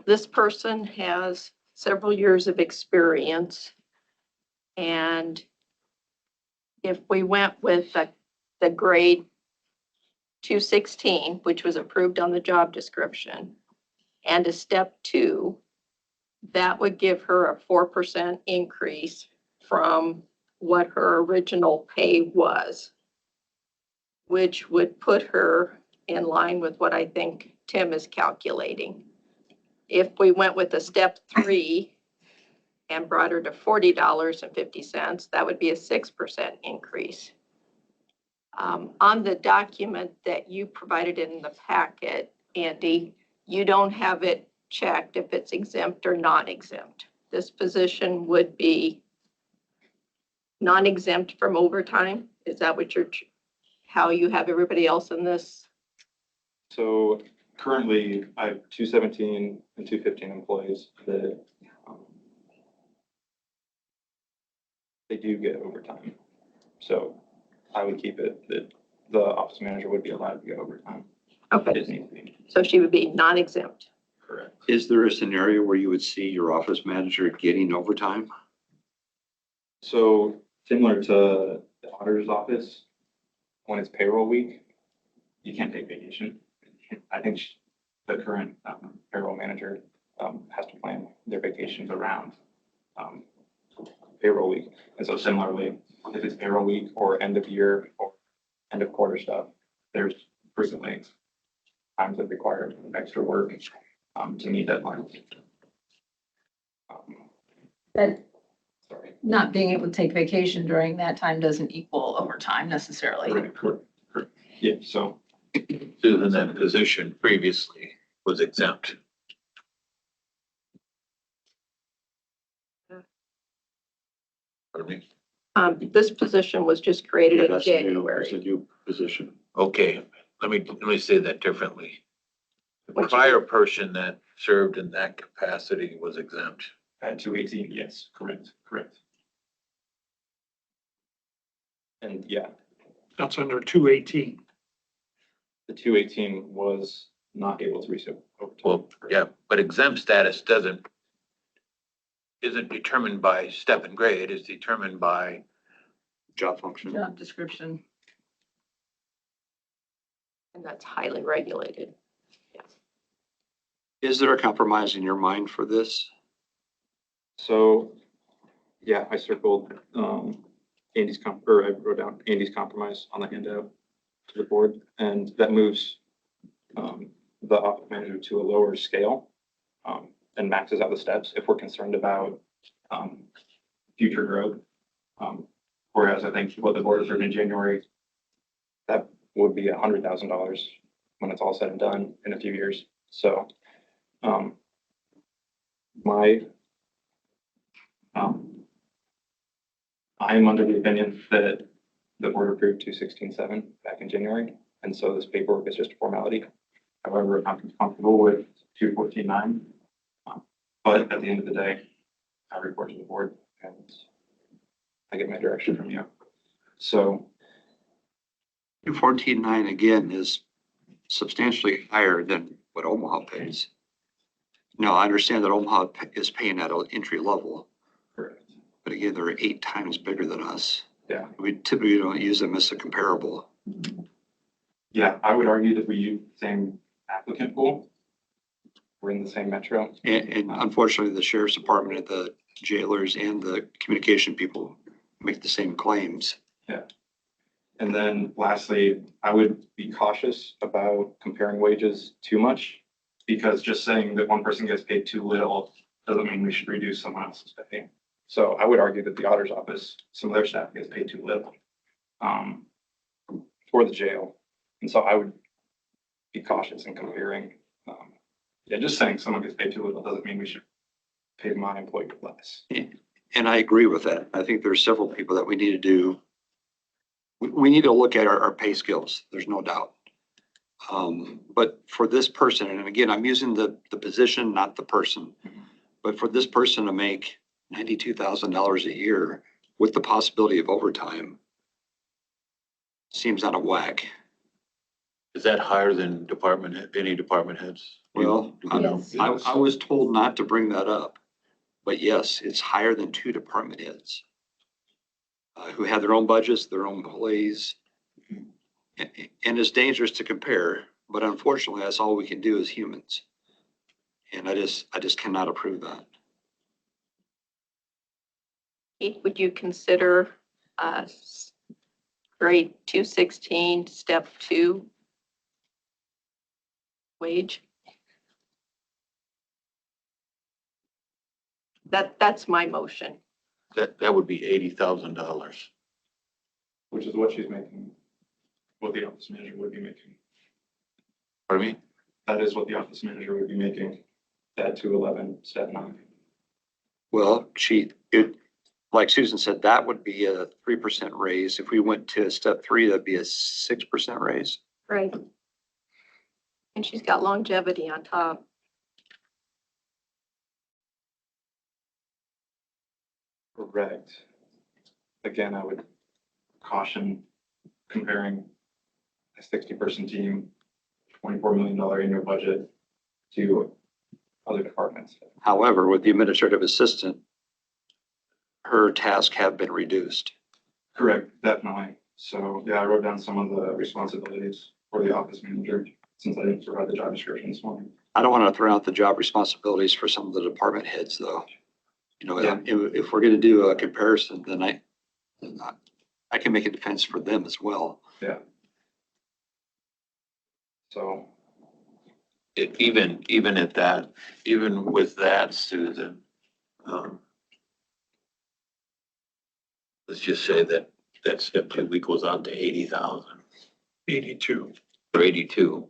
This person has several years of experience. And if we went with the grade 216, which was approved on the job description, and a step 2, that would give her a 4% increase from what her original pay was, which would put her in line with what I think Tim is calculating. If we went with a step 3 and brought her to $40.50, that would be a 6% increase. On the document that you provided in the packet, Andy, you don't have it checked if it's exempt or non-exempt. This position would be non-exempt from overtime. Is that what how you have everybody else in this? So currently, I have 217 and 215 employees that they do get overtime. So I would keep it that the office manager would be allowed to get overtime. Okay, It needs to be. so she would be non-exempt. Correct. Is there a scenario where you would see your office manager getting overtime? So similar to the auditor's office, when it's payroll week, you can't take vacation. I think the current payroll manager has to plan their vacations around payroll week. And so similarly, if it's payroll week or end of year or end of quarter stuff, there's frequently times that require extra work to meet deadlines. But Sorry. not being able to take vacation during that time doesn't equal overtime necessarily. Correct. Yeah, so Susan, that position previously was exempt. Pardon me? This position was just created in That's new, January. it's a new position. Okay, let me say that differently. The What you- prior person that served in that capacity was exempt. at 218, yes, correct. And yeah, That's under 218. the 218 was not able to receive overtime. Well, yeah, but exempt status isn't determined by step and grade, it's determined by Job function? Job description. And that's highly regulated. Is there a compromise in your mind for this? So, yeah, I circled I wrote down Andy's compromise on the handout to the board, and that moves the office manager to a lower scale. and maxes out the steps if we're concerned about, future growth. Whereas I think what the board approved in January, that would be $100,000 when it's all said and done in a few years. So, my, I am under the opinion that the board approved 216.7 back in January, and so this paperwork is just a formality. However, I'm comfortable with 214.9. But at the end of the day, I report to the board and I get my direction from you. So 214.9 again is substantially higher than what Omaha pays. Now, I understand that Omaha is paying at an entry level, correct. but again, they're 8 times bigger than us. Yeah. We typically don't use them as a comparable. Yeah, I would argue that we use the same applicant pool. We're in the same metro. And unfortunately, the sheriff's department, the jailers and the communication people make the same claims. Yeah. And then lastly, I would be cautious about comparing wages too much, because just saying that one person gets paid too little doesn't mean we should reduce someone else's pay. So I would argue that the auditor's office, some of their staff gets paid too little, for the jail. And so I would be cautious in comparing. Yeah, just saying someone gets paid too little doesn't mean we should pay my employee less. And I agree with that. I think there's several people that we need to do. We need to look at our pay scales. There's no doubt. But for this person, and again, I'm using the position, not the person, but for this person to make $92,000 a year with the possibility of overtime seems out of whack. Is that higher than any department heads? Well, Do you know? Yes. I was told not to bring that up, but yes, it's higher than 2 department heads who have their own budgets, their own employees. And it's dangerous to compare, but unfortunately, that's all we can do as humans. And I just cannot approve that. Keith, would you consider grade 216, step 2 wage? That's my motion. That would be $80,000. Which is what she's making, what the office manager would be making. Pardon me? That is what the office manager would be making, that 211, step 9. Well, like Susan said, that would be a 3% raise. If we went to step 3, that'd be a 6% raise. Right. And she's got longevity on top. Correct. Again, I would caution comparing a 60-person team, $24 million annual budget to other departments. However, with the administrative assistant, her tasks have been reduced. Correct, definitely. So yeah, I wrote down some of the responsibilities for the office manager since I didn't provide the job description this morning. I don't want to throw out the job responsibilities for some of the department heads, though. You know, Yeah. if we're going to do a comparison, then I can make a defense for them as well. Yeah. So Even with that, Susan, let's just say that step 2 equals out to 80,000 82. or 82.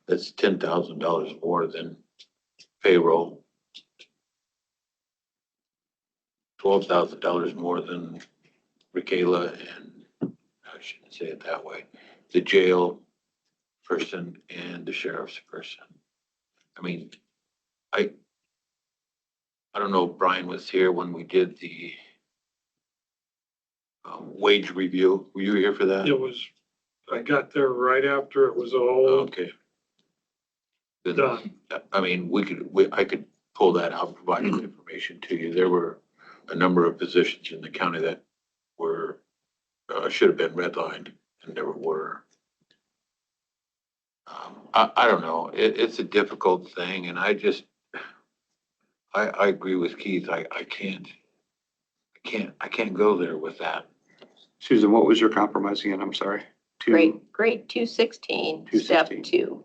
That's $10,000 more than payroll. $12,000 more than Michaela and, I shouldn't say it that way, the jail person and the sheriff's person. I mean, I don't know if Brian was here when we did the wage review. Were you here for that? I got there right after it was all Okay. Then, done. I mean, I could pull that out, and provide that information to you. There were a number of positions in the county that were, should have been redlined and never were. I don't know. It's a difficult thing, and I agree with Keith. I can't go there with that. Susan, what was your compromise again? I'm sorry. Grade 216, step 2.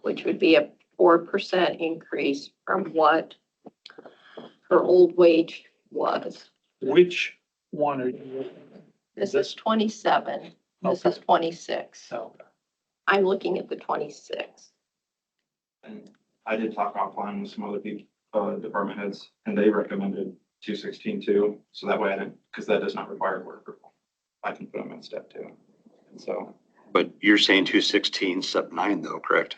Which would be a 4% increase from what her old wage was. Which one are you looking at? This is 27, this is Okay. 26. So, I'm looking at the 26. And I did talk offline with some other people, department heads, and they recommended 216 too. So that way I didn't, because that does not require board approval. I can put them in step 2. And so But you're saying 216, step 9 though, correct?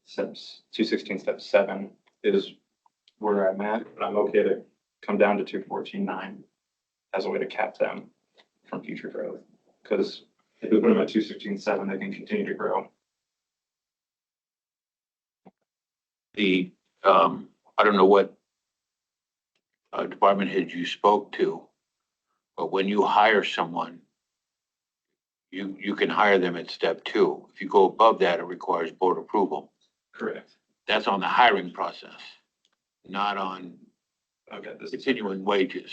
steps, 216 step 7 is where I'm at, but I'm okay to come down to 214.9 as a way to cap them from future growth. Because if we put them at 216.7, they can continue to grow. I don't know what department head you spoke to, but when you hire someone, you can hire them at step 2. If you go above that, it requires board approval. Correct. That's on the hiring process, not on Okay, this is, continuing wages.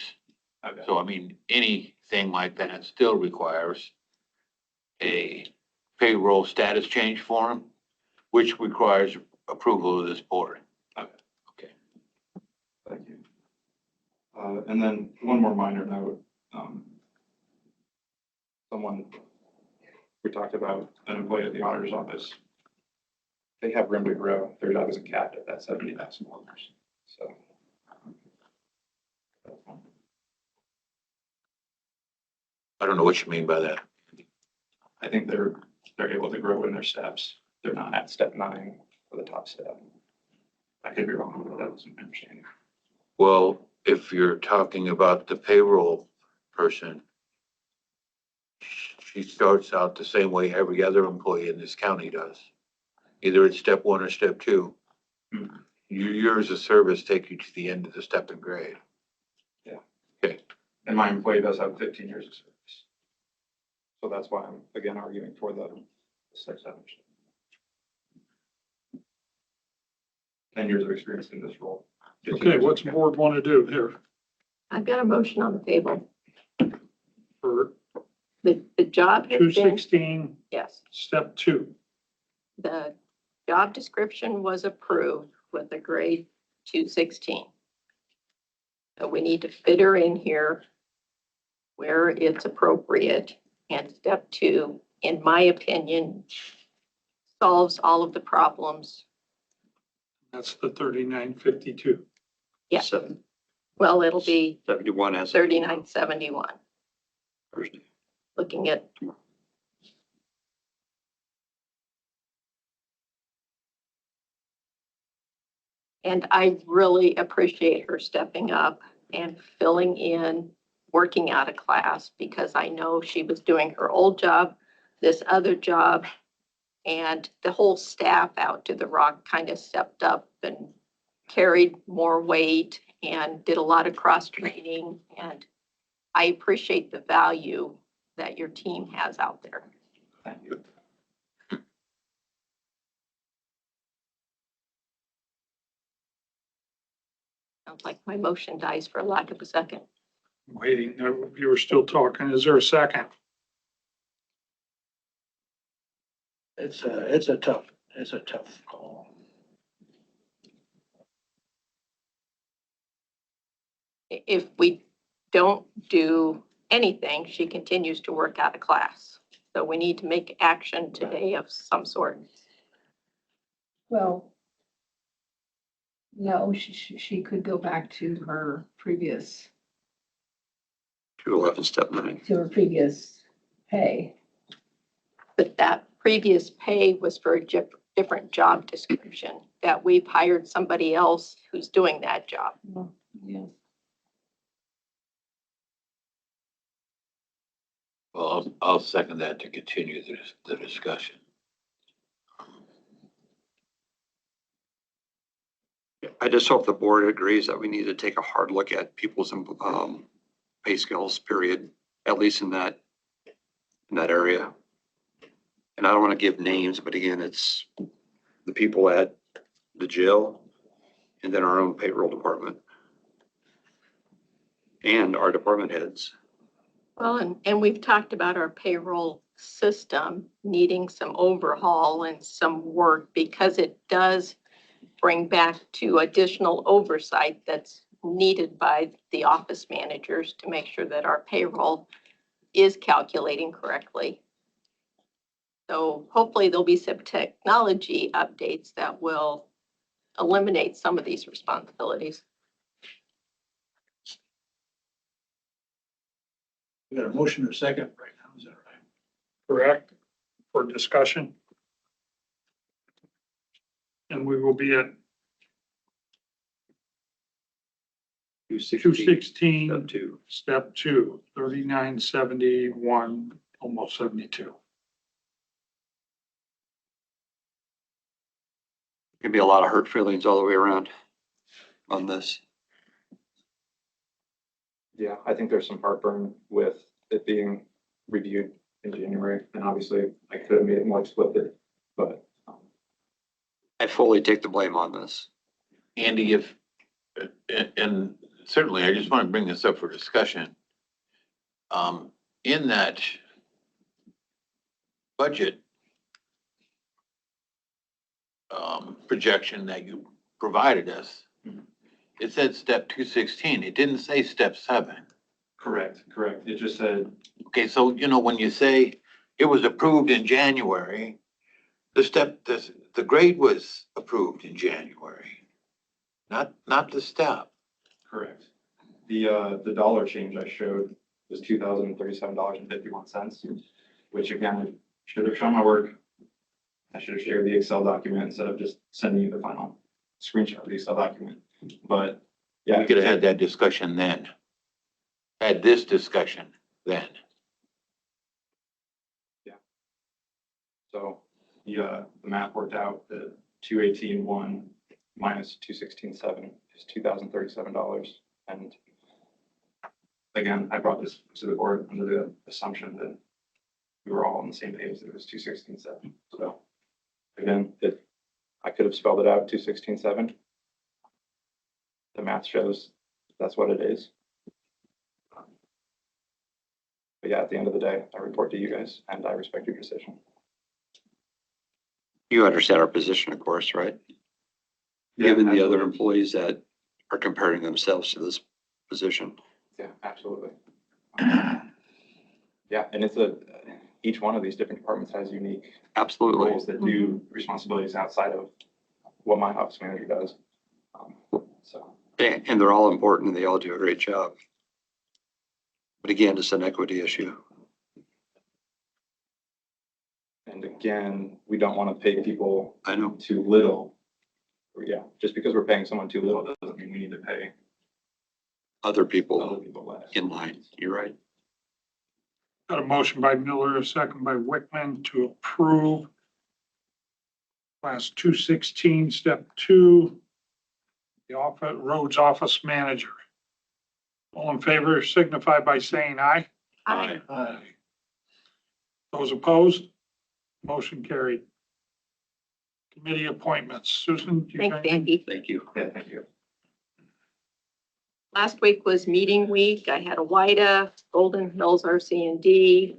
okay. So I mean, anything like that still requires a payroll status change form, which requires approval of this board. Thank you. And then one more minor note. We talked about an employee at the auditor's office. They have room to grow. Their job isn't capped at that $70,000. So. I don't know what you mean by that. I think they're able to grow in their steps. They're not at step 9 for the top step. I could be wrong, but that was my understanding. Well, if you're talking about the payroll person, she starts out the same way every other employee in this county does. Either it's step 1 or step 2. Mhm. Your years of service take you to the end of the step and grade. And my employee does have 15 years of service. So that's why I'm, again, arguing for the step 7. 10 years of experience in this role. 15 okay, years what's of- the board want to do here? I've got a motion on the table. For The job has been, 216, yes, step 2. the job description was approved with a grade 216. So we need to fit her in here where it's appropriate. And step 2, in my opinion, solves all of the problems. That's the 3952. Yeah. Seven- Well, it'll be 71 as. 3971, Thursday. looking at. And I really appreciate her stepping up and filling in, working out of class, because I know she was doing her old job, this other job, and the whole staff out to the Rock kind of stepped up and carried more weight and did a lot of cross training. And I appreciate the value that your team has out there. Thank you. Sounds like my motion dies for lack of a second. Waiting, you were still talking. Is there a second? It's a tough call. If we don't do anything, she continues to work out of class. So we need to make action today of some sort. Well, no, she could go back to her previous, 211, step 9. to her previous pay. But that previous pay was for a different job description, that we've hired somebody else who's doing that job. Yeah. Well, I'll second that to continue the discussion. I just hope the board agrees that we need to take a hard look at people's pay scales, period, at least in that area. And I don't want to give names, but again, it's the people at the jail and then our own payroll department and our department heads. Well, and we've talked about our payroll system needing some overhaul and some work, because it does bring back to additional oversight that's needed by the office managers to make sure that our payroll is calculating correctly. So hopefully there'll be some technology updates that will eliminate some of these responsibilities. We got a motion or second right now, is that right? Correct, for discussion. And we will be at 216, step 2, 3971, almost 72. Could be a lot of hurt feelings all the way around on this. Yeah, I think there's some heartburn with it being reviewed in January, and obviously I could have made it more explicit, but I fully take the blame on this. Andy, if, and certainly I just want to bring this up for discussion. In that budget projection that you provided us, it said step 216. It didn't say step 7. correct. It just said, Okay, so you know, when you say it was approved in January, the grade was approved in January, not the step. correct. The dollar change I showed was $2,037.51, which again, I should have shown my work. I should have shared the Excel document instead of just sending you the final screenshot of the Excel document. But yeah. We could have had that discussion then. Had this discussion then. So the math worked out that 218.1 minus 216.7 is $2,037. And again, I brought this to the board under the assumption that we were all on the same page, that it was 216.7. So again, I could have spelled it out 216.7. The math shows that's what it is. But yeah, at the end of the day, I report to you guys and I respect your decision. You understand our position, of course, right? Yeah, Given the other absolutely. employees that are comparing themselves to this position. Yeah, absolutely. Yeah, and each one of these different departments has unique Absolutely. roles that do responsibilities outside of what my office manager does. So, And they're all important and they all do a great job. But again, it's an equity issue. and again, we don't want to pay people I know. too little. Yeah, just because we're paying someone too little doesn't mean we need to pay Other other people people less. in line. You're right. Got a motion by Miller, a second by Wickman to approve class 216, step 2, the roads office manager. All in favor signify by saying aye. Aye. Those opposed? Motion carried. Committee appointments. Susan? do you Thanks, got anything? Andy. Thank you. Yeah, thank you. Last week was meeting week. I had a WIDA, Golden Hills RC&D.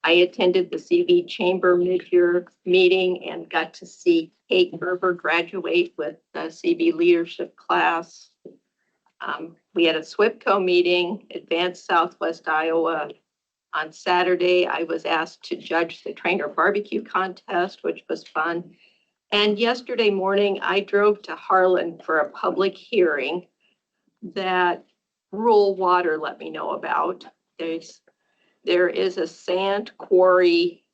I attended the CV Chamber mid-year meeting and got to see Kate Gerber graduate with the CV leadership class. We had a SWPCO meeting, Advanced Southwest Iowa. On Saturday, I was asked to judge the trainer barbecue contest, which was fun. And yesterday morning, I drove to Harlan for a public hearing that rural water let me know about. There is a sand quarry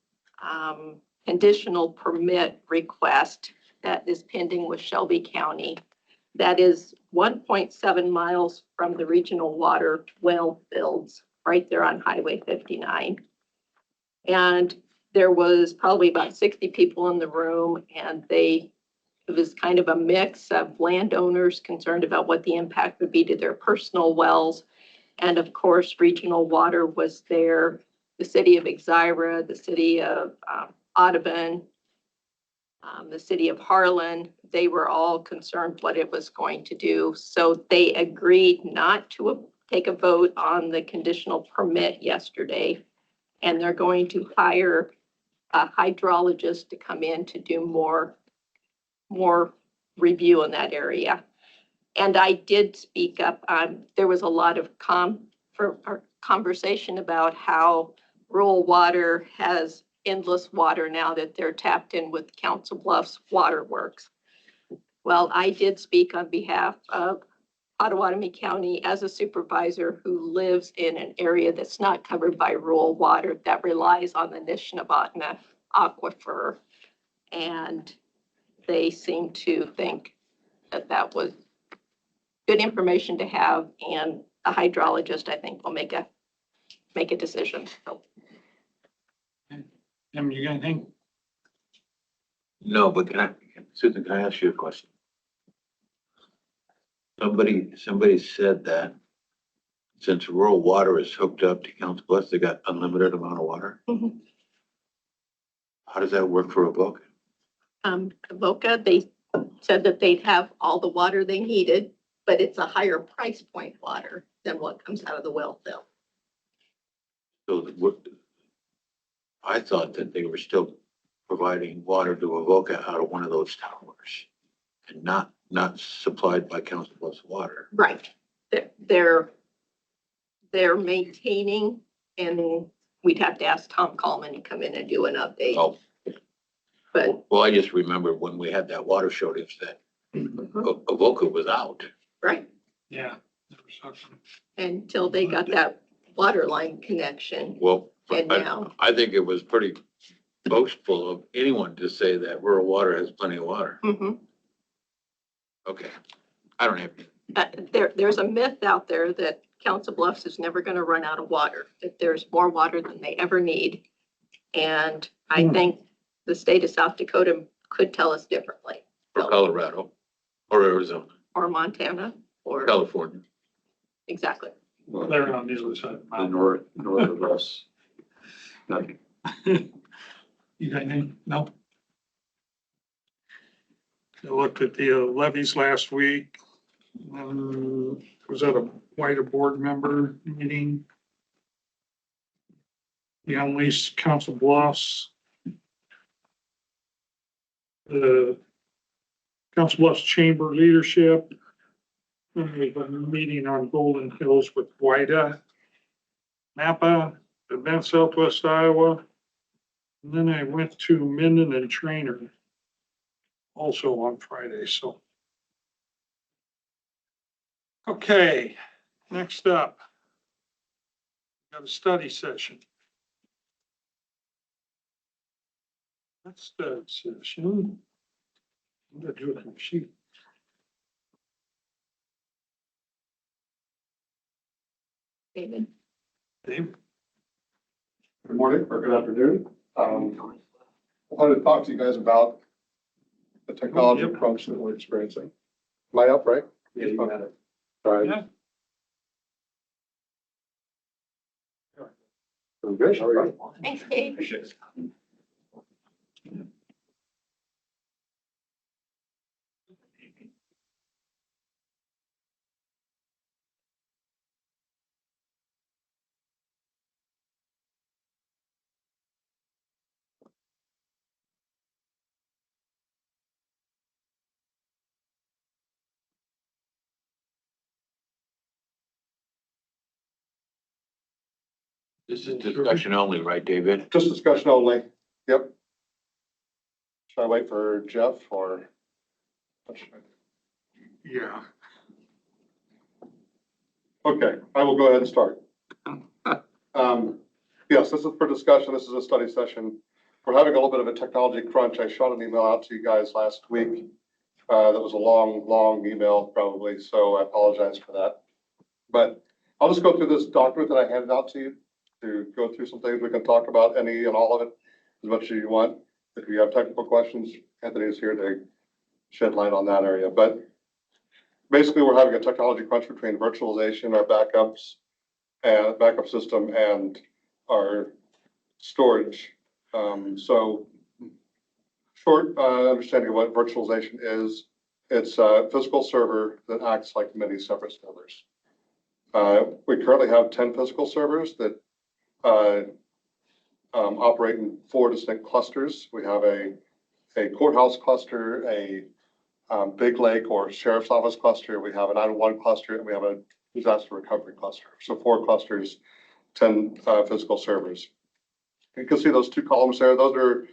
conditional permit request that is pending with Shelby County. That is 1.7 miles from the regional water well fields, right there on Highway 59. And there was probably about 60 people in the room, and it was kind of a mix of landowners concerned about what the impact would be to their personal wells. And of course, regional water was there, the city of Exira, the city of Audubon, the city of Harlan. They were all concerned what it was going to do. So they agreed not to take a vote on the conditional permit yesterday. And they're going to hire a hydrologist to come in to do more review in that area. And I did speak up. There was a lot of conversation about how rural water has endless water now that they're tapped in with Council Bluffs Waterworks. Well, I did speak on behalf of Potawatomi County as a supervisor who lives in an area that's not covered by rural water that relies on the Nishnabotna aquifer. And they seem to think that that was good information to have, and a hydrologist, I think, will make a decision. So, Tim, you got anything? No, but Susan, can I ask you a question? Somebody said that since rural water is hooked up to Council Bluffs, they got unlimited amount of water. Mhm. How does that work for a book? Avoca, they said that they'd have all the water they needed, but it's a higher price point water than what comes out of the well field. So I thought that they were still providing water to Avoca out of one of those towers and not supplied by Council Bluffs Water. Right. They're maintaining, and we'd have to ask Tom Coleman to come in and do an update. Oh, But well, I just remember when we had that water shortage that Avoca was out. right, Yeah. There was something. until they got that water line connection. Well, And now, I think it was pretty boastful of anyone to say that rural water has plenty of water. mhm. Okay, I don't have. There's a myth out there that Council Bluffs is never going to run out of water, that there's more water than they ever need. And I think the state of South Dakota could tell us differently. Or Colorado, or Arizona, Or Montana, or California. exactly. They're on the other side of the mountain. North of us. Nothing. You got anything? No? I looked at the levies last week. Was at a white board member meeting. The Unleashed Council Bluffs. The Council Bluffs Chamber leadership. And we've been meeting on Golden Hills with WIDA, Napa, Advanced Southwest Iowa. And then I went to Minden and Trainer also on Friday, so. Okay, next up. Got a study session. Let's study session. I'm gonna do it on the sheet. David. Dave? Good morning or good afternoon. I wanted to talk to you guys about the technology Yep. crunch that we're experiencing. Am I up, right? Yeah, you got it. All right. Yeah. I'm good. How are you? Thanks, Dave. This is discussion only, right, David? Just discussion only. Yep. Should I wait for Jeff or? Yeah. Okay, I will go ahead and start. Yes, this is for discussion. This is a study session. We're having a little bit of a technology crunch. I shot an email out to you guys last week. That was a long email probably, so I apologize for that. But I'll just go through this document that I handed out to you to go through some things. We can talk about any and all of it as much as you want. If you have technical questions, Anthony is here to shed light on that area. But basically, we're having a technology crunch between virtualization, our backups, and backup system, and our storage. So short understanding of what virtualization is, it's a physical server that acts like many separate servers. We currently have 10 physical servers that operate in 4 distinct clusters. We have a courthouse cluster, a Big Lake or Sheriff's Office cluster, we have a 911 cluster, and we have a disaster recovery cluster. So 4 clusters, 10 physical servers. You can see those 2 columns there. Those are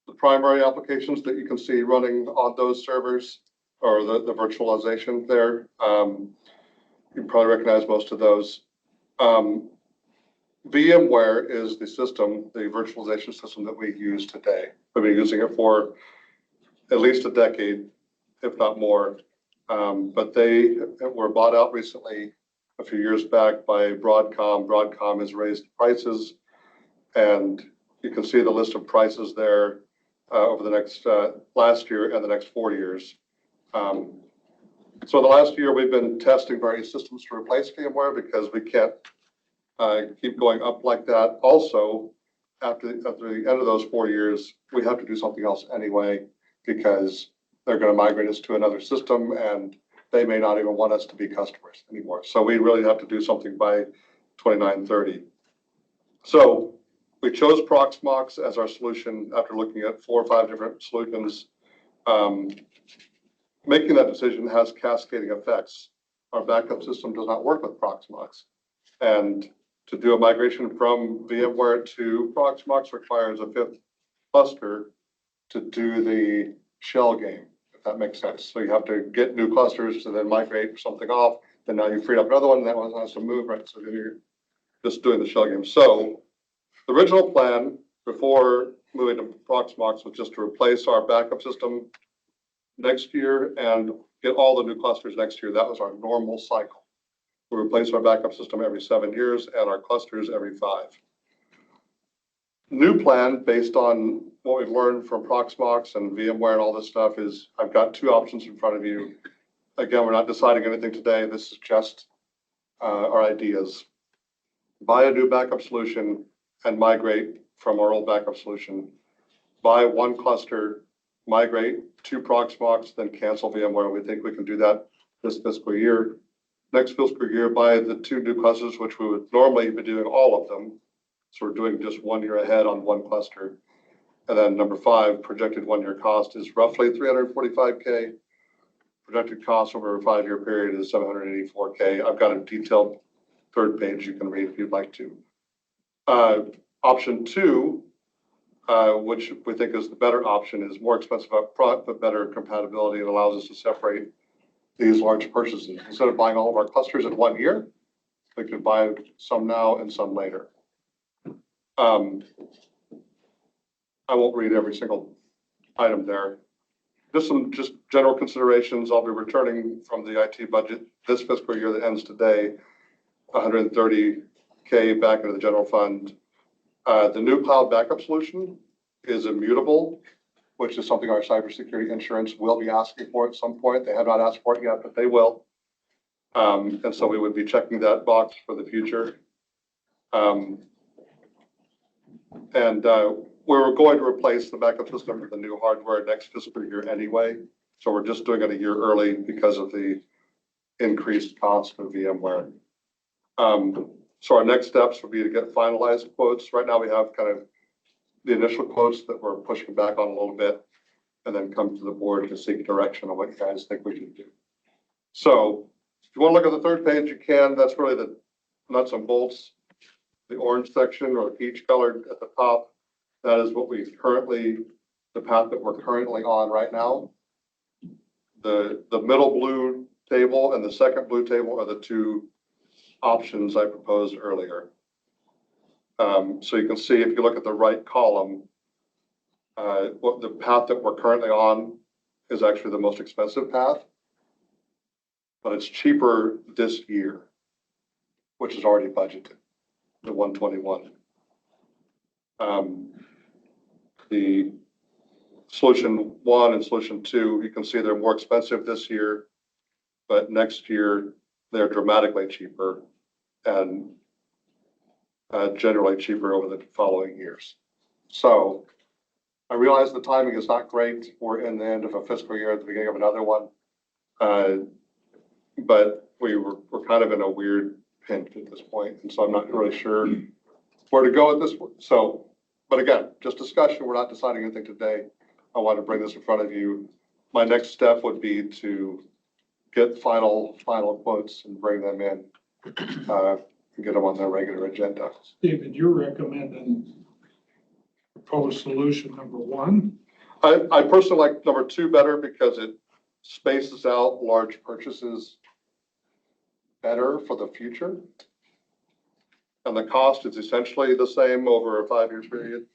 the primary applications that you can see running on those servers, or the virtualization there. You probably recognize most of those. VMware is the system, the virtualization system that we use today. We've been using it for at least a decade, if not more. But they were bought out recently, a few years back, by Broadcom. Broadcom has raised prices, and you can see the list of prices there over the next last year and the next 4 years. So the last year, we've been testing various systems to replace VMware because we can't keep going up like that. Also, after the end of those 4 years, we have to do something else anyway, because they're going to migrate us to another system, and they may not even want us to be customers anymore. So we really have to do something by 2930. So we chose Proxmox as our solution after looking at 4 or 5 different solutions. Making that decision has cascading effects. Our backup system does not work with Proxmox. And to do a migration from VMware to Proxmox requires a 5th cluster to do the shell game, if that makes sense. So you have to get new clusters to then migrate something off. Then now you freed up another one, and that one has to move, right? So then you're just doing the shell game. So the original plan before moving to Proxmox was just to replace our backup system next year and get all the new clusters next year. That was our normal cycle. We replace our backup system every 7 years and our clusters every 5. New plan, based on what we've learned from Proxmox and VMware and all this stuff, is I've got 2 options in front of you. Again, we're not deciding anything today. This is just our ideas. Buy a new backup solution and migrate from our old backup solution. Buy 1 cluster, migrate to Proxmox, then cancel VMware. We think we can do that this fiscal year. Next fiscal year, buy the 2 new clusters, which we would normally be doing all of them. So we're doing just 1 year ahead on 1 cluster. And then number 5, projected 1-year cost is roughly $345K. Projected cost over a 5-year period is $784K. I've got a detailed 3rd page you can read if you'd like to. Option 2, which we think is the better option, is more expensive up front, but better compatibility. It allows us to separate these large purchases. Instead of buying all of our clusters in 1 year, we could buy some now and some later. I won't read every single item there. Just some general considerations. I'll be returning from the IT budget this fiscal year that ends today, $130K back into the general fund. The new cloud backup solution is immutable, which is something our cybersecurity insurance will be asking for at some point. They have not asked for it yet, but they will. And so we would be checking that box for the future. We were going to replace the backup system with the new hardware next fiscal year anyway. So we're just doing it a year early because of the increased cost of VMware. So our next steps would be to get finalized quotes. Right now we have kind of the initial quotes that we're pushing back on a little bit, and then come to the board to seek direction on what you guys think we should do. So if you want to look at the 3rd page, you can. That's really the nuts and bolts. The orange section or peach colored at the top, that is what the path that we're currently on right now. The middle blue table and the second blue table are the 2 options I proposed earlier. So you can see if you look at the right column, what the path that we're currently on is actually the most expensive path, but it's cheaper this year, which is already budgeted, the 121. The solution 1 and solution 2, you can see they're more expensive this year, but next year they're dramatically cheaper and generally cheaper over the following years. So I realize the timing is not great. We're in the end of a fiscal year at the beginning of another one. But we're kind of in a weird pinch at this point. And so I'm not really sure where to go at this point. So, but again, just discussion. We're not deciding anything today. I want to bring this in front of you. My next step would be to get final quotes and bring them in, and get them on their regular agenda. David, you're recommending proposed solution number one? I personally like number two better because it spaces out large purchases better for the future. And the cost is essentially the same over a 5-year period.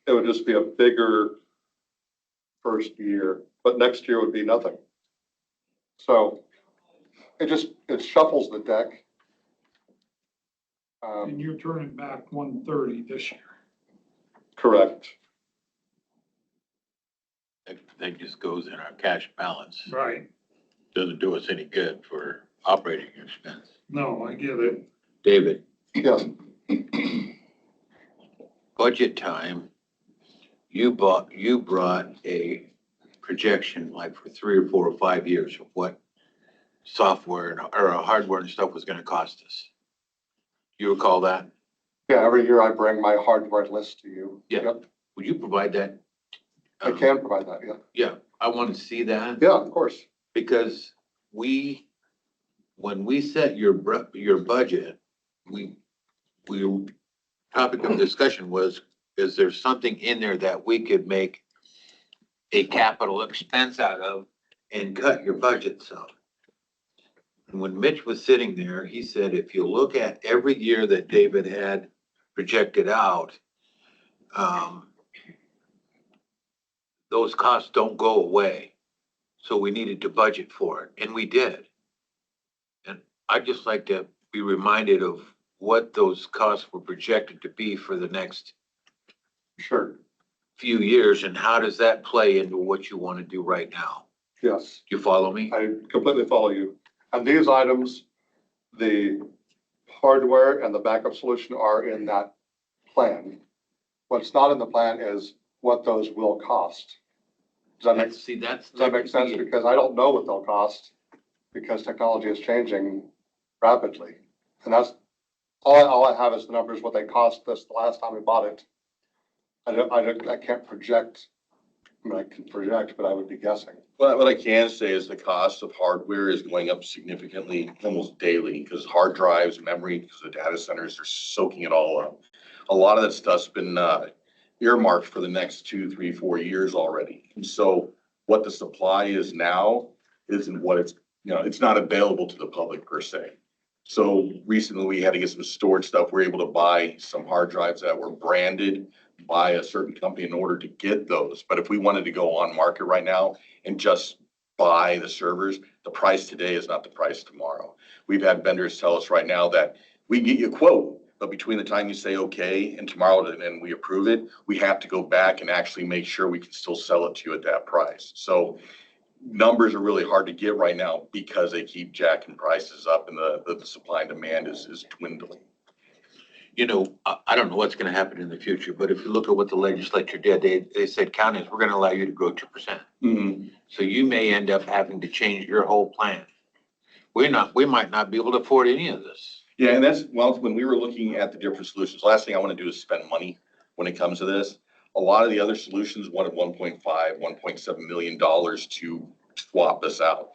It would just be a bigger first year, but next year would be nothing. So it shuffles the deck. And you're turning back 130 this year. Correct. That just goes in our cash balance. Right. Doesn't do us any good for operating expense. No, I get it. David, Yes. budget time, you brought a projection like for 3 or 4 or 5 years of what software or hardware and stuff was gonna cost us. You recall that? Yeah, every year I bring my hardware list to you. Yeah. Yep. Would you provide that? I can provide that, yeah. Yeah, I want to see that. Yeah, of course. Because when we set your budget, topic of discussion was, is there something in there that we could make a capital expense out of and cut your budget some? And when Mitch was sitting there, he said, if you look at every year that David had projected out, those costs don't go away. So we needed to budget for it, and we did. And I'd just like to be reminded of what those costs were projected to be for the next Sure. few years, and how does that play into what you want to do right now? Yes. Do you follow me? I completely follow you. And these items, the hardware and the backup solution are in that plan. What's not in the plan is what those will cost. Does that make sense? Because I don't know what they'll cost because technology is changing rapidly. And that's, all I have is the numbers, what they cost us the last time we bought it. I can't project. I mean, I can project, but I would be guessing. Well, what I can say is the cost of hardware is going up significantly, almost daily, because hard drives, memory, because the data centers are soaking it all up. A lot of that stuff's been earmarked for the next 2, 3, 4 years already. And so what the supply is now isn't what it's, it's not available to the public per se. So recently we had to get some storage stuff. We're able to buy some hard drives that were branded by a certain company in order to get those. But if we wanted to go on market right now and just buy the servers, the price today is not the price tomorrow. We've had vendors tell us right now that we get you a quote, but between the time you say okay and tomorrow and we approve it, we have to go back and actually make sure we can still sell it to you at that price. So numbers are really hard to get right now because they keep jacking prices up and the supply and demand is dwindling. I don't know what's going to happen in the future, but if you look at what the legislature did, they said counties, we're going to allow you to grow 2%. Mm-hmm. So you may end up having to change your whole plan. We might not be able to afford any of this. Yeah, and when we were looking at the different solutions, last thing I want to do is spend money when it comes to this. A lot of the other solutions wanted $1.5, $1.7 million to swap this out.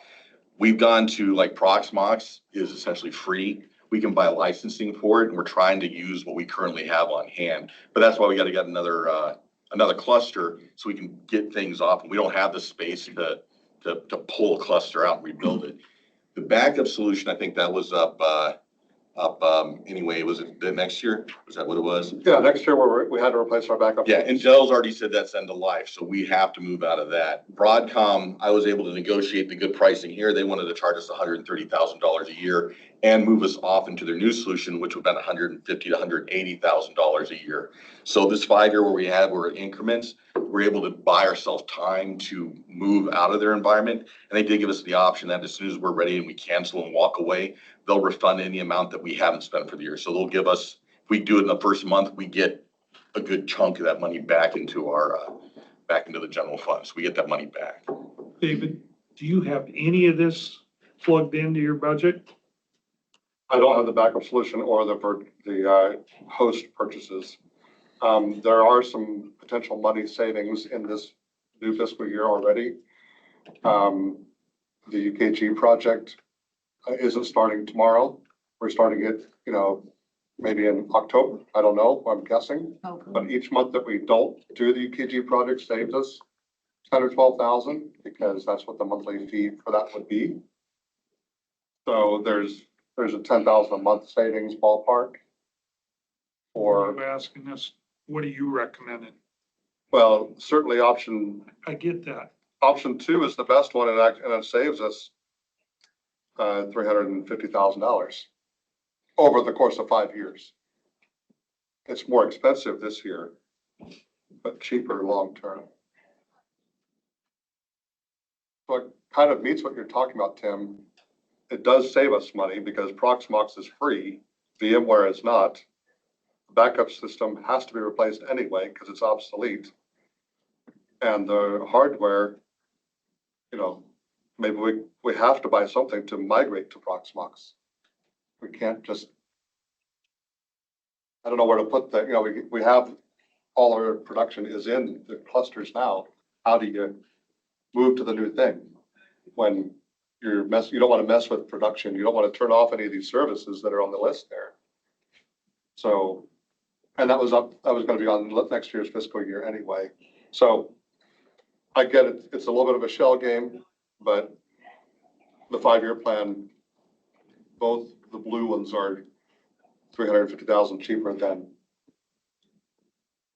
We've gone to like Proxmox is essentially free. We can buy licensing for it, and we're trying to use what we currently have on hand. But that's why we got to get another cluster so we can get things off. And we don't have the space to pull a cluster out and rebuild it. The backup solution, I think that was up anyway. Was it the next year? Was that what it was? Yeah, next year we had to replace our backup. Yeah, and Dell's already said that's end of life, so we have to move out of that. Broadcom, I was able to negotiate the good pricing here. They wanted to charge us $130,000 a year and move us off into their new solution, which would have been $150,000 to $180,000 a year. So this 5-year where we're in increments, we're able to buy ourselves time to move out of their environment. And they did give us the option that as soon as we're ready and we cancel and walk away, they'll refund any amount that we haven't spent for the year. So they'll give us, if we do it in the first month, we get a good chunk of that money back into the general fund. So we get that money back. David, do you have any of this plugged into your budget? I don't have the backup solution or the host purchases. There are some potential money savings in this new fiscal year already. The UKG project isn't starting tomorrow. We're starting it, maybe in October. I don't know, I'm guessing. But each month that we don't do the UKG project saves us 10 or 12,000 because that's what the monthly fee for that would be. So there's a 10,000 a month savings ballpark. You're asking us, what are you recommending? Well, certainly I get that. option 2 is the best one and it saves us $350,000 over the course of 5 years. It's more expensive this year, but cheaper long term. So it kind of meets what you're talking about, Tim. It does save us money because Proxmox is free, VMware is not. The backup system has to be replaced anyway because it's obsolete. And the hardware, maybe we have to buy something to migrate to Proxmox. We can't just, I don't know where to put that, we have all our production is in the clusters now. How do you move to the new thing when you don't want to mess with production. You don't want to turn off any of these services that are on the list there. So, and that was going to be on next year's fiscal year anyway. So I get it. It's a little bit of a shell game, but the 5-year plan, both the blue ones are 350,000 cheaper than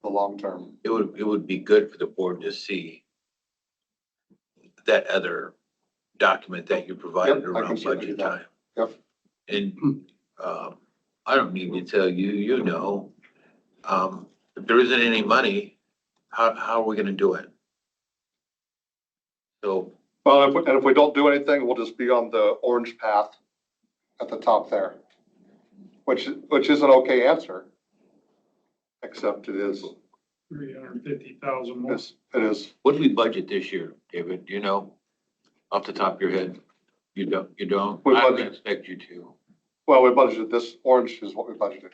the long term. It would be good for the board to see that other document that you provided Yep, I can around certainly do budget that. time. Yep. And, I don't need to tell you, if there isn't any money, how are we gonna do it? So, Well, if we don't do anything, we'll just be on the orange path at the top there, which is an okay answer, except it is. 350,000 more. It is. what did we budget this year, David? Do you know, off the top of your head? You don't? We I don't budgeted. expect you to. Well, we budgeted, this orange is what we budgeted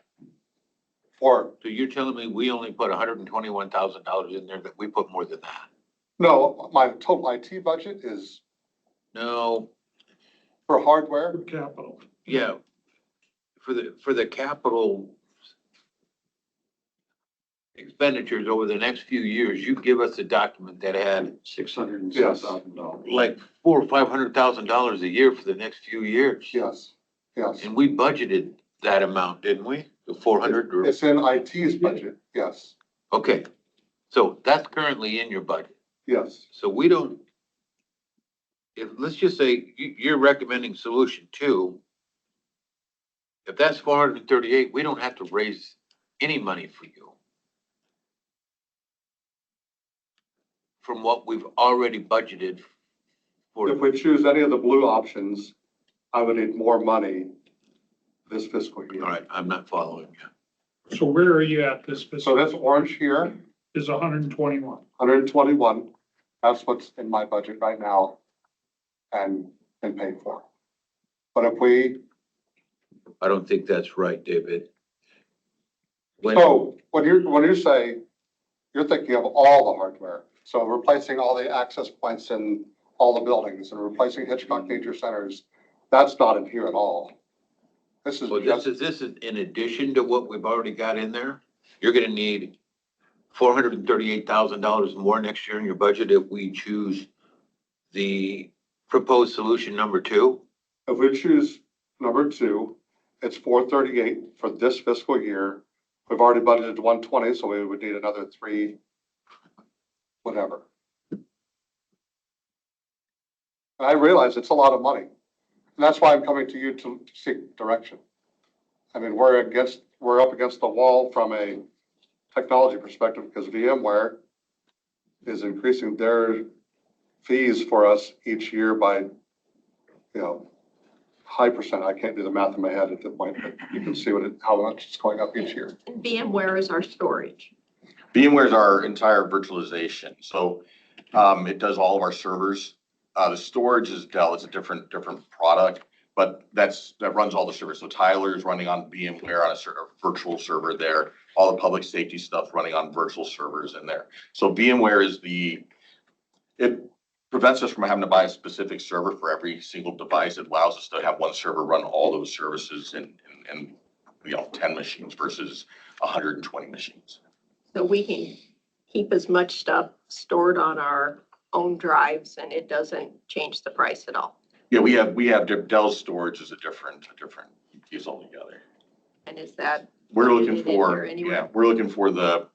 for. So you're telling me we only put $121,000 in there, that we put more than that? No, my total IT budget is No, for hardware. Capital. yeah. For the capital expenditures over the next few years, you give us a document that had $607,000. like $400,000 or $500,000 a year for the next few years. Yes, yes. And we budgeted that amount, didn't we? The 400 or, It's in IT's budget, yes, okay. So that's currently in your budget. yes. So we don't, let's just say you're recommending solution 2. If that's 438, we don't have to raise any money for you from what we've already budgeted for. If we choose any of the blue options, I would need more money this fiscal year. All right, I'm not following you. So where are you at this So fiscal? this orange here, Is 121. 121, that's what's in my budget right now and been paid for. But if we, I don't think that's right, David. so when you say, you're thinking of all the hardware. So replacing all the access points in all the buildings and replacing Hitchcock Nature Centers, that's not in here at all. This is Well, just, this is in addition to what we've already got in there. You're gonna need $438,000 more next year in your budget if we choose the proposed solution number 2. if we choose number 2, it's 438 for this fiscal year. We've already budgeted 120, so we would need another 3, whatever. And I realize it's a lot of money. And that's why I'm coming to you to seek direction. I mean, we're up against the wall from a technology perspective because VMware is increasing their fees for us each year by, high percent. I can't do the math in my head at the point, but you can see how much it's going up each year. And VMware is our storage. VMware is our entire virtualization. So it does all of our servers. The storage is Dell. It's a different product, but that runs all the servers. So Tyler is running on VMware on a virtual server there. all the public safety stuff running on virtual servers in there. So VMware is it prevents us from having to buy a specific server for every single device. It allows us to have one server run all those services in 10 machines versus 120 machines. So we can keep as much stuff stored on our own drives and it doesn't change the price at all. Yeah, we have Dell's storage is a different piece altogether. And is that? We're looking included in for, here anywhere? yeah, we're looking for the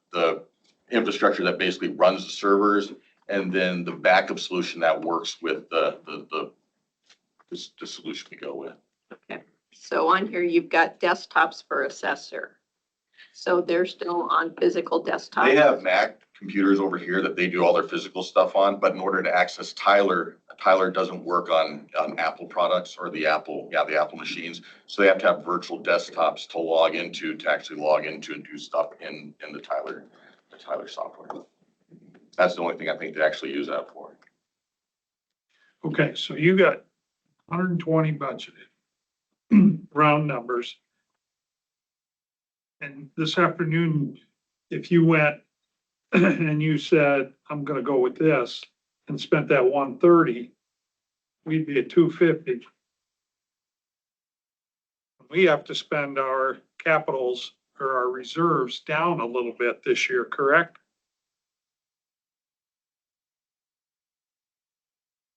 infrastructure that basically runs the servers and then the backup solution that works with the solution we go with. Okay, so on here, you've got desktops for assessor. So they're still on physical desktops? They have Mac computers over here that they do all their physical stuff on, but in order to access Tyler doesn't work on Apple products or the Apple machines. So they have to have virtual desktops to log into, and do stuff in the Tyler software. That's the only thing I think they actually use that for. Okay, so you got 120 budgeted, round numbers. And this afternoon, if you went and you said, I'm gonna go with this and spent that 130, we'd be at 250. We have to spend our capitals or our reserves down a little bit this year, correct?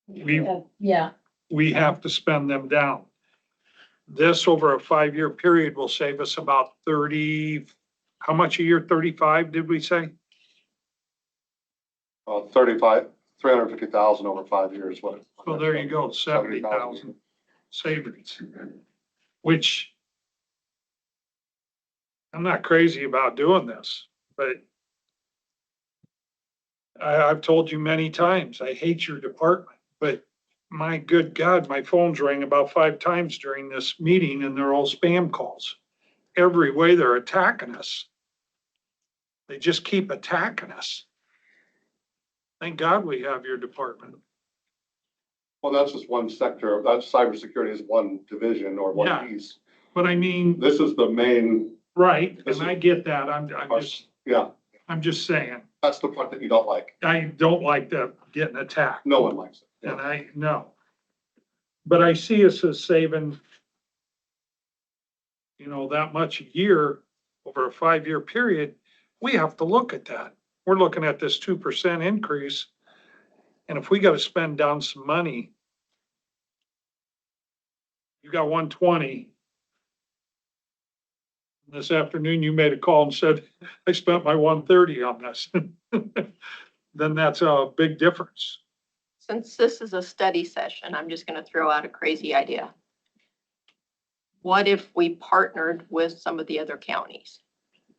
Yeah. We have to spend them down. This over a 5-year period will save us about 30, how much a year? 35, did we say? 350,000 over 5 years. What? Well, there you go, 70,000 savings, which I'm not crazy about doing this, but I've told you many times, I hate your department, but my good God, my phone's rang about 5 times during this meeting and they're all spam calls. Every way they're attacking us. They just keep attacking us. Thank God we have your department. Well, that's just one sector. That's cybersecurity is one division or one Yeah. piece. But I mean, This is the main. right, and I get that. Yeah, I'm just saying, that's the part that you don't like. I don't like that getting attacked. No one likes it. And no. But I see us as saving, that much a year over a 5-year period. We have to look at that. We're looking at this 2% increase. And if we got to spend down some money, you got 120. This afternoon, you made a call and said, I spent my 130 on this. Then that's a big difference. Since this is a study session, I'm just gonna throw out a crazy idea. What if we partnered with some of the other counties?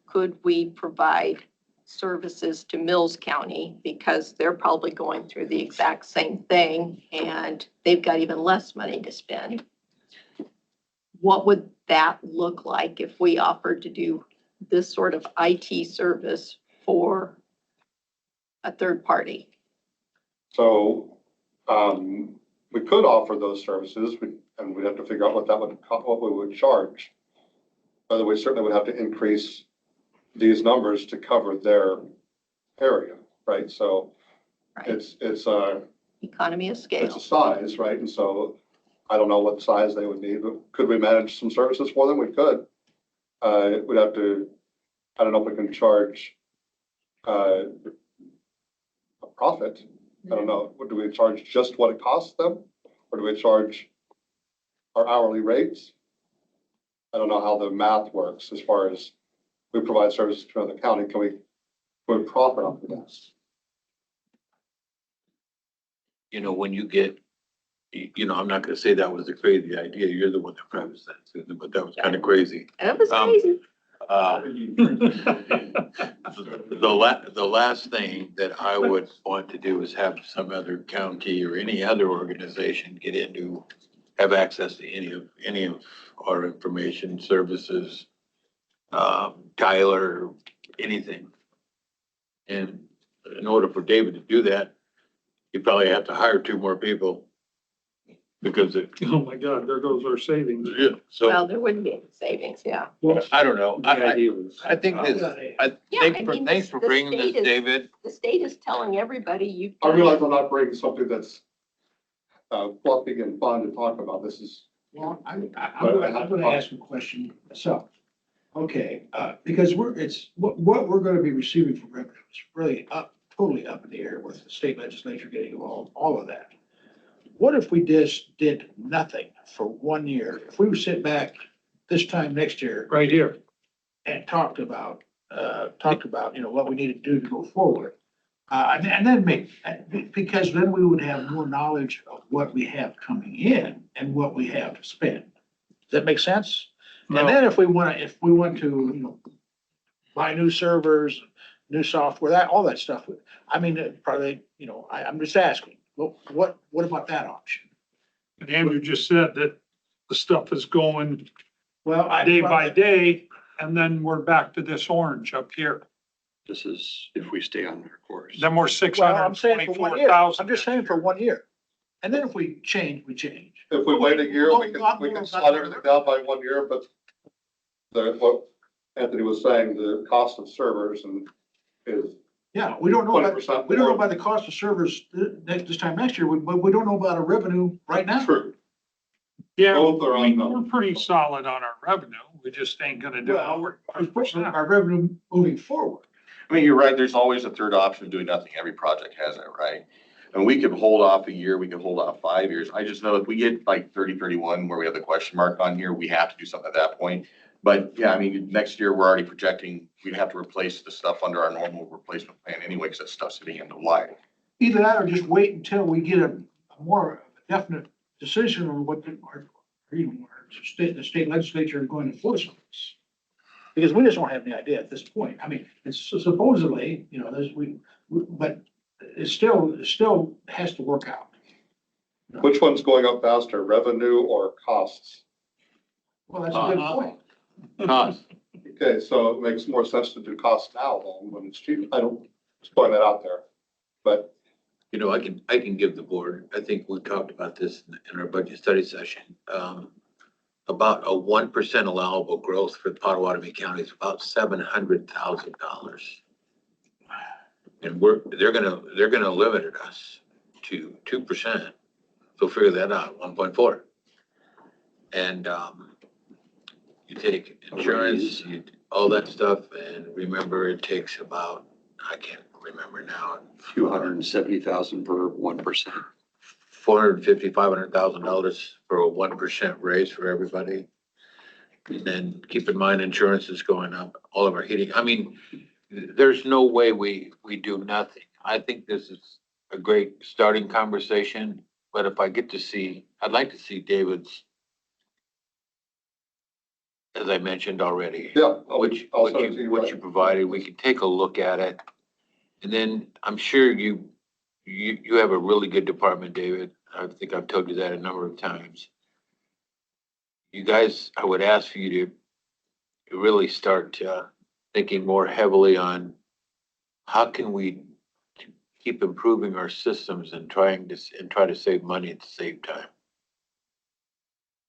Could we provide services to Mills County because they're probably going through the exact same thing and they've got even less money to spend? What would that look like if we offered to do this sort of IT service for a third party? So, we could offer those services and we'd have to figure out what we would charge. By the way, certainly would have to increase these numbers to cover their area, right? So Right. it's Economy of it's a scale. size, right? And so I don't know what size they would need, but could we manage some services for them? We could. We'd have to, I don't know if we can charge a profit. I don't know. Do we charge just what it costs them? Or do we charge our hourly rates? I don't know how the math works as far as we provide services to another county. Can we profit off of that? When you get, I'm not gonna say that was a crazy idea. You're the one that proposed that, Susan, but that was kind of crazy. That was crazy. The last thing that I would want to do is have some other county or any other organization have access to any of our information services, Tyler, anything. And in order for David to do that, you probably have to hire 2 more people. because Oh my God, there goes our savings. so, Well, there wouldn't be any savings, yeah. I don't know. The idea was. I think this, Yeah, thanks I for, mean, thanks for the bringing this, state is- David. The state is telling everybody you. I realize I'm not bringing something that's fluffy and fun to talk about. This is, Well, I'm gonna ask a question myself. Okay, because what we're gonna be receiving from revenue is really totally up in the air with the state legislature getting involved, all of that. What if we just did nothing for 1 year? If we were sit back this time next year Right here. and talked about, you know, what we need to do to go forward. And then because then we would have more knowledge of what we have coming in and what we have to spend. Does that make sense? And then if we want to, you know, buy new servers, new software, all that stuff, I mean, probably, you know, I'm just asking, what about that option? And Andrew just said that the stuff is going Well, day by day, and then we're back to this orange up here. This is if we stay on our course. Then we're six Well, hundred I'm and saying for 1 year. 24,000. I'm just saying for 1 year. And then if we change, we change. if we wait a year, we can slide everything down by 1 year, but what Anthony was saying, the cost of servers is Yeah, we don't know about, 20% we don't know more. about the cost of servers this time next year, but we don't know about our revenue right now. True. Yeah, Both are I mean, unknown. we're pretty solid on our revenue. We just ain't gonna do Well, it. our revenue moving forward. I mean, you're right, there's always a third option of doing nothing. Every project has that, right? And we could hold off a year, we could hold off 5 years. I just know if we get like 30-31 where we have the question mark on here, we have to do something at that point. But yeah, I mean, next year, we're already projecting, we'd have to replace the stuff under our normal replacement plan anyway, because that stuff's hitting end of life. Either that or just wait until we get a more definite decision on what the state legislature is going to force on us. Because we just don't have any idea at this point. I mean, it's supposedly, you know, but it still has to work out. Which one's going up faster, revenue or costs? Well, that's a good point. Cost. Okay, so it makes more sense to do costs now than when it's cheap. I don't, just throwing that out there. But You know, I can give the board, I think we talked about this in our budget study session. About a 1% allowable growth for the Potawatomi County is about $700,000. And they're gonna limit us to 2%. So figure that out, 1.4. And, you take insurance, all that stuff, and remember, it takes about, I can't remember now, $270,000 per 1%. $450,000, $500,000 for a 1% raise for everybody. And then keep in mind, insurance is going up, all of our heating. I mean, there's no way we do nothing. I think this is a great starting conversation, but if I get to see, I'd like to see David's, as I mentioned already. yeah, Which you provided, we can take a look at it. And then I'm sure you have a really good department, David. I think I've told you that a number of times. You guys, I would ask for you to really start thinking more heavily on how can we keep improving our systems and try to save money at the same time.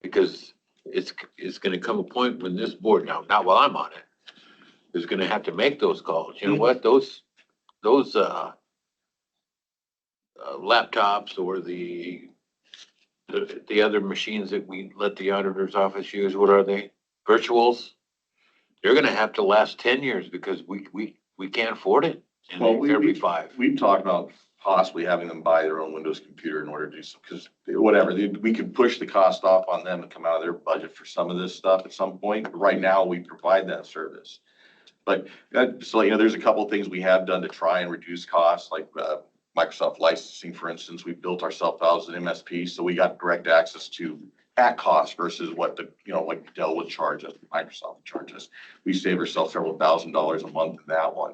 Because it's gonna come a point when this board, now, not while I'm on it, is gonna have to make those calls. You know what, those laptops or the other machines that we let the auditor's office use, what are they? Virtuals? They're gonna have to last 10 years because we can't afford it Well, every 5. We've talked about possibly having them buy their own Windows computer in order to do some, because whatever, we could push the cost off on them and come out of their budget for some of this stuff at some point. But right now, we provide that service. But so, you know, there's a couple of things we have done to try and reduce costs, like Microsoft licensing, for instance. We built ourselves out as an MSP, so we got direct access to at cost versus what like Dell would charge us, Microsoft would charge us. We save ourselves several $1,000s a month in that one.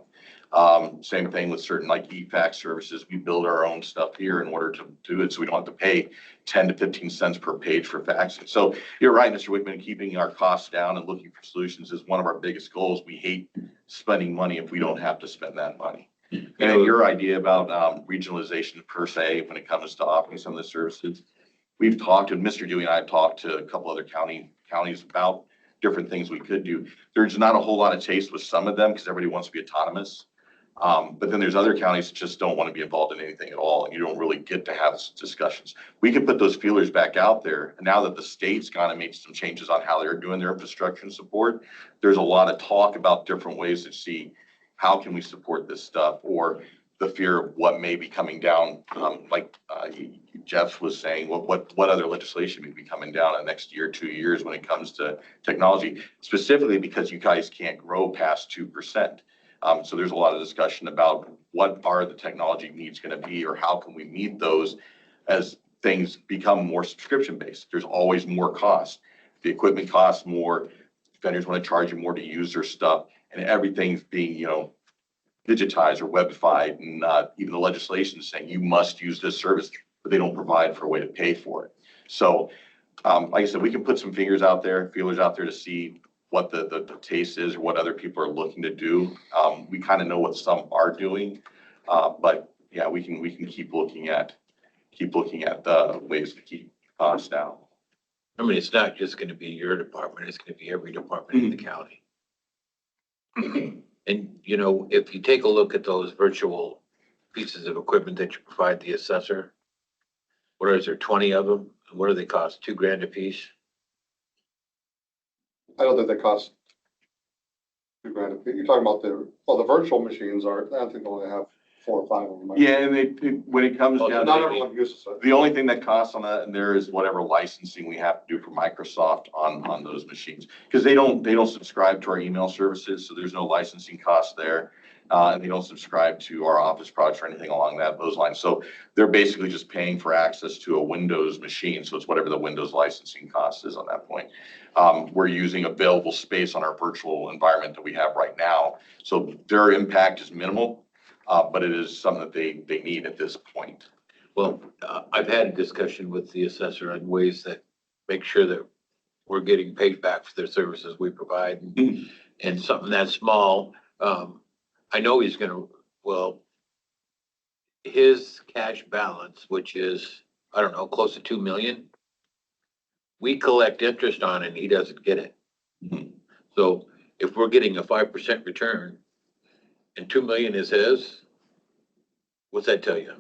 Same thing with certain like eFax services. We build our own stuff here in order to do it, so we don't have to pay 10 to 15 cents per page for faxing. So you're right, Mr. Wickman, keeping our costs down and looking for solutions is one of our biggest goals. We hate spending money if we don't have to spend that money. And then your idea about regionalization per se, when it comes to offering some of the services, we've talked, and Mr. Dewey and I have talked to a couple other counties about different things we could do. There's not a whole lot of taste with some of them because everybody wants to be autonomous. But then there's other counties that just don't want to be involved in anything at all, and you don't really get to have discussions. We can put those feelers back out there. And now that the state's gone and made some changes on how they're doing their infrastructure and support, there's a lot of talk about different ways to see how can we support this stuff, or the fear of what may be coming down. Jeff was saying, what other legislation may be coming down in the next year, 2 years when it comes to technology, specifically because you guys can't grow past 2%. So there's a lot of discussion about what are the technology needs going to be, or how can we meet those as things become more subscription based. There's always more cost. The equipment costs more. Vendors want to charge you more to use their stuff, and everything's being, digitized or webified, and even the legislation is saying you must use this service, but they don't provide for a way to pay for it. So, like I said, we can put some feelers out there to see what the taste is or what other people are looking to do. We kind of know what some are doing, but yeah, we can keep looking at the ways to keep costs down. I mean, it's not just gonna be your department, it's gonna be every department in the county. And, if you take a look at those virtual pieces of equipment that you provide the assessor, what is there, 20 of them? And what do they cost? $2,000 a piece? I don't think they cost $2,000 a piece. You're talking about the virtual machines are, I think they only have 4 or 5 of them. Yeah, and when it comes down, Not everyone uses it. the only thing that costs on that, and there is whatever licensing we have to do for Microsoft on those machines. Because they don't subscribe to our email services, so there's no licensing cost there. And they don't subscribe to our Office products or anything along those lines. So they're basically just paying for access to a Windows machine. So it's whatever the Windows licensing cost is on that point. We're using available space on our virtual environment that we have right now. So their impact is minimal, but it is something that they need at this point. Well, I've had a discussion with the assessor on ways that make sure that we're getting paid back for the services we provide. And something that small, I know he's his cash balance, which is, I don't know, close to 2 million. We collect interest on it and he doesn't get it. So if we're getting a 5% return and 2 million is his, what's that tell you?